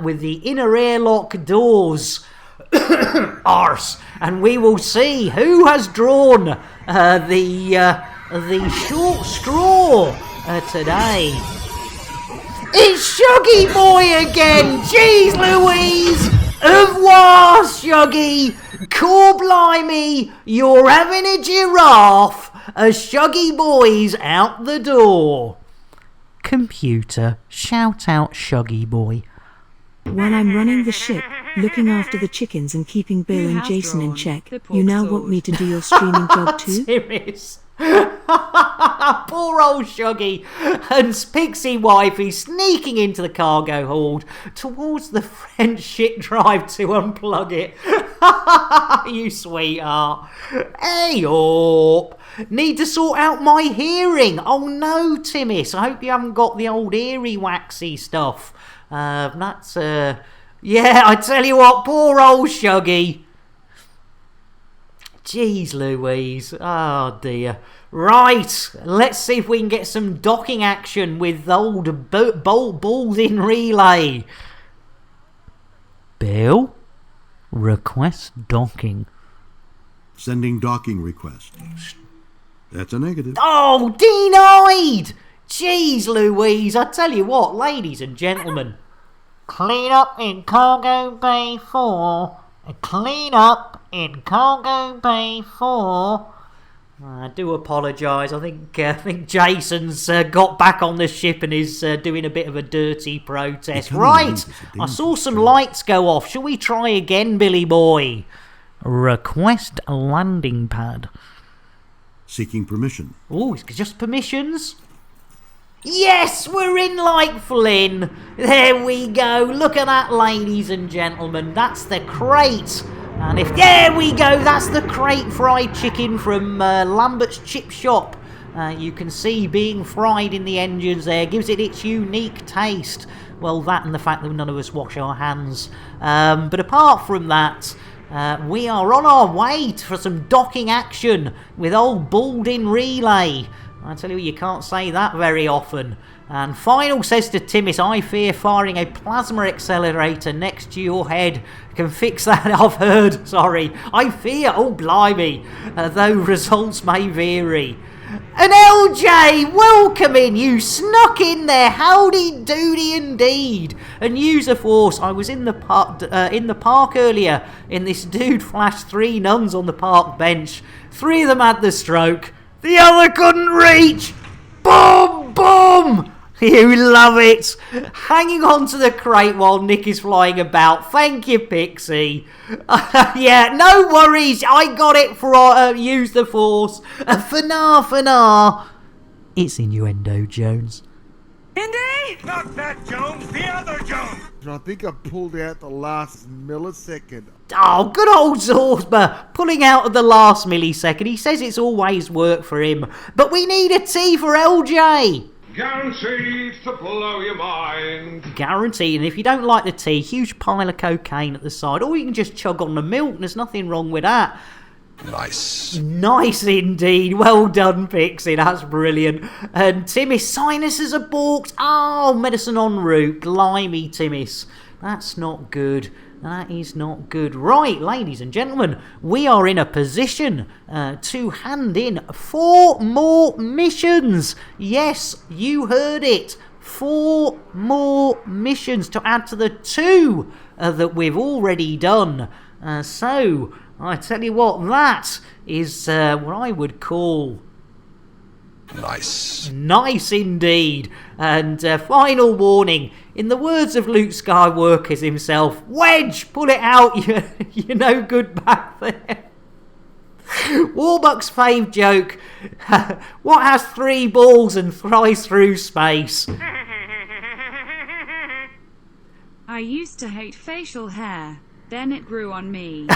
with the inner airlock doors. Arse. And we will see who has drawn the short straw today. It's Shuggy Boy again! Jeez Louise! Au revoir, Shuggy! Core blimey, you're having a giraffe! A Shuggy Boy's out the door. Computer, shout out Shuggy Boy. While I'm running the ship, looking after the chickens and keeping Bill and Jason in check, you now want me to do your streaming job too? Poor old Shuggy and Pixie Wifey sneaking into the cargo hold towards the French ship drive to unplug it. You sweetheart. Hey up. Need to sort out my hearing. Oh no, Timmis. I hope you haven't got the old eary waxy stuff. Yeah, I tell you what, poor old Shuggy. Jeez Louise. Oh dear. Right, let's see if we can get some docking action with old balls in relay. Bill? Request docking. Sending docking request. That's a negative. Oh, denied! Jeez Louise, I tell you what, ladies and gentlemen. Clean up in Cargo Bay 4. Clean up in Cargo Bay 4. I do apologise. I think Jason's got back on the ship and is doing a bit of a dirty protest. Right, I saw some lights go off. Shall we try again, Billy boy? Request landing pad. Seeking permission. Oh, it's just permissions. Yes, we're in like Flynn. There we go. Look at that, ladies and gentlemen. That's the crate. And there we go, that's the crate fried chicken from Lambert's Chip Shop. You can see being fried in the engines there. Gives it its unique taste. Well, that and the fact that none of us wash our hands. But apart from that, we are on our way for some docking action with old Balding Relay. I tell you, you can't say that very often. And Final says to Timmis, I fear firing a plasma accelerator next to your head can fix that. I've heard, sorry. I fear, oh blimey, though results may vary. And LJ, welcome in. You snuck in there. Howdy doody indeed. And user force, I was in the park earlier, and this dude flashed 3 nuns on the park bench. 3 of them had the stroke. The other couldn't reach. Boom, boom. You love it. Hanging on to the crate while Nick is flying about. Thank you, Pixie. Yeah, no worries. I got it for use the force. For nah. It's innuendo, Jones. Indy? Not that Jones, the other Jones. I think I pulled out the last millisecond. Oh, good old Zorsma, pulling out at the last millisecond. He says it's always worked for him. But we need a T for LJ. Guaranteed to blow your mind. Guaranteed, and if you don't like the tea, huge pile of cocaine at the side, or you can just chug on the milk, there's nothing wrong with that. Nice. Nice indeed. Well done, Pixie. That's brilliant. And Timmis, sinuses are balked. Oh, medicine en route. Blimey, Timmis. That's not good. That is not good. Right, ladies and gentlemen, we are in a position to hand in 4 more missions. Yes, you heard it. 4 more missions to add to the 2 that we've already done. So, I tell you what, that is what I would call... Nice. Nice indeed. And final warning, in the words of Luke Skywalker himself, Wedge, pull it out, you're no good back there. Warbucks' fave joke, what has 3 balls and flies through space? I used to hate facial hair, then it grew on me.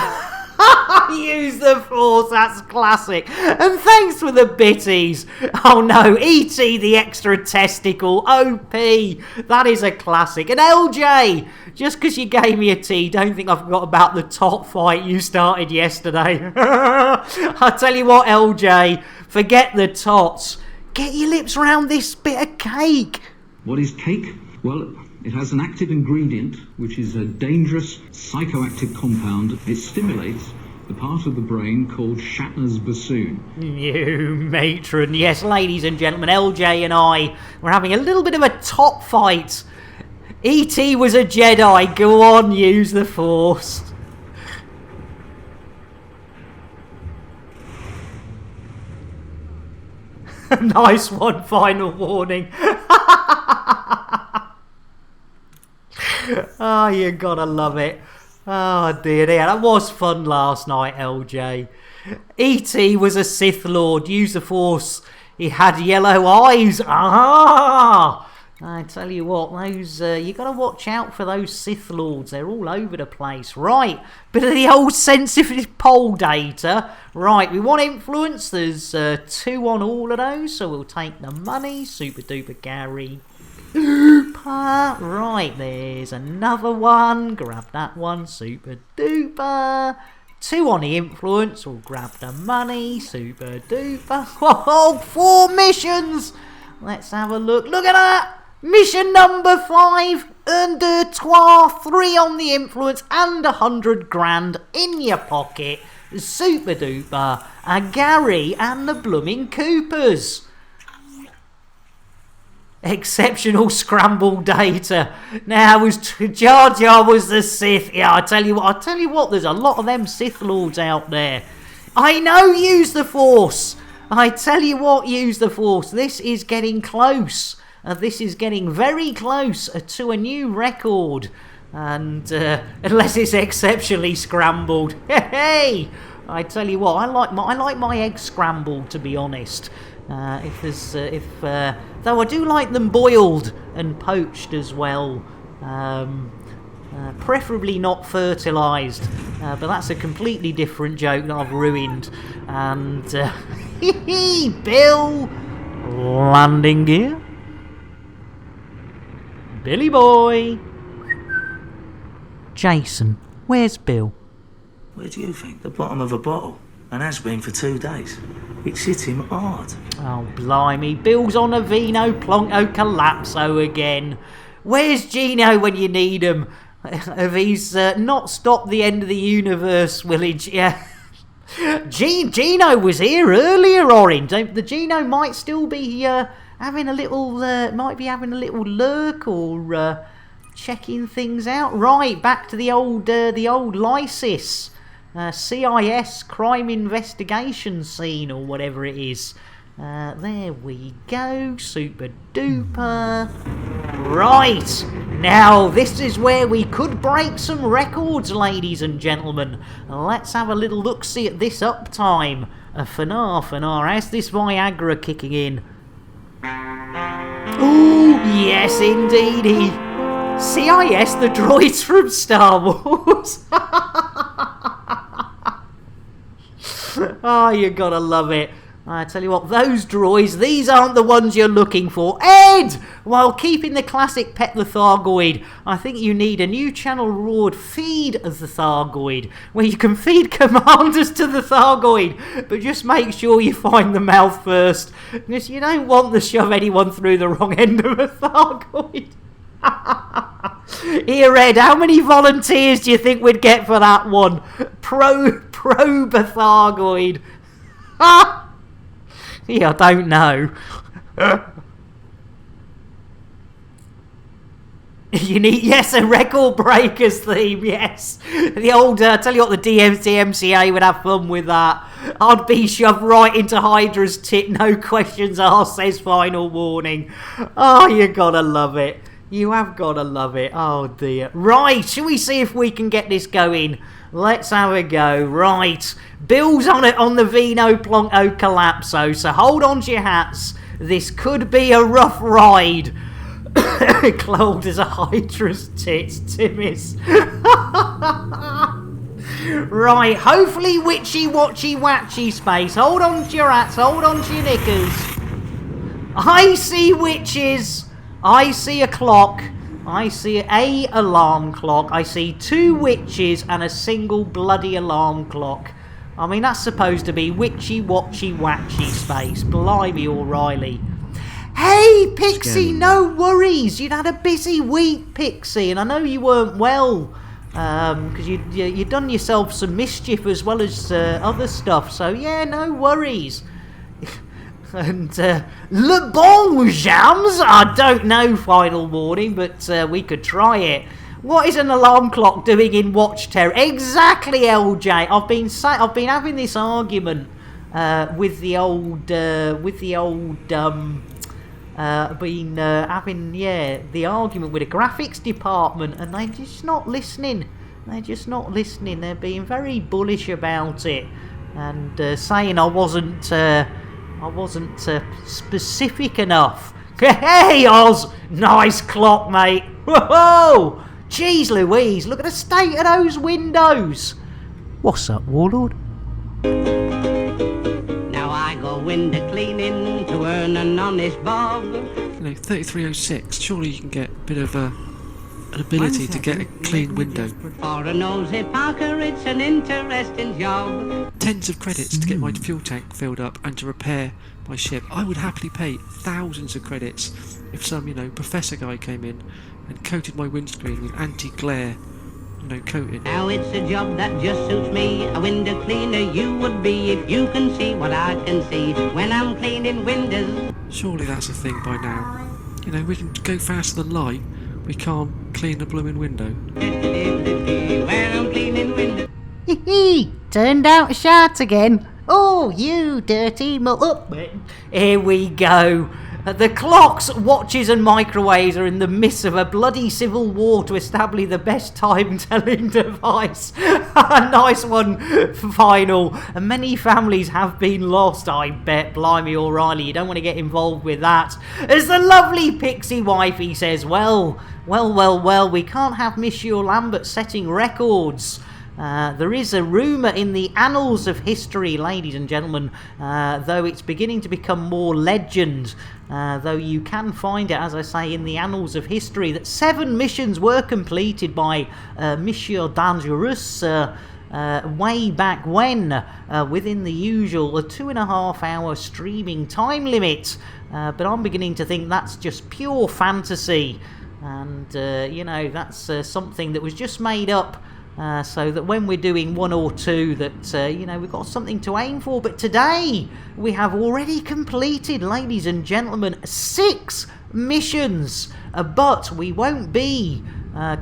Use the force, that's classic. And thanks for the bitties. Oh no, E.T. the extra testicle, OP. That is a classic. And LJ, just because you gave me a T, don't think I forgot about the top fight you started yesterday. I tell you what, LJ, forget the tots. Get your lips round this bit of cake. What is cake? Well, it has an active ingredient, which is a dangerous psychoactive compound. It stimulates the part of the brain called Shatner's bassoon. You matron. Yes, ladies and gentlemen, LJ and I were having a little bit of a top fight. E.T. was a Jedi. Go on, use the force. Nice one, final warning. Oh, you gotta love it. Oh dear, that was fun last night, LJ. E.T. was a Sith Lord. Use the Force He had yellow eyes. Ah! I tell you what, those you got to watch out for those Sith Lords. They're all over the place. Right, bit of the old sensitive poll data. Right, we want influence. There's 2 on all of those, so we'll take the money. Super duper Gary. Right, there's another one. Grab that one. Super duper. 2 on the influence. We'll grab the money. Super duper. Whoa, 4 missions. Let's have a look. Look at that. Mission number 5, un, 2, 3 on the influence and 100 grand in your pocket. Super duper. Gary and the blooming Coopers. Exceptional scramble data. Now, was Jar Jar was the Sith. Yeah, I tell you what, there's a lot of them Sith Lords out there. I know, use the Force. I tell you what, use the Force. This is getting close. This is getting very close to a new record. And unless it's exceptionally scrambled. Hey! I tell you what, I like my eggs scrambled, to be honest. Though I do like them boiled and poached as well. Preferably not fertilised. But that's a completely different joke that I've ruined. And Bill, landing gear. Billy boy. Jason, where's Bill? Where do you think? The bottom of a bottle. And has been for 2 days. It's hit him hard. Oh, blimey. Bill's on a Vino Plonko Collapso again. Where's Gino when you need him? If he's not stopped the end of the universe, will he? Yeah. Gino was here earlier, Orange. The Gino might still be having a little lurk or checking things out. Right, back to the old Lyncis. CIS crime investigation scene or whatever it is. There we go. Super duper. Right. Now, this is where we could break some records, ladies and gentlemen. Let's have a little look-see at this uptime. Fanar. How's this Viagra kicking in? Ooh, yes, indeedy. CIS, the droids from Star Wars. Oh, you gotta love it. I tell you what, those droids, these aren't the ones you're looking for. Ed! While keeping the classic Pet the Thargoid, I think you need a new channel reward, Feed the Thargoid, where you can feed commanders to the Thargoid, but just make sure you find the mouth first, because you don't want to shove anyone through the wrong end of a Thargoid. Here, Ed, how many volunteers do you think we'd get for that one? Pro-Thargoid. Yeah, I don't know. You need, yes, a Record Breakers theme, yes. The old, tell you what, the DMCA would have fun with that. I'd be shoved right into Hydra's tit, no questions asked, says Final Warning. Oh, you gotta love it. You have gotta love it. Oh dear. Right, shall we see if we can get this going? Let's have a go. Right. Bill's on it on the Vino Plonko Collapso, so hold on to your hats. This could be a rough ride. Cold as a Hydra's tits, Timmis. Right, hopefully witchy watchy watchy space. Hold on to your hats, hold on to your knickers. I see witches. I see a clock. I see a alarm clock. I see 2 witches and a single bloody alarm clock. I mean, that's supposed to be witchy watchy watchy space. Blimey, O'Reilly. Hey, Pixie, no worries. You'd had a busy week, Pixie, and I know you weren't well. Because you'd done yourself some mischief as well as other stuff. So, yeah, no worries. And Le Bon Jams, I don't know, Final Warning, but we could try it. What is an alarm clock doing in Watch Terror? Exactly, LJ. I've been having this argument with the old the argument with the graphics department, and they're just not listening. They're being very bullish about it, and saying I wasn't I wasn't specific enough. Hey, Oz! Nice clock, mate. Whoa! Jeez Louise, look at the state of those windows. What's up, Warlord? Now I go window cleaning to earn an honest bob. 3306, surely you can get a bit of an ability to get a clean window. For a nosy Parker, it's an interesting job. Tens of credits to get my fuel tank filled up and to repair my ship. I would happily pay thousands of credits if some, professor guy came in and coated my windscreen with anti-glare, coating. Now it's a job that just suits me. A window cleaner you would be if you can see what I can see when I'm cleaning windows. Surely that's a thing by now. We can go faster than light. We can't clean the blooming window. When I'm cleaning windows. Hee turned out shot again. Oh, you dirty Here we go. The clocks, watches and microwaves are in the midst of a bloody civil war to establish the best time-telling device. Nice one, final. Many families have been lost, I bet. Blimey, O'Reilly, you don't want to get involved with that. As the lovely pixie wifey says, well, we can't have Monsieur Lambert setting records. There is a rumour in the annals of history, ladies and gentlemen, though it's beginning to become more legend, though you can find it, as I say, in the annals of history, that 7 missions were completed by Monsieur Dangerous way back when, within the usual 2.5 hour streaming time limit. But I'm beginning to think that's just pure fantasy, and, that's something that was just made up. So that when we're doing 1 or 2 that, we've got something to aim for. But today, we have already completed, ladies and gentlemen, 6 missions. But we won't be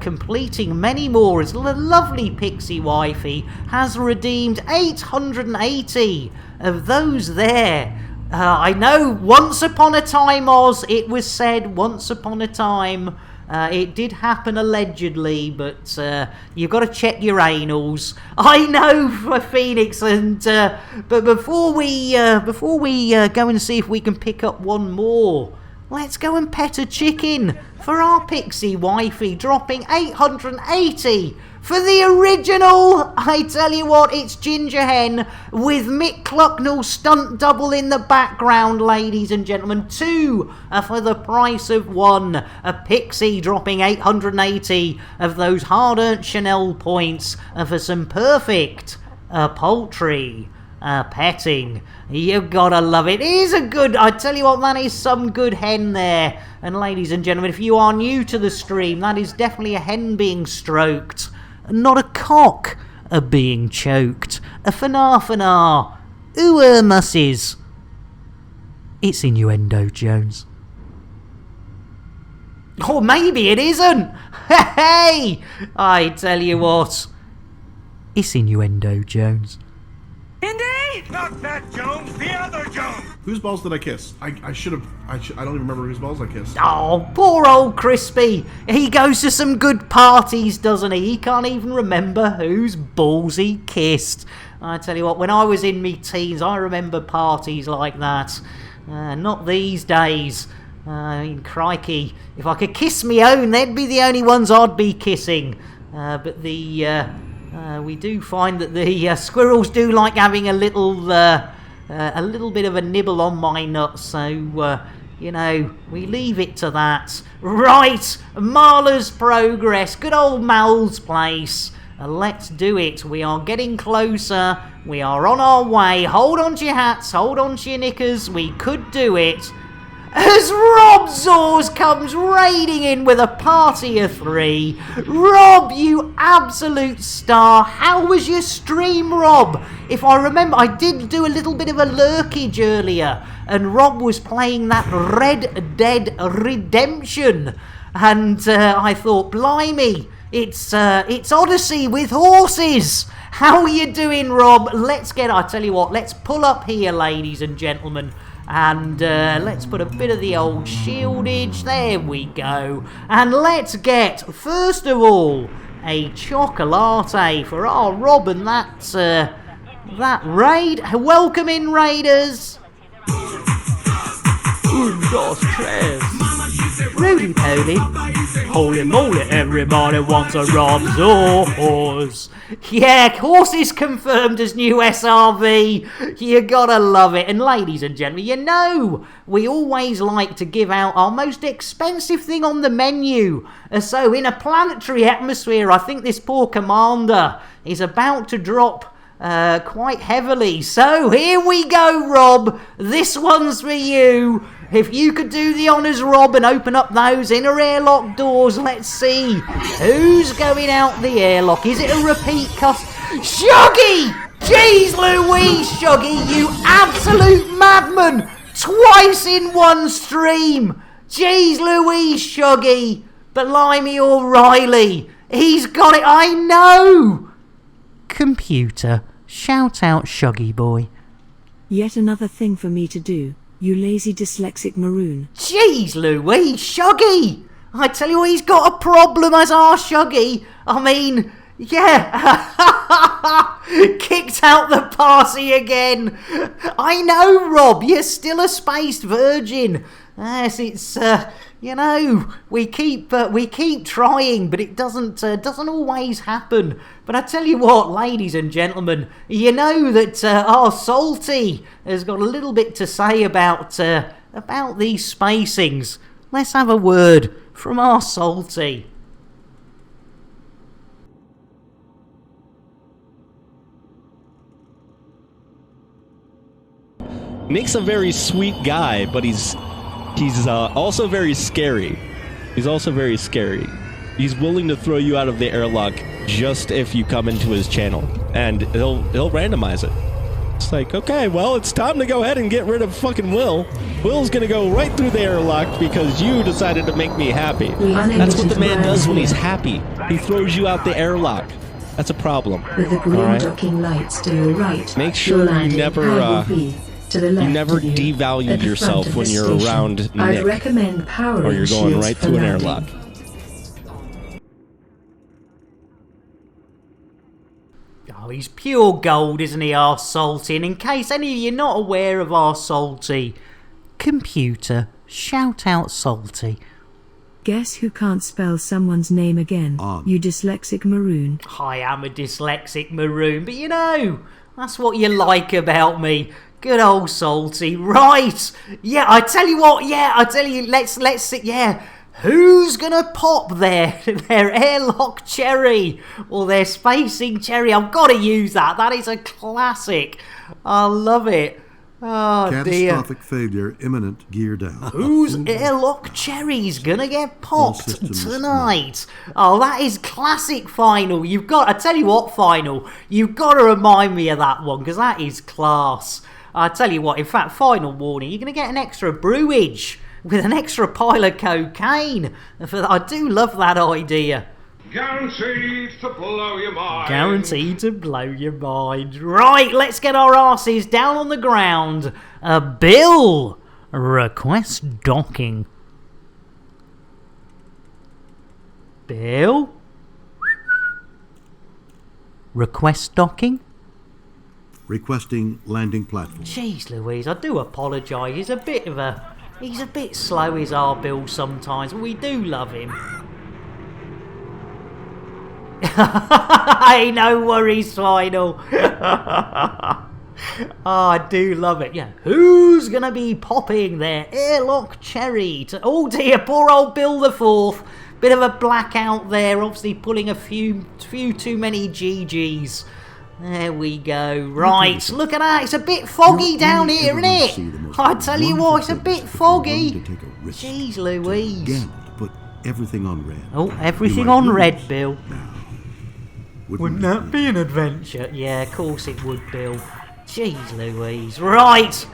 completing many more, as the lovely pixie wifey has redeemed 880 of those there. I know, once upon a time, Oz, it was said, once upon a time. It did happen allegedly, but you've got to check your anals. I know, for Phoenix, and but before we go and see if we can pick up one more, let's go and pet a chicken for our pixie wifey, dropping 880 for the original. I tell you what, it's Ginger Hen with Mick Clucknell stunt double in the background, ladies and gentlemen. 2 for the price of 1. A pixie dropping 880 of those hard-earned Chanel points for some perfect poultry petting. You've gotta love it. It is a good, I tell you what, that is some good hen there. And ladies and gentlemen, if you are new to the stream, that is definitely a hen being stroked, not a cock being choked. A fanar. Ooh, musses. It's innuendo, Jones. Or maybe it isn't. Hey, I tell you what, it's innuendo, Jones. Indy? Not that Jones, the other Jones! Whose balls did I kiss? I don't even remember whose balls I kissed. Oh, poor old Crispy. He goes to some good parties, doesn't he? He can't even remember whose balls he kissed. I tell you what, when I was in me teens, I remember parties like that. Not these days. Crikey, if I could kiss me own, they'd be the only ones I'd be kissing. But we do find that the squirrels do like having a little bit of a nibble on my nuts, so we leave it to that. Right, Marla's Progress, good old Mal's place. Let's do it. We are getting closer. We are on our way. Hold on to your hats, hold on to your knickers. We could do it. As Rob Zaws comes raiding in with a party of 3. Rob, you absolute star. How was your stream, Rob? If I remember, I did do a little bit of a lurkage earlier, and Rob was playing that Red Dead Redemption. And I thought, blimey, it's Odyssey with horses. How are you doing, Rob? I tell you what, let's pull up here, ladies and gentlemen. And let's put a bit of the old shieldage. There we go. And let's get, first of all, a chocolate for our Rob and that raid. Welcome in, raiders. Un, dos, tres. Roly poly. Holy moly, everybody wants a Rob's horse. Yeah, horse is confirmed as new SRV. You gotta love it. And ladies and gentlemen, you know, we always like to give out our most expensive thing on the menu. So in a planetary atmosphere, I think this poor commander is about to drop quite heavily. So here we go, Rob. This one's for you. If you could do the honours, Rob, and open up those inner airlock doors, let's see who's going out the airlock. Is it a repeat Shuggy! Jeez Louise, Shuggy, you absolute madman! Twice in one stream! Jeez Louise, Shuggy! Blimey O'Reilly! He's got it, I know! Computer, shout out Shuggy boy. Yet another thing for me to do, you lazy dyslexic maroon. Jeez Louise, Shuggy! I tell you what, he's got a problem as our Shuggy. I mean, yeah. Kicked out the party again. I know, Rob, you're still a spaced virgin. Yes, it's, you know, we keep trying, but it doesn't always happen. But I tell you what, ladies and gentlemen, you know that our Salty has got a little bit to say about these spacings. Let's have a word from our Salty. Nick's a very sweet guy, but he's also very scary. He's also very scary. He's willing to throw you out of the airlock just if you come into his channel, and he'll randomize it. It's like, okay, well, it's time to go ahead and get rid of fucking Will. Will's gonna go right through the airlock because you decided to make me happy. That's what the man does when he's happy. He throws you out the airlock. That's a problem. With the green docking lights to your right. Make sure you never devalue yourself when you're around Nick, I'd recommend powering or you're going right through an airlock. Oh, he's pure gold, isn't he, our Salty? And in case any of you are not aware of our Salty, computer, shout out Salty. Guess who can't spell someone's name again? You dyslexic maroon. I am a dyslexic maroon, but you know, that's what you like about me. Good old Salty. Right. Yeah, I tell you what, let's see, yeah. Who's gonna pop their airlock cherry or their spacing cherry? I've got to use that. That is a classic. I love it. Oh dear. Catastrophic failure imminent. Gear down. Whose airlock cherry's gonna get popped tonight? Oh, that is classic, Final. I tell you what, Final, you've got to remind me of that one because that is class. I tell you what, in fact, final warning, you're going to get an extra brewage with an extra pile of cocaine. I do love that idea. Guaranteed to blow your mind. Guaranteed to blow your mind. Right, let's get our asses down on the ground. Bill, request docking. Bill? Request docking? Requesting landing platform. Jeez Louise, I do apologise. He's a bit slow, is our Bill sometimes, but we do love him. Hey, no worries, Final. I do love it. Yeah, who's gonna be popping their airlock cherry to? Oh dear, poor old Bill the Fourth. Bit of a blackout there, obviously pulling a few too many GGs. There we go. Right, look at that. It's a bit foggy down here, isn't it? I tell you what, it's a bit foggy. Jeez Louise. Again, to put everything on red. Oh, everything on red, Bill. Wouldn't that be an adventure? Yeah, of course it would, Bill. Jeez Louise. Right.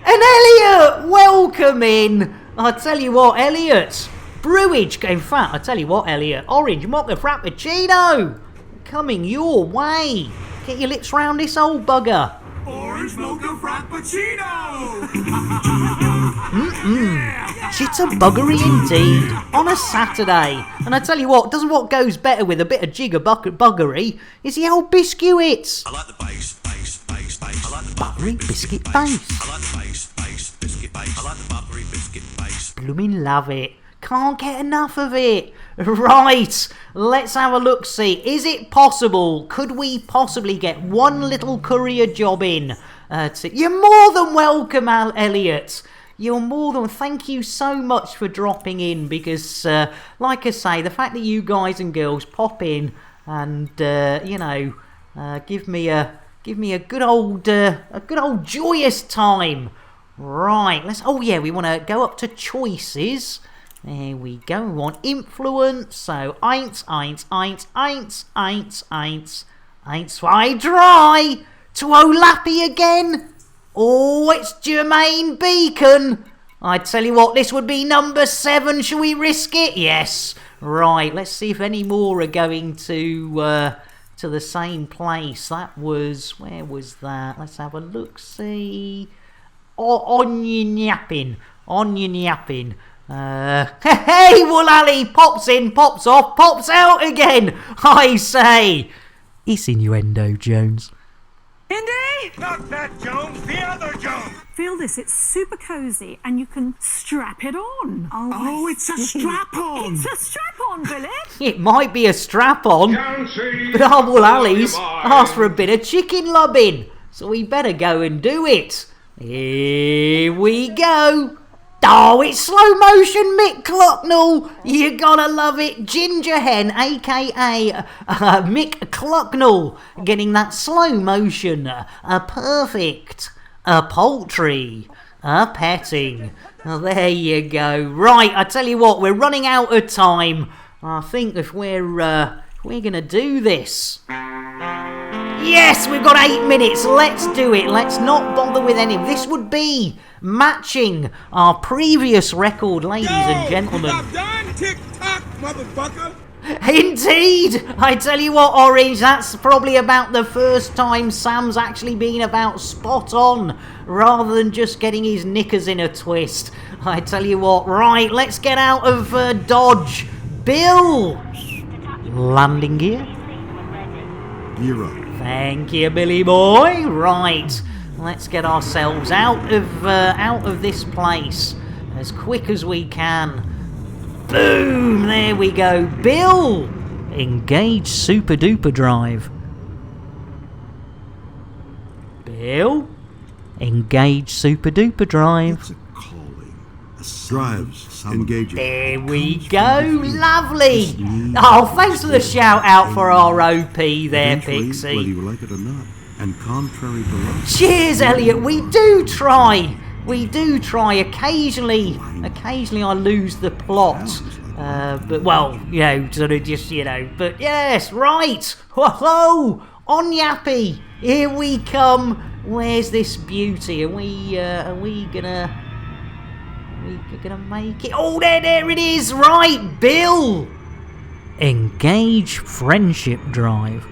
And Elliot, welcome in. I tell you what, Elliot. Brewage. In fact, I tell you what, Elliot. Orange mocha frappuccino. Coming your way. Get your lips round this old bugger. Orange mocha frappuccino! Chitter-buggery indeed, on a Saturday. And I tell you what goes better with a bit of jigger-buggery is the old biscuits. I like the bass. I like the buttery biscuit base. I like the bass, biscuit biscuit base. I like the buttery biscuit base. Blooming love it. Can't get enough of it. Right, let's have a look-see. Is it possible? Could we possibly get one little courier job in? You're more than welcome, Elliot. You're more than... Thank you so much for dropping in, because, like I say, the fact that you guys and girls pop in and, you know, give me a good old joyous time. Right, let's... Oh, yeah, we want to go up to choices. There we go. We want influence. So, eins, zwei, dry. To Olappy again. Oh, it's Jermaine Beacon. I tell you what, this would be number 7. Shall we risk it? Yes. Right, let's see if any more are going to the same place. That was... Where was that? Let's have a look-see. Onion yapping. Hey, Woolally pops in, pops off, pops out again. I say, it's innuendo, Jones. Indy! Not that Jones, the other Jones! Feel this, it's super cozy and you can strap it on. Oh, it's a strap-on! It's a strap-on, Billy! It might be a strap-on, but our Woolallys asked for a bit of chicken lubbing, so we better go and do it. Here we go. Oh, it's slow motion Mick Clucknell. You gotta love it. Ginger Hen, aka Mick Clucknell, getting that slow motion. Perfect. A poultry. A petting. There you go. Right, I tell you what, we're running out of time. I think if we're gonna do this. Yes, we've got 8 minutes. Let's do it. Let's not bother with any. This would be matching our previous record, ladies and gentlemen. I'm done. Tick-tock, motherfucker. Indeed. I tell you what, Orange, that's probably about the first time Sam's actually been about spot on, rather than just getting his knickers in a twist. I tell you what. Right, let's get out of Dodge. Bill. Landing gear. Gear up. Thank you, Billy boy. Right, let's get ourselves out of this place as quick as we can. Boom! There we go. Bill, engage super duper drive. Bill, engage super duper drive. It's a calling. Drives engaging. There we go. Lovely. Oh, thanks for the shout out for our OP there, Pixie. Whether you like it or not, and contrary to law. Cheers, Elliot. We do try. Occasionally I lose the plot. But, well, you know, sort of just, you know. But, yes, right. Whoa, on Yappy. Here we come. Where's this beauty? Are we gonna make it? Oh, there it is. Right, Bill. Engage friendship drive.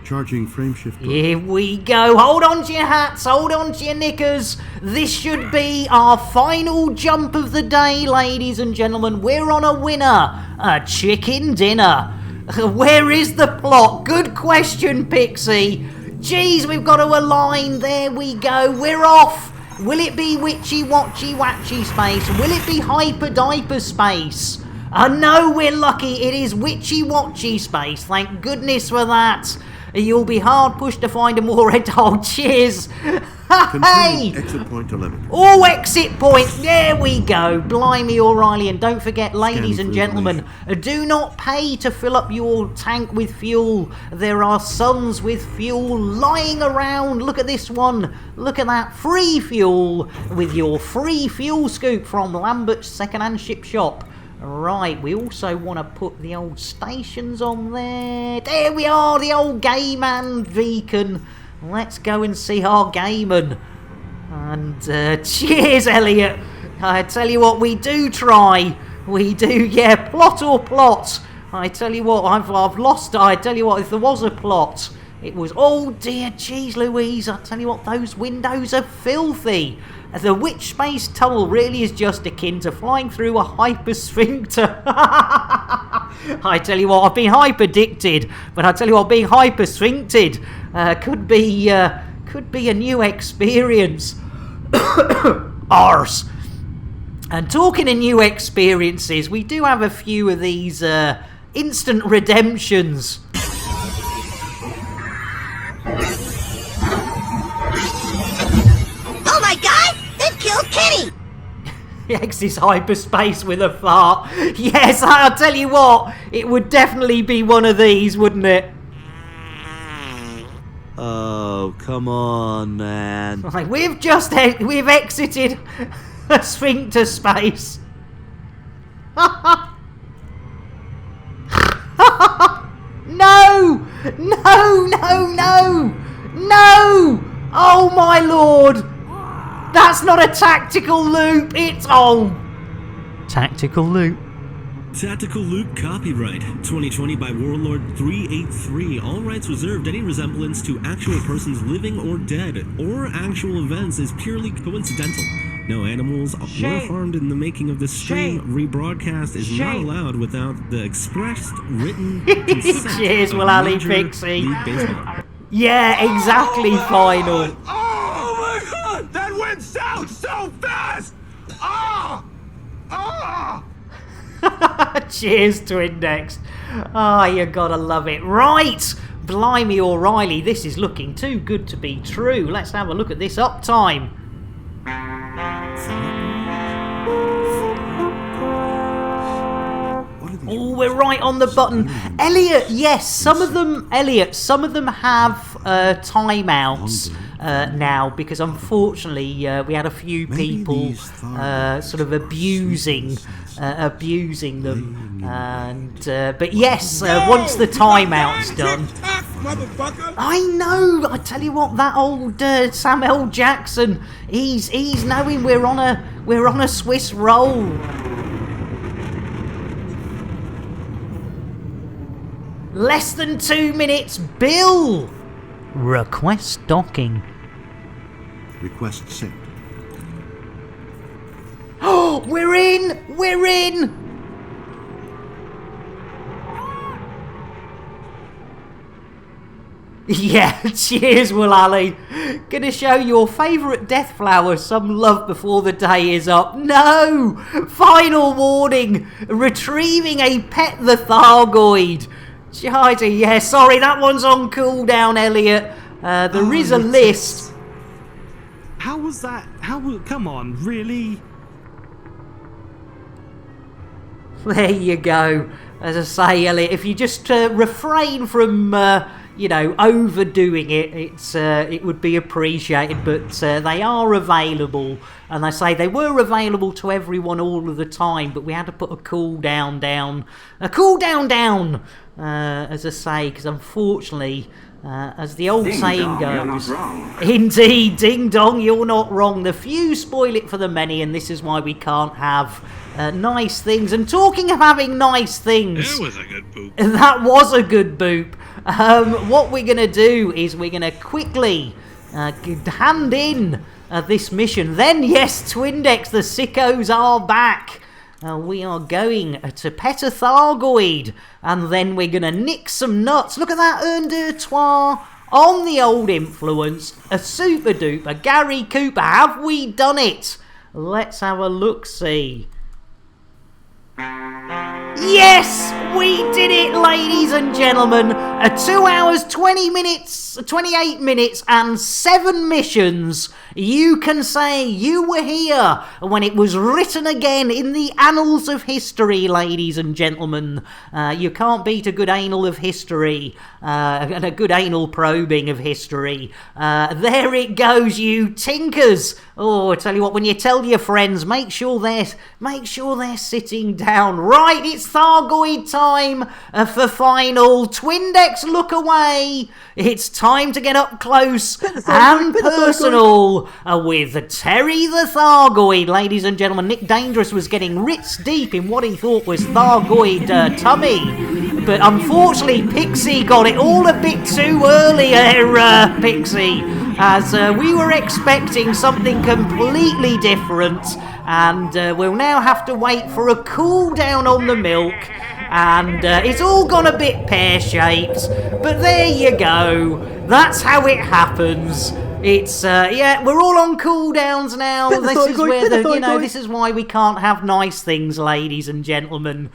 Charging frameshift. Here we go. Hold on to your hats. Hold on to your knickers. This should be our final jump of the day, ladies and gentlemen. We're on a winner. A chicken dinner. Where is the plot? Good question, Pixie. Jeez, we've got to align. There we go. We're off. Will it be witchy watchy watchy space? Will it be hyper diaper space? No, we're lucky. It is witchy watchy space. Thank goodness for that. You'll be hard pushed to find a more oh, cheers. Hey! Exit point 11. Oh, exit point. There we go. Blimey, O'Reilly. And don't forget, ladies and gentlemen, do not pay to fill up your tank with fuel. There are suns with fuel lying around. Look at this one. Look at that. Free fuel with your free fuel scoop from Lambert's second-hand ship shop. Right, we also want to put the old stations on there. There we are, the old gayman beacon. Let's go and see our gayman. And cheers, Elliot. I tell you what, we do try. We do, yeah, plot or plot. I tell you what, I've lost. I tell you what, if there was a plot, it was, oh dear, jeez Louise. I tell you what, those windows are filthy. The witch space tunnel really is just akin to flying through a hypersphincter. I tell you what, I've been hyperdicted, but I tell you what, being hypersphincted could be a new experience. arse. And talking of new experiences, we do have a few of these instant redemptions. Oh my god! They've killed Kenny! He exits hyperspace with a fart. Yes, I'll tell you what, it would definitely be one of these, wouldn't it? Oh, come on, man. Like, we've exited a sphincter space. No! No, no, no! No! Oh my lord! That's not a tactical loop, it's... Oh! Tactical loop. Tactical Loop copyright 2020 by Warlord 383. All rights reserved. Any resemblance to actual persons living or dead or actual events is purely coincidental. No animals were harmed in the making of this stream. Rebroadcast is not allowed without the expressed written consent. Cheers, of Willally Major Pixie. League Baseball. Yeah, exactly, final. Oh my god! That went south so fast! Ah! Ah! Cheers to Index. Ah, you gotta love it. Right! Blimey O'Reilly, this is looking too good to be true. Let's have a look at this uptime. Oh, we're right on the button. Elliot, yes, some of them have timeouts now because unfortunately we had a few people sort of abusing them. And but yes, once the timeout's done, I know. I tell you what, that old Sam L. Jackson, he's knowing we're on a Swiss roll. Less than 2 minutes, Bill! Request docking. Request sent. Oh, we're in! We're in! Yeah, cheers, Willally. Gonna show your favourite death flower some love before the day is up. No! Final warning! Retrieving a pet the Thargoid. Shida, yeah, sorry, that one's on cooldown, Elliot. There is a list. How was that? Come on, really? There you go. As I say, Elliot, if you just refrain from, overdoing it, it would be appreciated. But they are available, and I say they were available to everyone all of the time. But we had to put a cooldown down, as I say, because unfortunately, as the old saying goes, indeed, ding dong, you're not wrong. The few spoil it for the many, and this is why we can't have nice things. And talking of having nice things, That was a good boop. That was a good boop. What we're going to do is we're going to quickly hand in this mission. Then, yes, Twindex, the sickos are back. We are going to pet a Thargoid, and then we're going to nick some nuts. Look at that un deux trois on the old influence. A super duper Gary Cooper. Have we done it? Let's have a look-see. Yes, we did it, ladies and gentlemen. 2 hours, 28 minutes and 7 missions. You can say you were here when it was written again in the annals of history, ladies and gentlemen. You can't beat a good anal of history and a good anal probing of history. There it goes, you tinkers. Oh, I tell you what, when you tell your friends, make sure they're sitting down. Right, it's Thargoid time for final. Twindex, look away. It's time to get up close and personal with Terry the Thargoid. Ladies and gentlemen, Nick Dangerous was getting ritz deep in what he thought was Thargoid tummy. But unfortunately, Pixie got it all a bit too early, Pixie, as we were expecting something completely different. And we'll now have to wait for a cool down on the milk. And it's all gone a bit pear-shaped. But there you go. That's how it happens. It's yeah, we're all on cooldowns now. This is where the this is why we can't have nice things, ladies and gentlemen.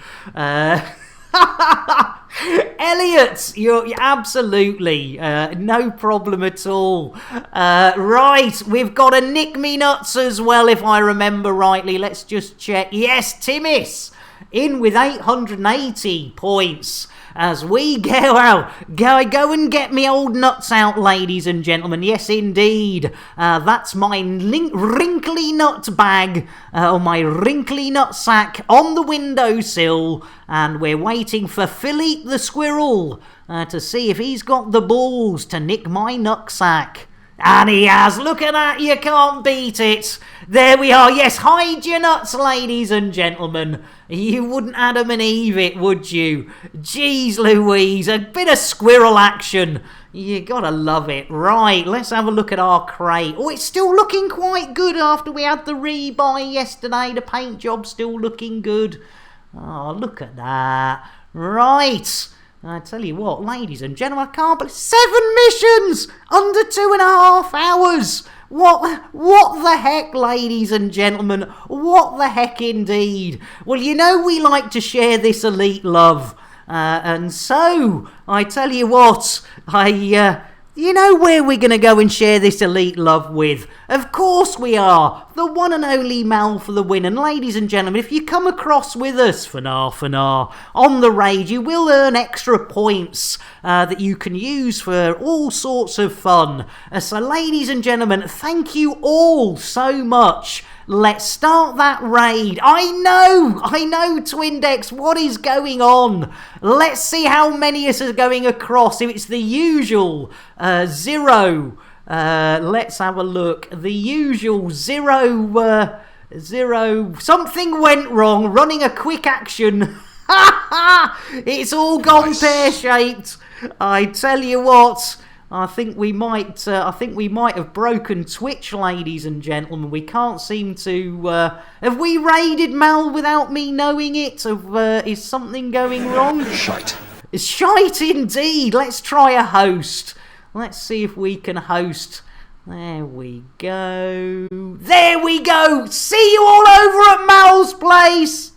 Elliot, you're absolutely no problem at all. Right, we've got a Nick Me Nuts as well, if I remember rightly. Let's just check. Yes, Timis in with 880 points. As we go and get me old nuts out, ladies and gentlemen. Yes, indeed. That's my wrinkly nut bag, or my wrinkly nut sack on the windowsill. And we're waiting for Philippe the squirrel to see if he's got the balls to nick my nutsack. And he has. Look at that. You can't beat it. There we are. Yes, hide your nuts, ladies and gentlemen. You wouldn't Adam and Eve it, would you? Jeez Louise, a bit of squirrel action. You gotta love it. Right, let's have a look at our crate. Oh, it's still looking quite good after we had the rebuy yesterday. The paint job's still looking good. Oh, look at that. Right. I tell you what, ladies and gentlemen, I can't believe 7 missions under 2.5 hours. What the heck, ladies and gentlemen? What the heck indeed? Well, you know we like to share this elite love. And so, I tell you what, you know where we're going to go and share this elite love with? Of course we are. The one and only Mal for the win. And ladies and gentlemen, if you come across with us for on the raid, you will earn extra points that you can use for all sorts of fun. So ladies and gentlemen, thank you all so much. Let's start that raid. I know, Twindex, what is going on? Let's see how many of us are going across. If it's the usual 0, let's have a look. The usual 0, 0, something went wrong, running a quick action. It's all gone pear-shaped. I tell you what. I think we might have broken Twitch, ladies and gentlemen. We can't seem to. Have we raided Mal without me knowing it? Is something going wrong? Shite. It's shite indeed. Let's try a host. Let's see if we can host. There we go. There we go. See you all over at Mal's place.